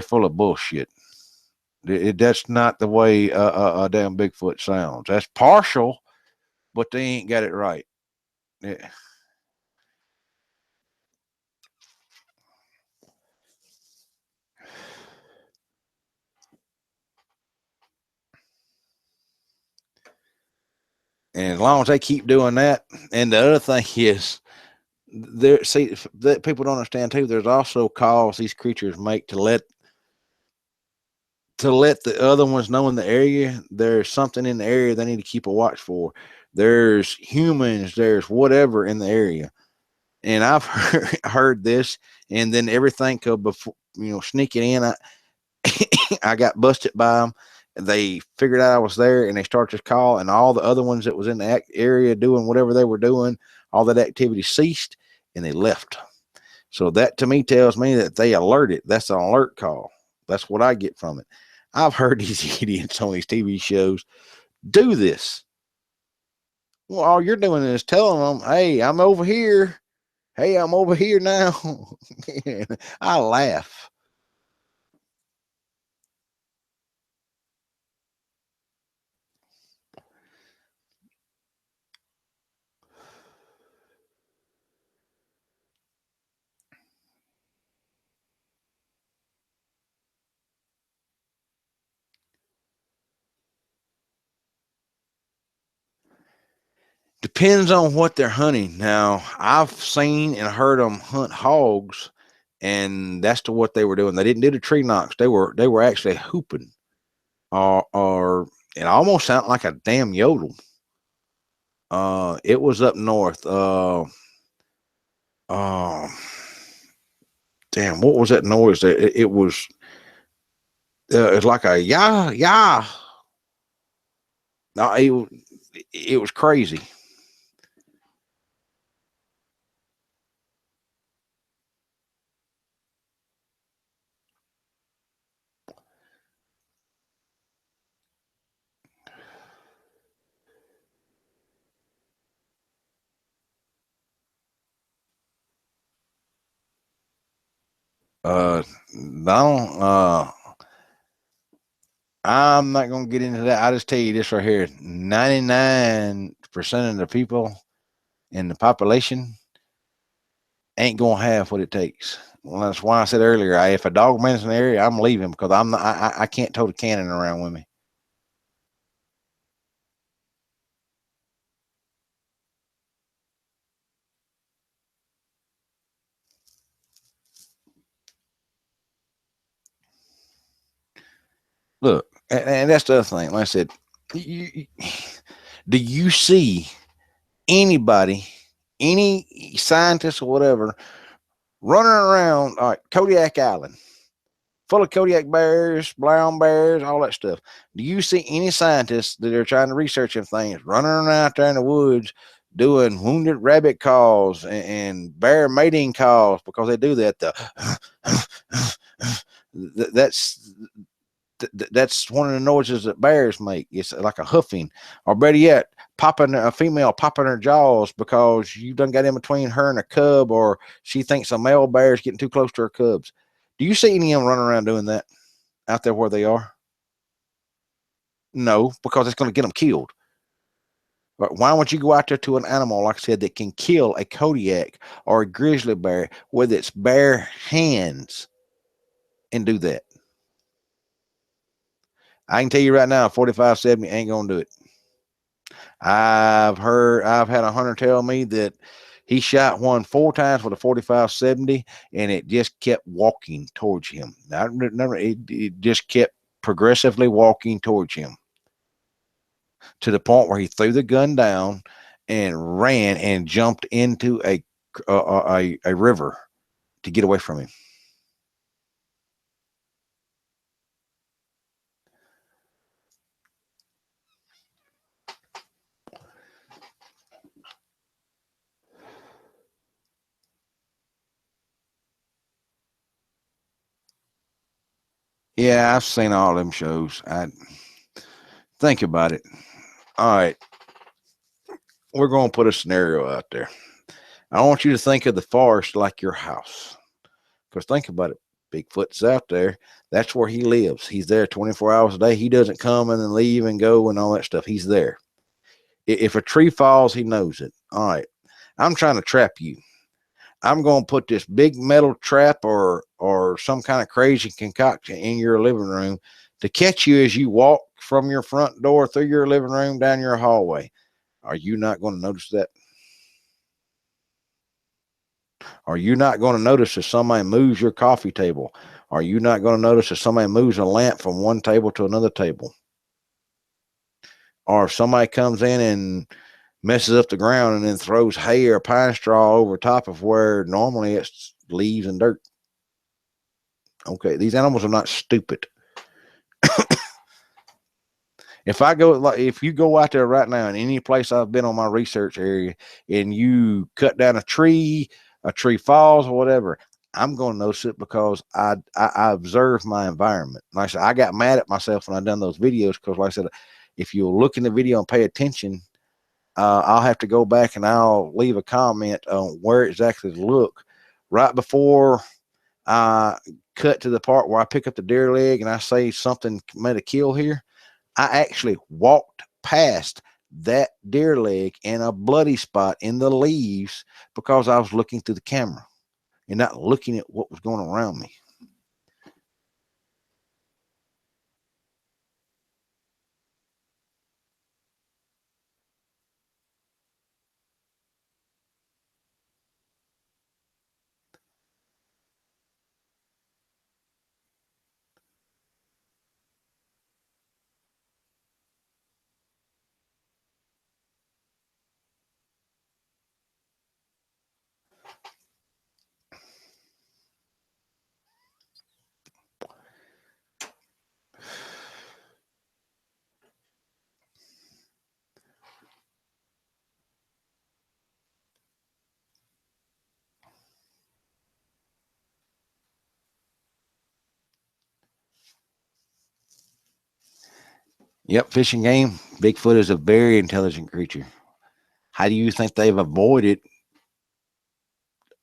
full of bullshit. That's not the way a damn Bigfoot sounds. That's partial, but they ain't got it right. Yeah. And as long as they keep doing that, and the other thing is, there, see, that people don't understand too. There's also calls these creatures make to let the other ones know in the area there's something in the area they need to keep a watch for. There's humans, there's whatever in the area. And I've heard this, and then everything could before sneaking in. I got busted by them. They figured out I was there, and they started this call, and all the other ones that was in the area doing whatever they were doing, all that activity ceased, and they left. So that to me tells me that they alerted. That's an alert call. That's what I get from it. I've heard these idiots on these TV shows do this. Well, all you're doing is telling them, "Hey, I'm over here. Hey, I'm over here now." I laugh. Depends on what they're hunting. Now, I've seen and heard them hunt hogs, and that's to what they were doing. They didn't do the tree knocks. They were actually hooping, or it almost sounded like a damn yodel. It was up north. Uh, damn, what was that noise? It was. It's like a yeah, yeah. No, it was crazy. No, I'm not gonna get into that. I just tell you this right here: 99% of the people in the population ain't gonna have what it takes. Well, that's why I said earlier, if a dog man's in the area, I'm leaving because I'm not. I can't tote a cannon around with me. Look, and that's the other thing. Like I said, do you see anybody, any scientist or whatever, running around Kodiak Island, full of Kodiak bears, brown bears, all that stuff? Do you see any scientists that are trying to research them things running around out there in the woods doing wounded rabbit calls and bear mating calls because they do that? That's that's one of the noises that bears make. It's like a huffing, or better yet, popping a female popping her jaws because you done got in between her and a cub, or she thinks a male bear is getting too close to her cubs. Do you see any of them running around doing that out there where they are? No, because it's going to get them killed. But why would you go out there to an animal, like I said, that can kill a Kodiak or a grizzly bear with its bare hands and do that? I can tell you right now, 4570 ain't going to do it. I've had a hunter tell me that he shot one 4 times with a 4570 and it just kept walking towards him. It just kept progressively walking towards him to the point where he threw the gun down and ran and jumped into a river to get away from him. Yeah, I've seen all them shows. I think about it. All right, we're going to put a scenario out there. I want you to think of the forest like your house. Because think about it. Bigfoot's out there. That's where he lives. He's there 24 hours a day. He doesn't come and then leave and go and all that stuff. He's there. If a tree falls, he knows it. All right. I'm trying to trap you. I'm going to put this big metal trap or some kind of crazy concoction in your living room to catch you as you walk from your front door through your living room down your hallway. Are you not going to notice that? Are you not going to notice if somebody moves your coffee table? Are you not going to notice if somebody moves a lamp from one table to another table? Or if somebody comes in and messes up the ground and then throws hay or pine straw over top of where normally it's leaves and dirt? Okay, these animals are not stupid. If you go out there right now in any place I've been on my research area and you cut down a tree falls or whatever, I'm going to notice it because I observe my environment. Like I said, I got mad at myself when I done those videos because, like I said, if you'll look in the video and pay attention, I'll have to go back and I'll leave a comment on where exactly to look. Right before I cut to the part where I pick up the deer leg and I say something made a kill here, I actually walked past that deer leg and a bloody spot in the leaves because I was looking through the camera and not looking at what was going around me. Yep, fishing game. Bigfoot is a very intelligent creature. How do you think they've avoided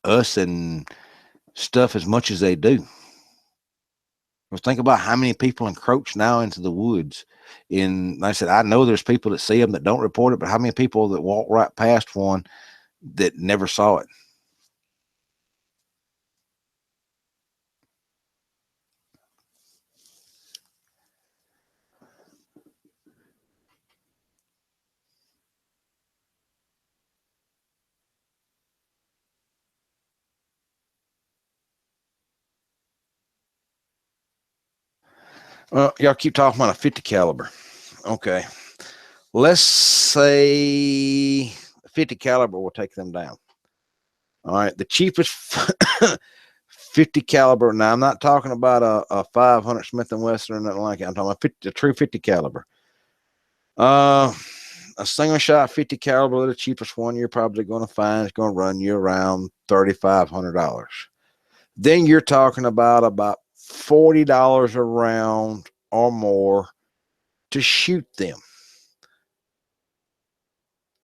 us and stuff as much as they do? Well, think about how many people encroach now into the woods. And like I said, I know there's people that see them that don't report it, but how many people that walk right past one that never saw it? Well, y'all keep talking about a 50 caliber. Okay. Let's say 50 caliber will take them down. All right. The cheapest 50 caliber. Now, I'm not talking about a 500 Smith & Wesson or nothing like it. I'm talking about a true 50 caliber. A single shot 50 caliber, the cheapest one you're probably going to find is going to run you around $3,500. Then you're talking about $40 a round or more to shoot them.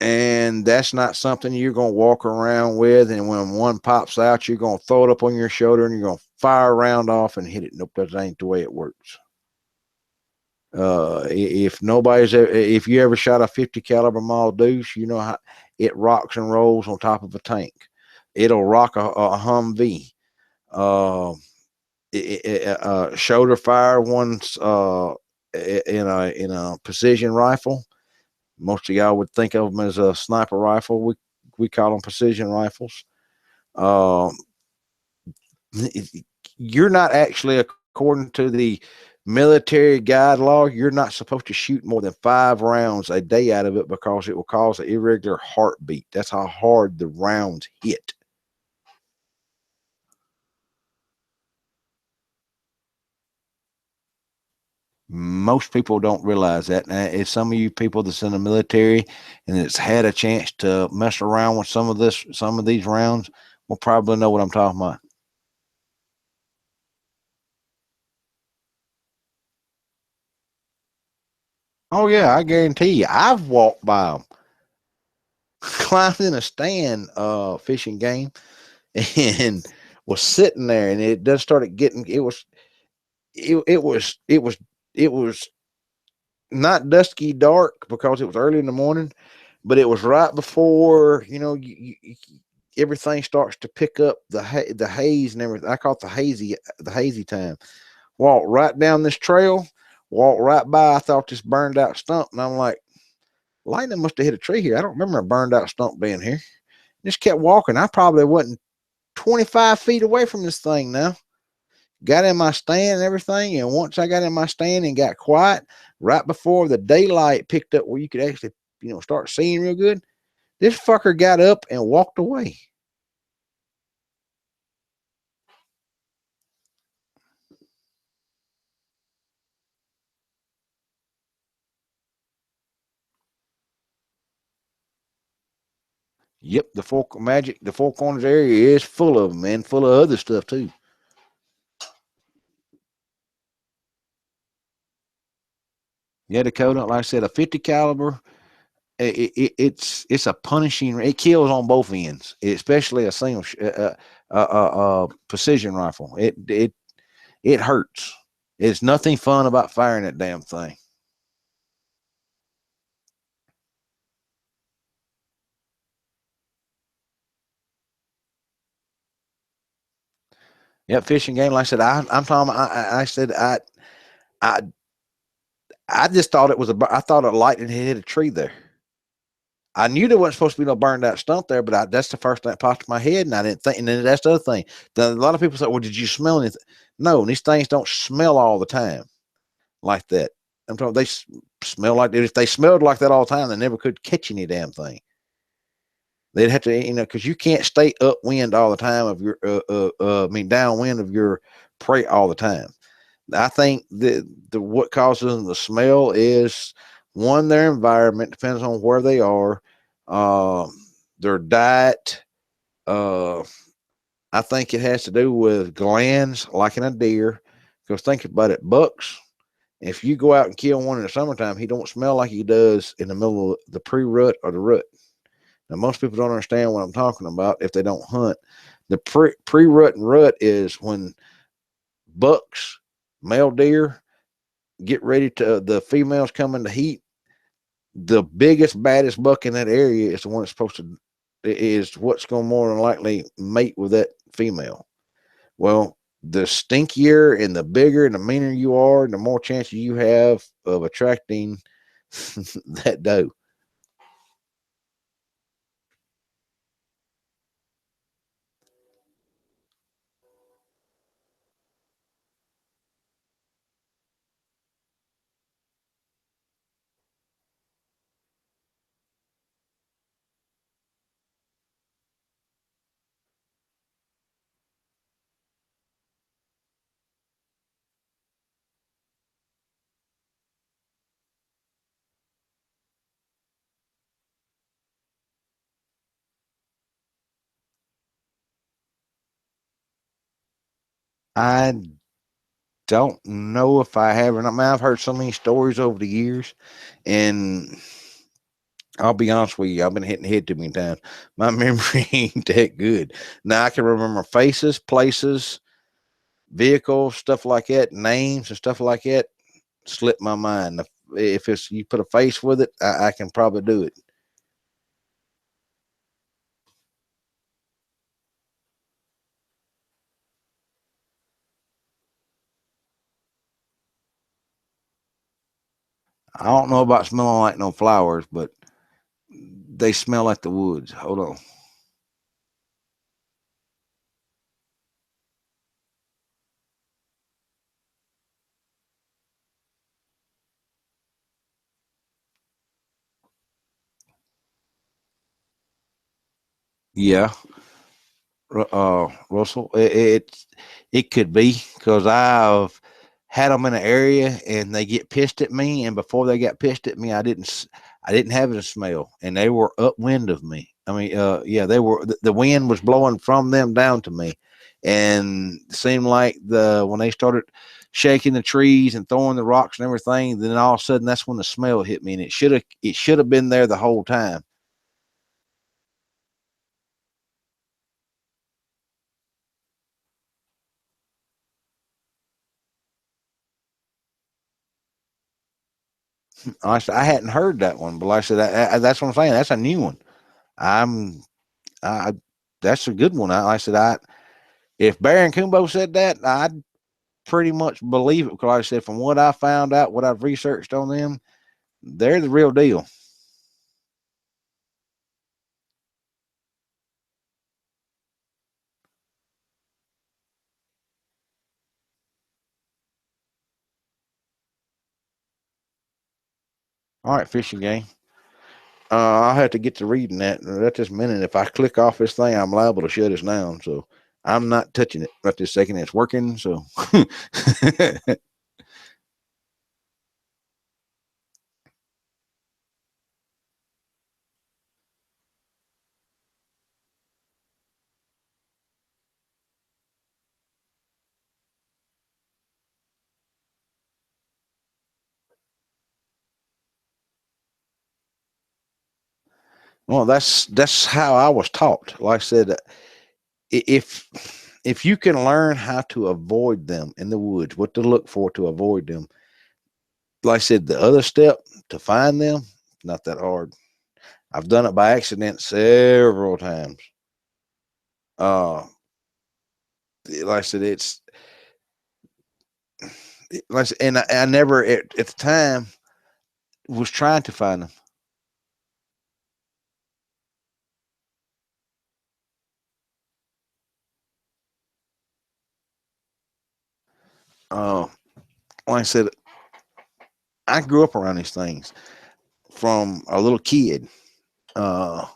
And that's not something you're going to walk around with. And when one pops out, you're going to throw it up on your shoulder and you're going to fire a round off and hit it. Nope, that ain't the way it works. If you ever shot a 50 caliber Maul Deuce, you know how it rocks and rolls on top of a tank. It'll rock a Humvee. Shoulder fire ones in a precision rifle. Most of y'all would think of them as a sniper rifle. We call them precision rifles. You're not actually, according to the military guide law, you're not supposed to shoot more than 5 rounds a day out of it because it will cause an irregular heartbeat. That's how hard the rounds hit. Most people don't realize that. Now, if some of you people that's in the military and it's had a chance to mess around with some of these rounds will probably know what I'm talking about. Oh yeah, I guarantee you, I've walked by them, climbed in a stand, fishing game, and was sitting there, and it just started getting. It was not dusky dark because it was early in the morning, but it was right before everything starts to pick up the haze and everything. I call it the hazy time. Walked right down this trail, walked right by. I thought this burned out stump, and I'm like, lightning must have hit a tree here. I don't remember a burned out stump being here. Just kept walking. I probably wasn't 25 feet away from this thing now. Got in my stand and everything, and once I got in my stand and got quiet, right before the daylight picked up where you could actually, start seeing real good, this fucker got up and walked away. Yep, the Four Corners area is full of them, man, full of other stuff too. Yeah, Dakota, like I said, a 50 caliber. It's a punishing. It kills on both ends, especially a single precision rifle. It hurts. It's nothing fun about firing that damn thing. Yeah, fishing game. Like I said, I'm talking. I said I I just thought it was I thought a lightning had hit a tree there. I knew there wasn't supposed to be no burned out stump there, but that's the first thing that popped in my head, and I didn't think. And then that's the other thing. A lot of people say, "Well, did you smell anything?" No, these things don't smell all the time like that. I'm talking. They smell like if they smelled like that all the time, they never could catch any damn thing. They'd have to, because you can't stay upwind all the time of your, downwind of your prey all the time. I think the what causes them the smell is one, their environment depends on where they are, their diet. Uh, I think it has to do with glands, like in a deer. Because think about it, bucks. If you go out and kill one in the summertime, he don't smell like he does in the middle of the pre-rut or the rut. Now, most people don't understand what I'm talking about if they don't hunt. The pre-rut and rut is when bucks, male deer, get ready to the females come into heat. The biggest, baddest buck in that area is the one that's supposed to is what's going to more than likely mate with that female. Well, the stinkier and the bigger and the meaner you are, the more chance you have of attracting that doe. I don't know if I have or not. Man, I've heard so many stories over the years, and I'll be honest with you, I've been hitting the head too many times. My memory ain't that good. Now I can remember faces, places, vehicles, stuff like that, names and stuff like that. Slip my mind. If it's you put a face with it, I can probably do it. I don't know about smelling like no flowers, but they smell like the woods. Hold on. Yeah, Russell. It could be because I've had them in an area and they get pissed at me, and before they got pissed at me, I didn't have a smell, and they were upwind of me. I mean, yeah, they were. The wind was blowing from them down to me, and it seemed like when they started shaking the trees and throwing the rocks and everything, then all of a sudden that's when the smell hit me, and it should have been there the whole time. I said, I hadn't heard that one, but like I said, that's what I'm saying. That's a new one. I'm, I, that's a good one. I said, if Barry and Kumbo said that, I'd pretty much believe it because, like I said, from what I found out, what I've researched on them, they're the real deal. All right, fishing game. I'll have to get to reading that at this minute. If I click off this thing, I'm liable to shut us down. So I'm not touching it right this second. It's working. So well, that's how I was taught. Like I said, if you can learn how to avoid them in the woods, what to look for to avoid them, like I said, the other step to find them, not that hard. I've done it by accident several times. Uh, like I said, like I said, and I never at the time was trying to find them. Uh, like I said, I grew up around these things from a little kid. Uh,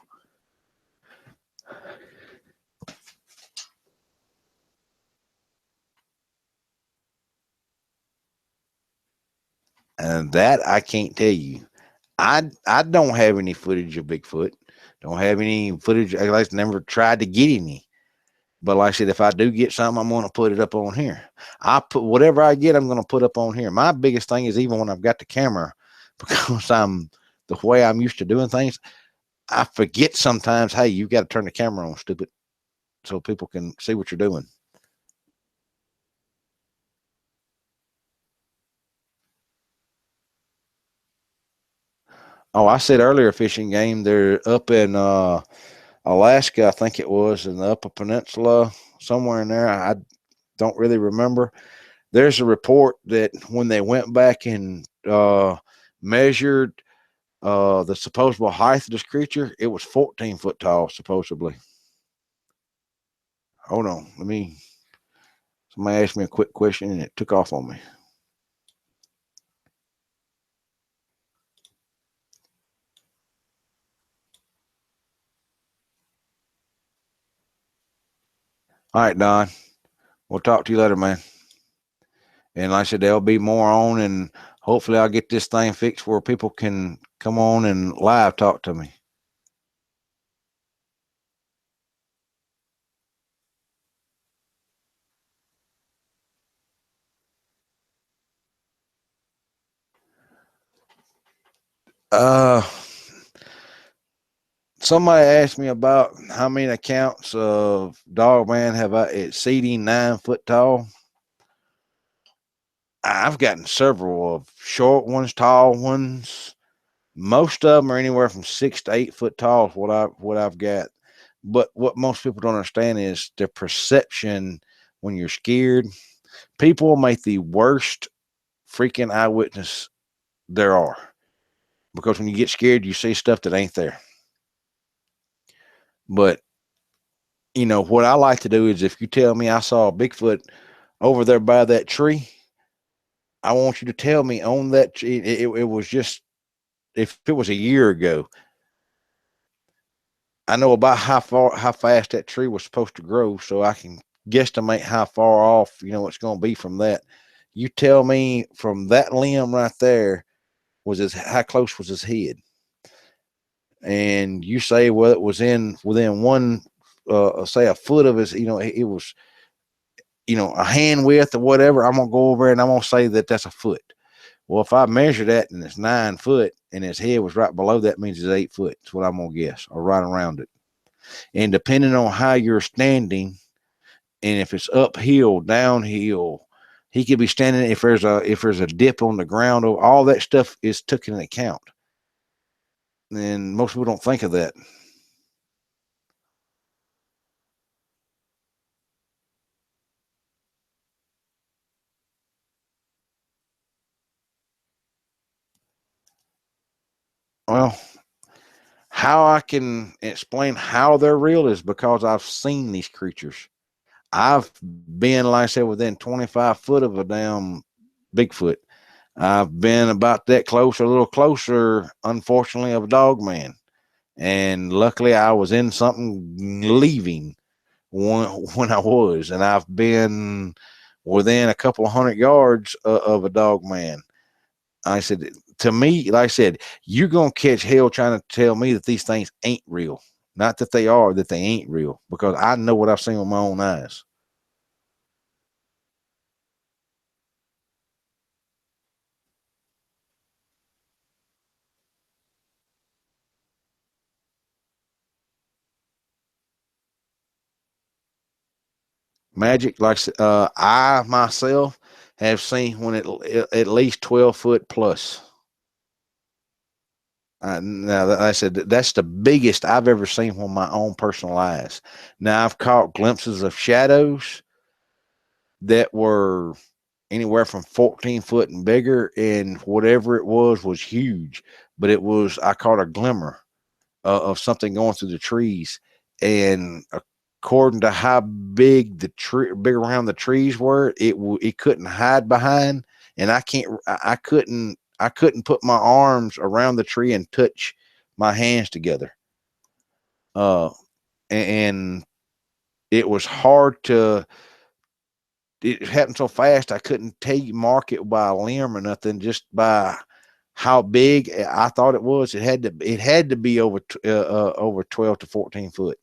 and that I can't tell you. I don't have any footage of Bigfoot. Don't have any footage. I never tried to get any. But like I said, if I do get something, I'm going to put it up on here. I put whatever I get, I'm going to put up on here. My biggest thing is even when I've got the camera, because I'm the way I'm used to doing things, I forget sometimes. Hey, you got to turn the camera on, stupid, so people can see what you're doing. Oh, I said earlier, fishing game. They're up in Alaska, I think it was, in the Upper Peninsula, somewhere in there. I don't really remember. There's a report that when they went back and measured the supposed height of this creature, it was 14 foot tall, supposedly. Hold on, let me. Somebody asked me a quick question and it took off on me. All right, Don. We'll talk to you later, man. And like I said, there'll be more on, and hopefully, I'll get this thing fixed where people can come on and live talk to me. Uh, Somebody asked me about how many accounts of Dogman have I exceeding 9 foot tall. I've gotten several of short ones, tall ones. Most of them are anywhere from 6 to 8 foot tall. Is what I've got. But what most people don't understand is the perception when you're scared. People make the worst freaking eyewitness there are because when you get scared, you see stuff that ain't there. But what I like to do is if you tell me I saw a Bigfoot over there by that tree, I want you to tell me on that tree. It was just, if it was a year ago, I know about how fast that tree was supposed to grow, so I can guesstimate how far off it's going to be from that. You tell me from that limb right there was how close was his head, and you say well it was within one, say a foot of his, it was a hand width or whatever. I'm gonna go over and I'm gonna say that that's a foot. Well, if I measure that and it's 9 foot and his head was right below that, means it's 8 foot. That's what I'm gonna guess, or right around it. And depending on how you're standing, and if it's uphill, downhill, He could be standing if there's a dip on the ground. All that stuff is taken into account, and most people don't think of that. Well, how I can explain how they're real is because I've seen these creatures. I've been, like I said, within 25 foot of a damn Bigfoot. I've been about that close, a little closer, unfortunately, of a Dogman. And luckily, I was in something leaving when I was. And I've been within a couple of 100 yards of a Dogman. I said, to me, like I said, you're going to catch hell trying to tell me that these things ain't real. Not that they are, that they ain't real, because I know what I've seen with my own eyes. Magic, like I myself have seen when it at least 12 foot plus. Now, I said that's the biggest I've ever seen with my own personal eyes. Now, I've caught glimpses of shadows that were anywhere from 14 foot and bigger, and whatever it was huge. But I caught a glimmer of something going through the trees, and according to how big around the trees were, it couldn't hide behind, and I couldn't put my arms around the tree and touch my hands together. Uh, and it was hard to. It happened so fast I couldn't mark it by a limb or nothing, just by how big I thought it was. It had to be over 12 to 14 foot.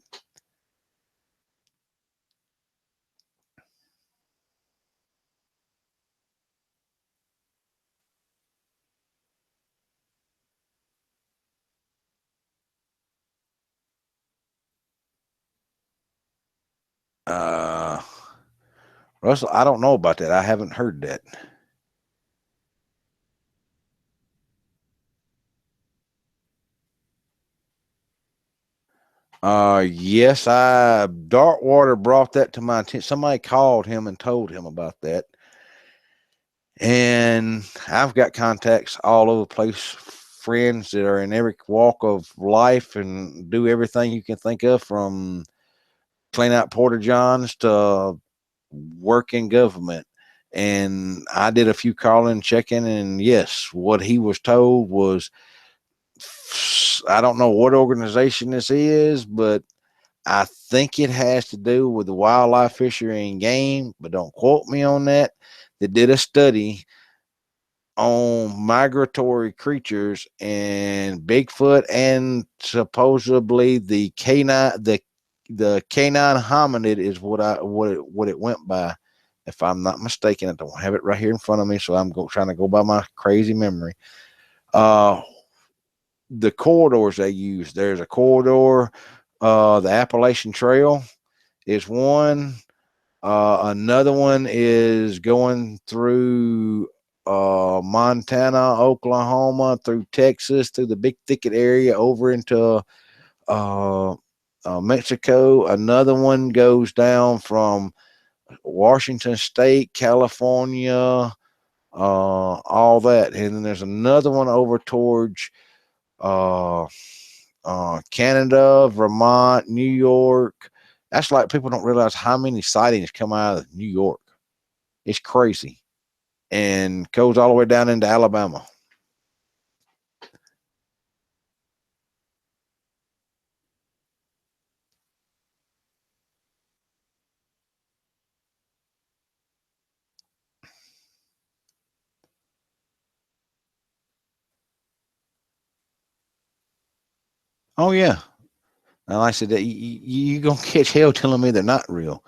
Uh, Russell, I don't know about that. I haven't heard that. Yes, Darkwater brought that to my attention. Somebody called him and told him about that. And I've got contacts all over the place, friends that are in every walk of life and do everything you can think of, from clean out porta johns to work in government. And I did a few calling, checking, and yes, what he was told was, I don't know what organization this is, but I think it has to do with the wildlife, fishery, and game, but don't quote me on that. They did a study on migratory creatures and Bigfoot, and supposedly the canine hominid is what it went by. If I'm not mistaken, I don't have it right here in front of me, so trying to go by my crazy memory. Uh, the corridors they use. There's a corridor. The Appalachian Trail is one. Another one is going through Montana, Oklahoma, through Texas, through the Big Thicket area, over into uh, Mexico. Another one goes down from Washington State, California, all that. And then there's another one over towards uh, Canada, Vermont, New York. That's like, people don't realize how many sightings come out of New York. It's crazy, and goes all the way down into Alabama. Oh yeah, and like I said, that you gonna catch hell telling me they're not real.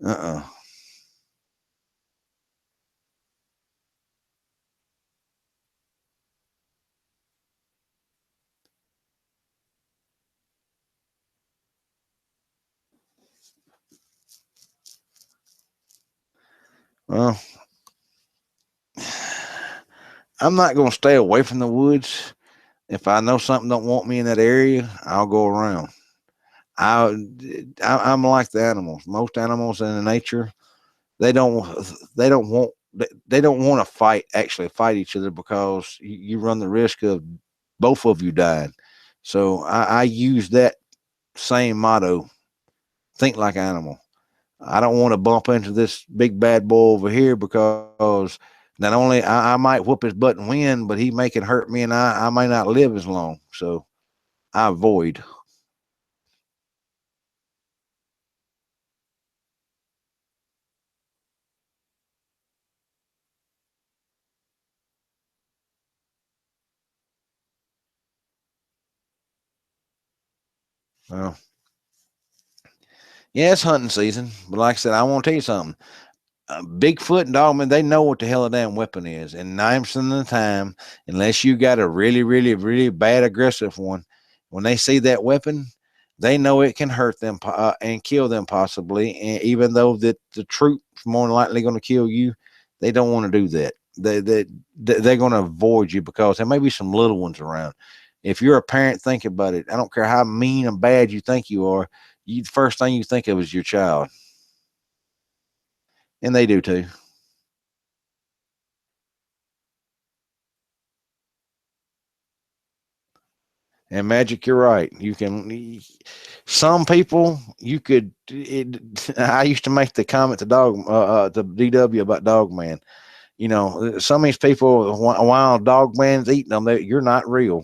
Uh. Well, I'm not going to stay away from the woods. If I know something don't want me in that area, I'll go around. I, I'm like the animals. Most animals in the nature, they don't they don't want they don't want to actually fight each other, because you run the risk of both of you dying. So I use that same motto: think like an animal. I don't want to bump into this big bad boy over here, because not only I might whoop his butt and win, but he may can hurt me, and I may not live as long. So I avoid. Well, yeah, it's hunting season, but like I said, I want to tell you something. Bigfoot and Dogman, they know what the hell a damn weapon is. And 9% of the time, unless you got a really, really, really bad aggressive one, when they see that weapon, they know it can hurt them and kill them possibly. And even though that the troop's more than likely going to kill you, they don't want to do that. They're going to avoid you, because there may be some little ones around. If you're a parent, think about it. I don't care how mean and bad you think you are. The first thing you think of is your child, and they do too. And Magic, you're right. You can. Some people you could. I used to make the comment to to DW about Dogman. Some of these people, while Dogman's eating them, you're not real.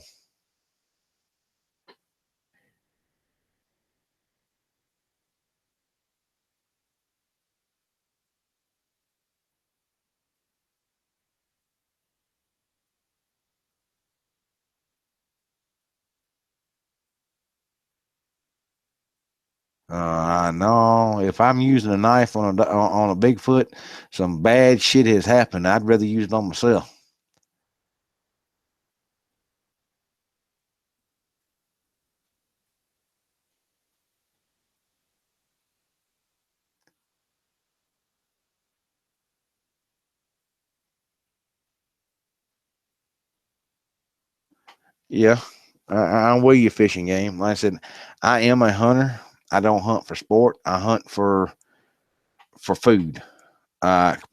I know if I'm using a knife on a Bigfoot, some bad shit has happened. I'd rather use it on myself. Yeah, I'm with you, fishing game. Like I said, I am a hunter. I don't hunt for sport. I hunt for food.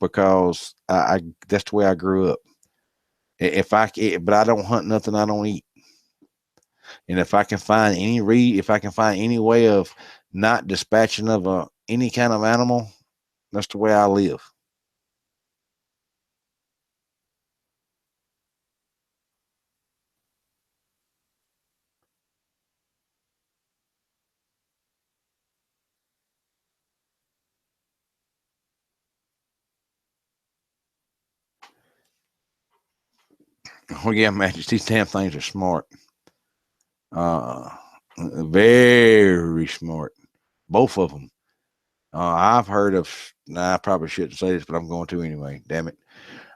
Because I that's the way I grew up. But I don't hunt nothing I don't eat. And if I can find any way of not dispatching of any kind of animal, that's the way I live. Oh yeah, man, these damn things are smart. Uh, very smart. Both of them. I've heard of. Nah, I probably shouldn't say this, but I'm going to anyway. Damn it.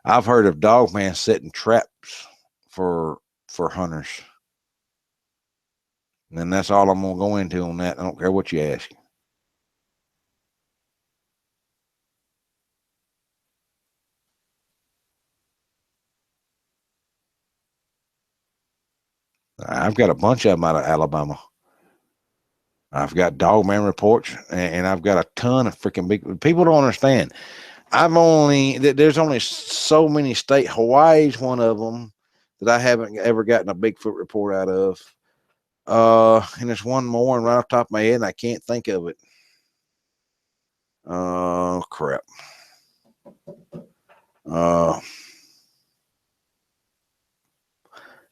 I've heard of Dogman setting traps for hunters. And that's all I'm gonna go into on that. I don't care what you ask. I've got a bunch of them out of Alabama. I've got Dogman reports, and I've got a ton of freaking big. People don't understand. There's only so many state. Hawaii's one of them that I haven't ever gotten a Bigfoot report out of. And there's one more, and right off the top of my head, and I can't think of it. Oh crap. Uh,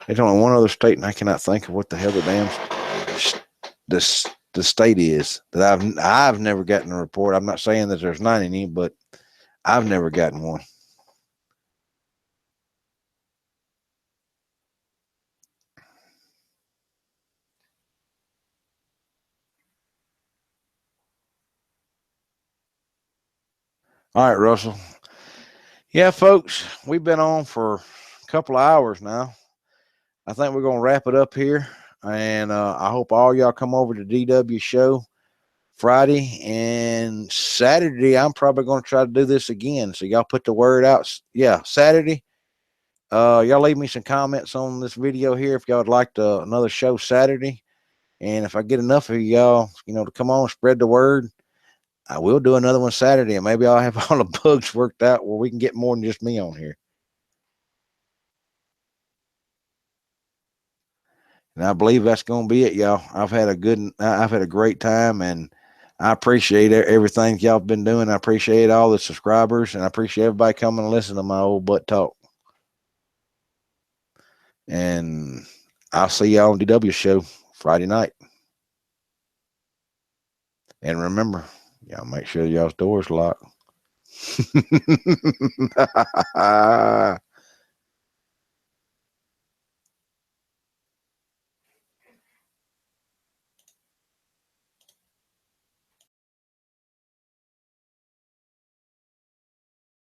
there's only one other state, and I cannot think of what the hell the state is that I've never gotten a report. I'm not saying that there's not any, but I've never gotten one. All right, Russell. Yeah, folks, we've been on for a couple of hours now. I think we're gonna wrap it up here, and I hope all y'all come over to DW show Friday and Saturday. I'm probably gonna try to do this again, so y'all put the word out. Yeah, Saturday. Y'all leave me some comments on this video here if y'all would like another show Saturday. And if I get enough of y'all, to come on, spread the word, I will do another one Saturday, and maybe I'll have all the bugs worked out where we can get more than just me on here. And I believe that's going to be it, y'all. I've had a great time, and I appreciate everything y'all been doing. I appreciate all the subscribers, and I appreciate everybody coming and listening to my old butt talk. And I'll see y'all on DW show Friday night. And remember, y'all make sure y'all's doors locked.